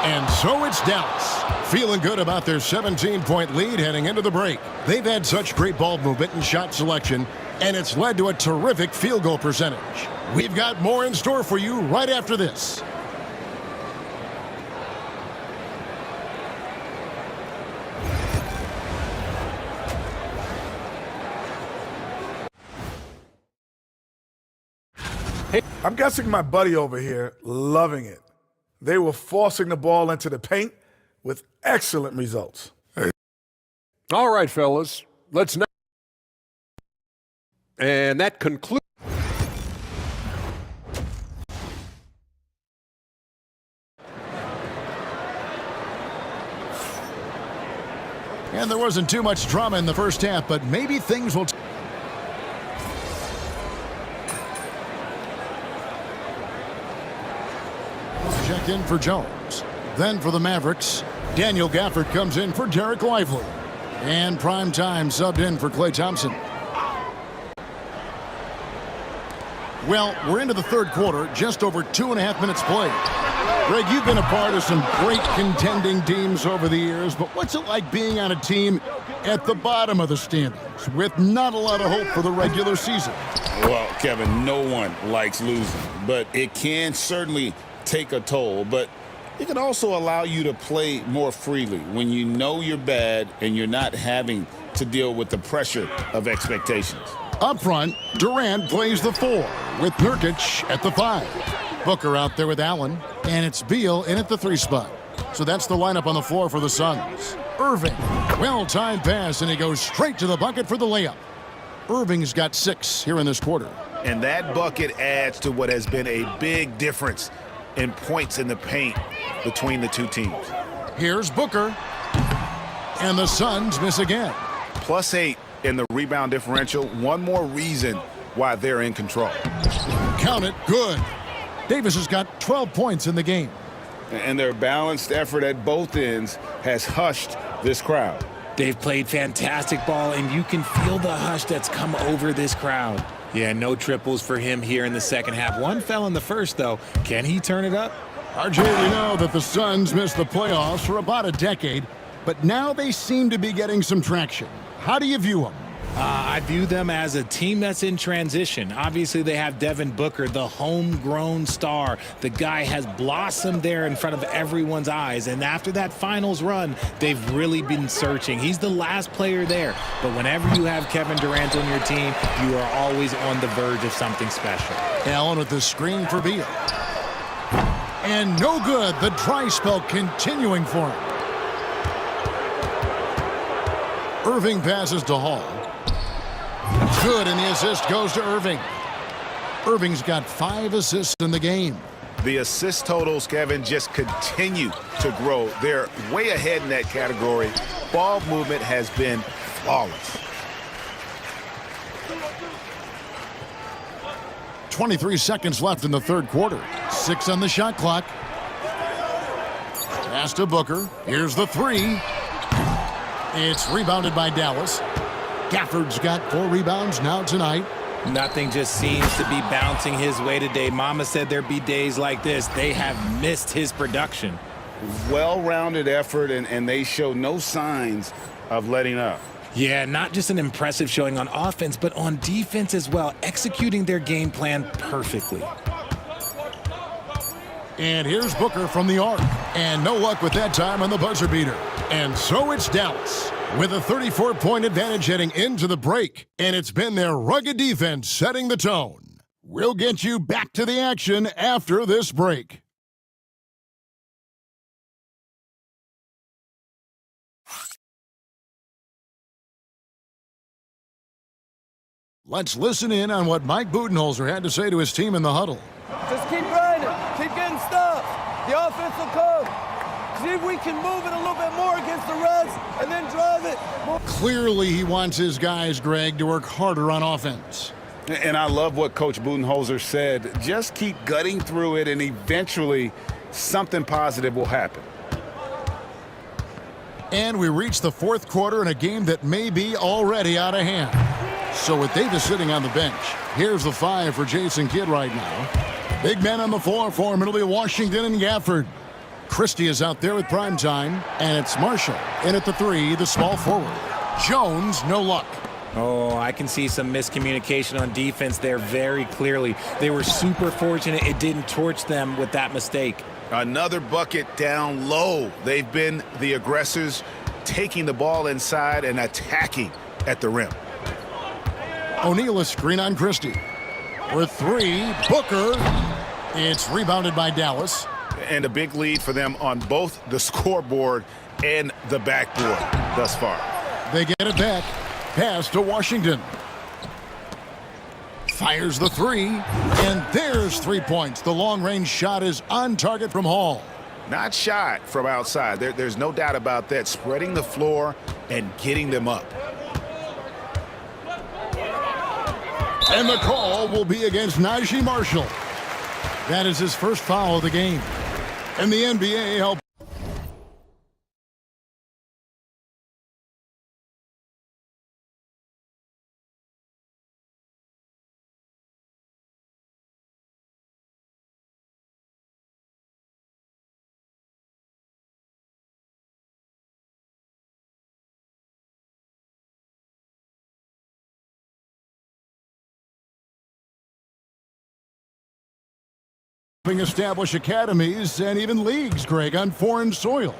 And so it's Dallas, feeling good about their 17-point lead heading into the break. They've had such great ball movement and shot selection, and it's led to a terrific field goal percentage. We've got more in store for you right after this. I'm guessing my buddy over here loving it. They were forcing the ball into the paint with excellent results. All right, fellas, let's now. And that concludes. And there wasn't too much drama in the first half, but maybe things will... Checked in for Jones. Then for the Mavericks, Daniel Gafford comes in for Derek Lively. And prime time subbed in for Klay Thompson. Well, we're into the third quarter, just over 2.5 minutes played. Greg, you've been a part of some great contending teams over the years, but what's it like being on a team at the bottom of the standings with not a lot of hope for the regular season? Well, Kevin, no one likes losing, but it can certainly take a toll. But it can also allow you to play more freely when you know you're bad and you're not having to deal with the pressure of expectations. Up front, Durant plays the 4 with Nurkic at the 5. Booker out there with Allen, and it's Beal in at the 3 spot. So that's the lineup on the floor for the Suns. Irving, well-timed pass, and he goes straight to the bucket for the layup. Irving's got 6 here in this quarter. And that bucket adds to what has been a big difference in points in the paint between the two teams. Here's Booker, and the Suns miss again. +8 in the rebound differential. One more reason why they're in control. Count it, good. Davis has got 12 points in the game. And their balanced effort at both ends has hushed this crowd. They've played fantastic ball, and you can feel the hush that's come over this crowd. Yeah, no triples for him here in the second half. One fell in the first, though. Can he turn it up? RJ, we know that the Suns missed the playoffs for about a decade, but now they seem to be getting some traction. How do you view them? I view them as a team that's in transition. Obviously, they have Devin Booker, the homegrown star. The guy has blossomed there in front of everyone's eyes. And after that finals run, they've really been searching. He's the last player there. But whenever you have Kevin Durant on your team, you are always on the verge of something special. Allen with the screen for Beal. And no good. The dry spell continuing for him. Irving passes to Hall. Good, and the assist goes to Irving. Irving's got 5 assists in the game. The assist totals, Kevin, just continue to grow. They're way ahead in that category. Ball movement has been flawless. 23 seconds left in the third quarter. 6 on the shot clock. Pass to Booker. Here's the 3. It's rebounded by Dallas. Gafford's got 4 rebounds now tonight. Nothing just seems to be bouncing his way today. Mama said there'd be days like this. They have missed his production. Well-rounded effort, and they show no signs of letting up. Yeah, not just an impressive showing on offense, but on defense as well, executing their game plan perfectly. And here's Booker from the arc. And no luck with that time on the buzzer beater. And so it's Dallas with a 34-point advantage heading into the break. And it's been their rugged defense setting the tone. We'll get you back to the action after this break. Let's listen in on what Mike Budenholzer had to say to his team in the huddle. Just keep grinding. Keep getting stops. The offense will come. See if we can move it a little bit more against the Reds and then drive it more. Clearly, he wants his guys, Greg, to work harder on offense. And I love what Coach Budenholzer said. Just keep gutting through it, and eventually something positive will happen. And we reach the fourth quarter in a game that may be already out of hand. So with Davis sitting on the bench, here's the 5 for Jason Kidd right now. Big men on the floor for him. It'll be Washington and Gafford. Christie is out there with prime time, and it's Marshall in at the 3, the small forward. Jones, no luck. Oh, I can see some miscommunication on defense there very clearly. They were super fortunate it didn't torch them with that mistake. Another bucket down low. They've been the aggressors, taking the ball inside and attacking at the rim. O'Neal a screen on Christie. With 3, Booker. It's rebounded by Dallas. And a big lead for them on both the scoreboard and the backboard thus far. They get it back. Pass to Washington. Fires the 3. And there's 3 points. The long-range shot is on target from Hall. Not shot from outside. There's no doubt about that. Spreading the floor and getting them up. And the call will be against Najee Marshall. That is his first foul of the game. And the NBA helped. Establish academies and even leagues, Greg, on foreign soil.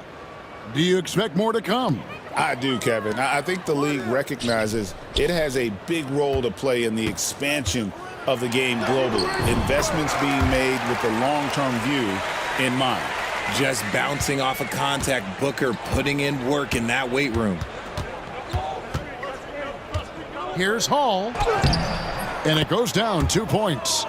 Do you expect more to come? I do, Kevin. I think the league recognizes it has a big role to play in the expansion of the game globally. Investments being made with the long-term view in mind. Just bouncing off of contact, Booker putting in work in that weight room. Here's Hall. And it goes down 2 points.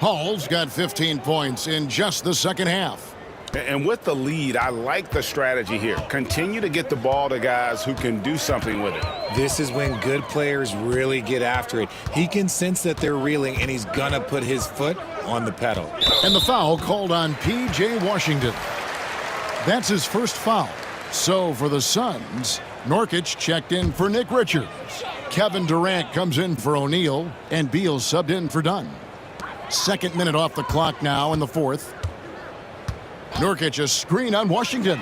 Hall's got 15 points in just the second half. And with the lead, I like the strategy here. Continue to get the ball to guys who can do something with it. This is when good players really get after it. He can sense that they're reeling, and he's going to put his foot on the pedal. And the foul called on P.J. Washington. That's his first foul. So for the Suns, Nurkic checked in for Nick Richards. Kevin Durant comes in for O'Neal, and Beal subbed in for Dunn. Second minute off the clock now in the fourth. Nurkic a screen on Washington.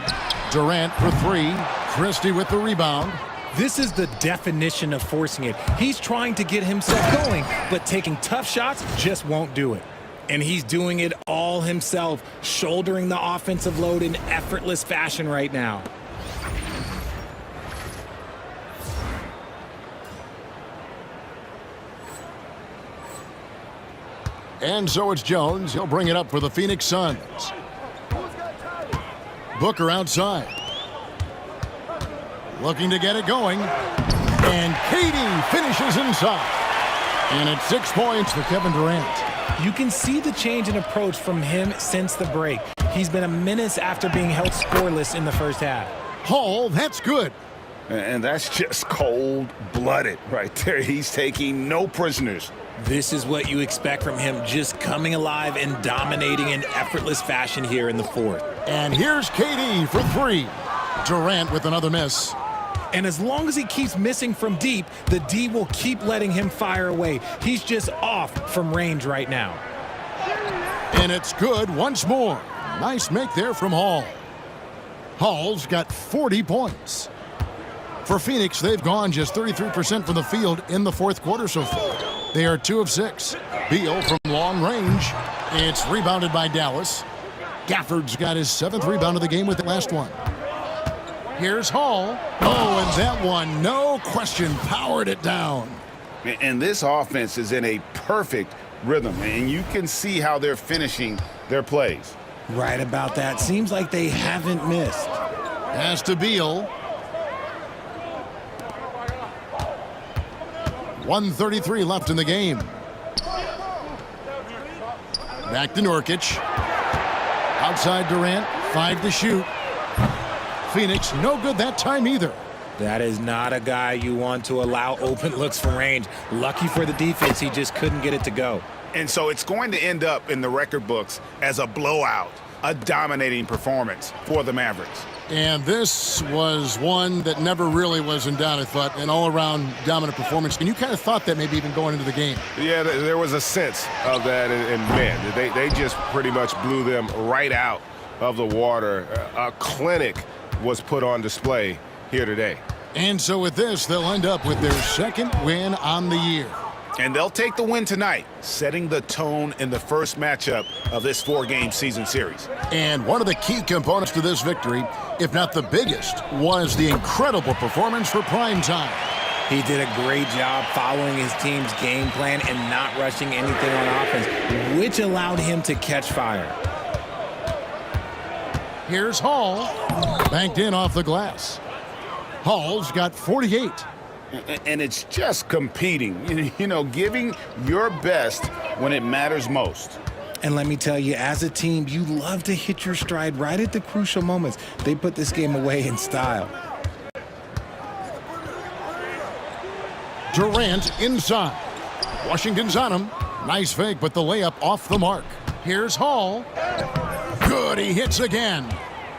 Durant for 3. Christie with the rebound. This is the definition of forcing it. He's trying to get himself going, but taking tough shots just won't do it. And he's doing it all himself, shouldering the offensive load in effortless fashion right now. And so it's Jones. He'll bring it up for the Phoenix Suns. Booker outside. Looking to get it going. And KD finishes inside. And it's 6 points for Kevin Durant. You can see the change in approach from him since the break. He's been a menace after being held scoreless in the first half. Hall, that's good. And that's just cold-blooded right there. He's taking no prisoners. This is what you expect from him, just coming alive and dominating in effortless fashion here in the fourth. And here's KD for 3. Durant with another miss. And as long as he keeps missing from deep, the D will keep letting him fire away. He's just off from range right now. And it's good once more. Nice make there from Hall. Hall's got 40 points. For Phoenix, they've gone just 33% from the field in the fourth quarter so far. They are 2 of 6. Beal from long range. It's rebounded by Dallas. Gafford's got his 7th rebound of the game with the last one. Here's Hall. Oh, and that one, no question, powered it down. And this offense is in a perfect rhythm, and you can see how they're finishing their plays. Right about that. Seems like they haven't missed. Pass to Beal. 1:33 left in the game. Back to Nurkic. Outside Durant, 5 to shoot. Phoenix, no good that time either. That is not a guy you want to allow open looks from range. Lucky for the defense, he just couldn't get it to go. And so it's going to end up in the record books as a blowout, a dominating performance for the Mavericks. And this was one that never really was in doubt, I thought, an all-around dominant performance. And you kind of thought that maybe even going into the game. Yeah, there was a sense of that, and man, they just pretty much blew them right out of the water. A clinic was put on display here today. And so with this, they'll end up with their 2nd win on the year. And they'll take the win tonight, setting the tone in the first matchup of this 4-game season series. And one of the key components to this victory, if not the biggest, was the incredible performance for prime time. He did a great job following his team's game plan and not rushing anything on offense, which allowed him to catch fire. Here's Hall, banked in off the glass. Hall's got 48. And it's just competing, you know, giving your best when it matters most. And let me tell you, as a team, you love to hit your stride right at the crucial moments. They put this game away in style. Durant inside. Washington's on him. Nice fake, but the layup off the mark. Here's Hall. Good, he hits again.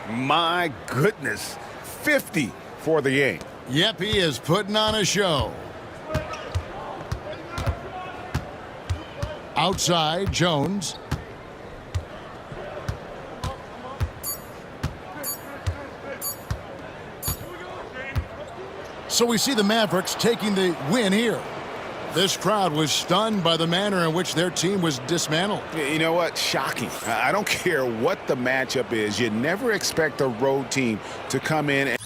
My goodness, 50 for the game. Yep, he is putting on a show. Outside, Jones. So we see the Mavericks taking the win here. This crowd was stunned by the manner in which their team was dismantled. You know what? Shocking. I don't care what the matchup is. You never expect a road team to come in and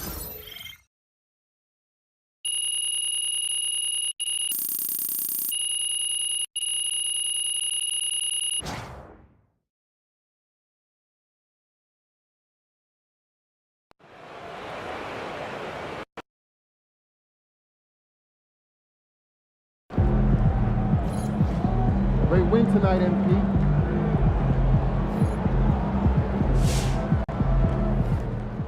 Great win tonight, MP.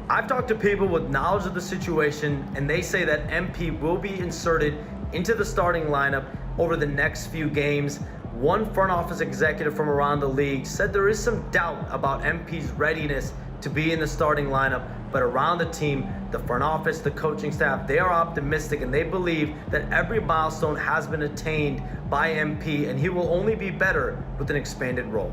I've talked to people with knowledge of the situation, and they say that MP will be inserted into the starting lineup over the next few games. One front office executive from around the league said there is some doubt about MP's readiness to be in the starting lineup, but around the team, the front office, the coaching staff, they are optimistic and they believe that every milestone has been attained by MP and he will only be better with an expanded role.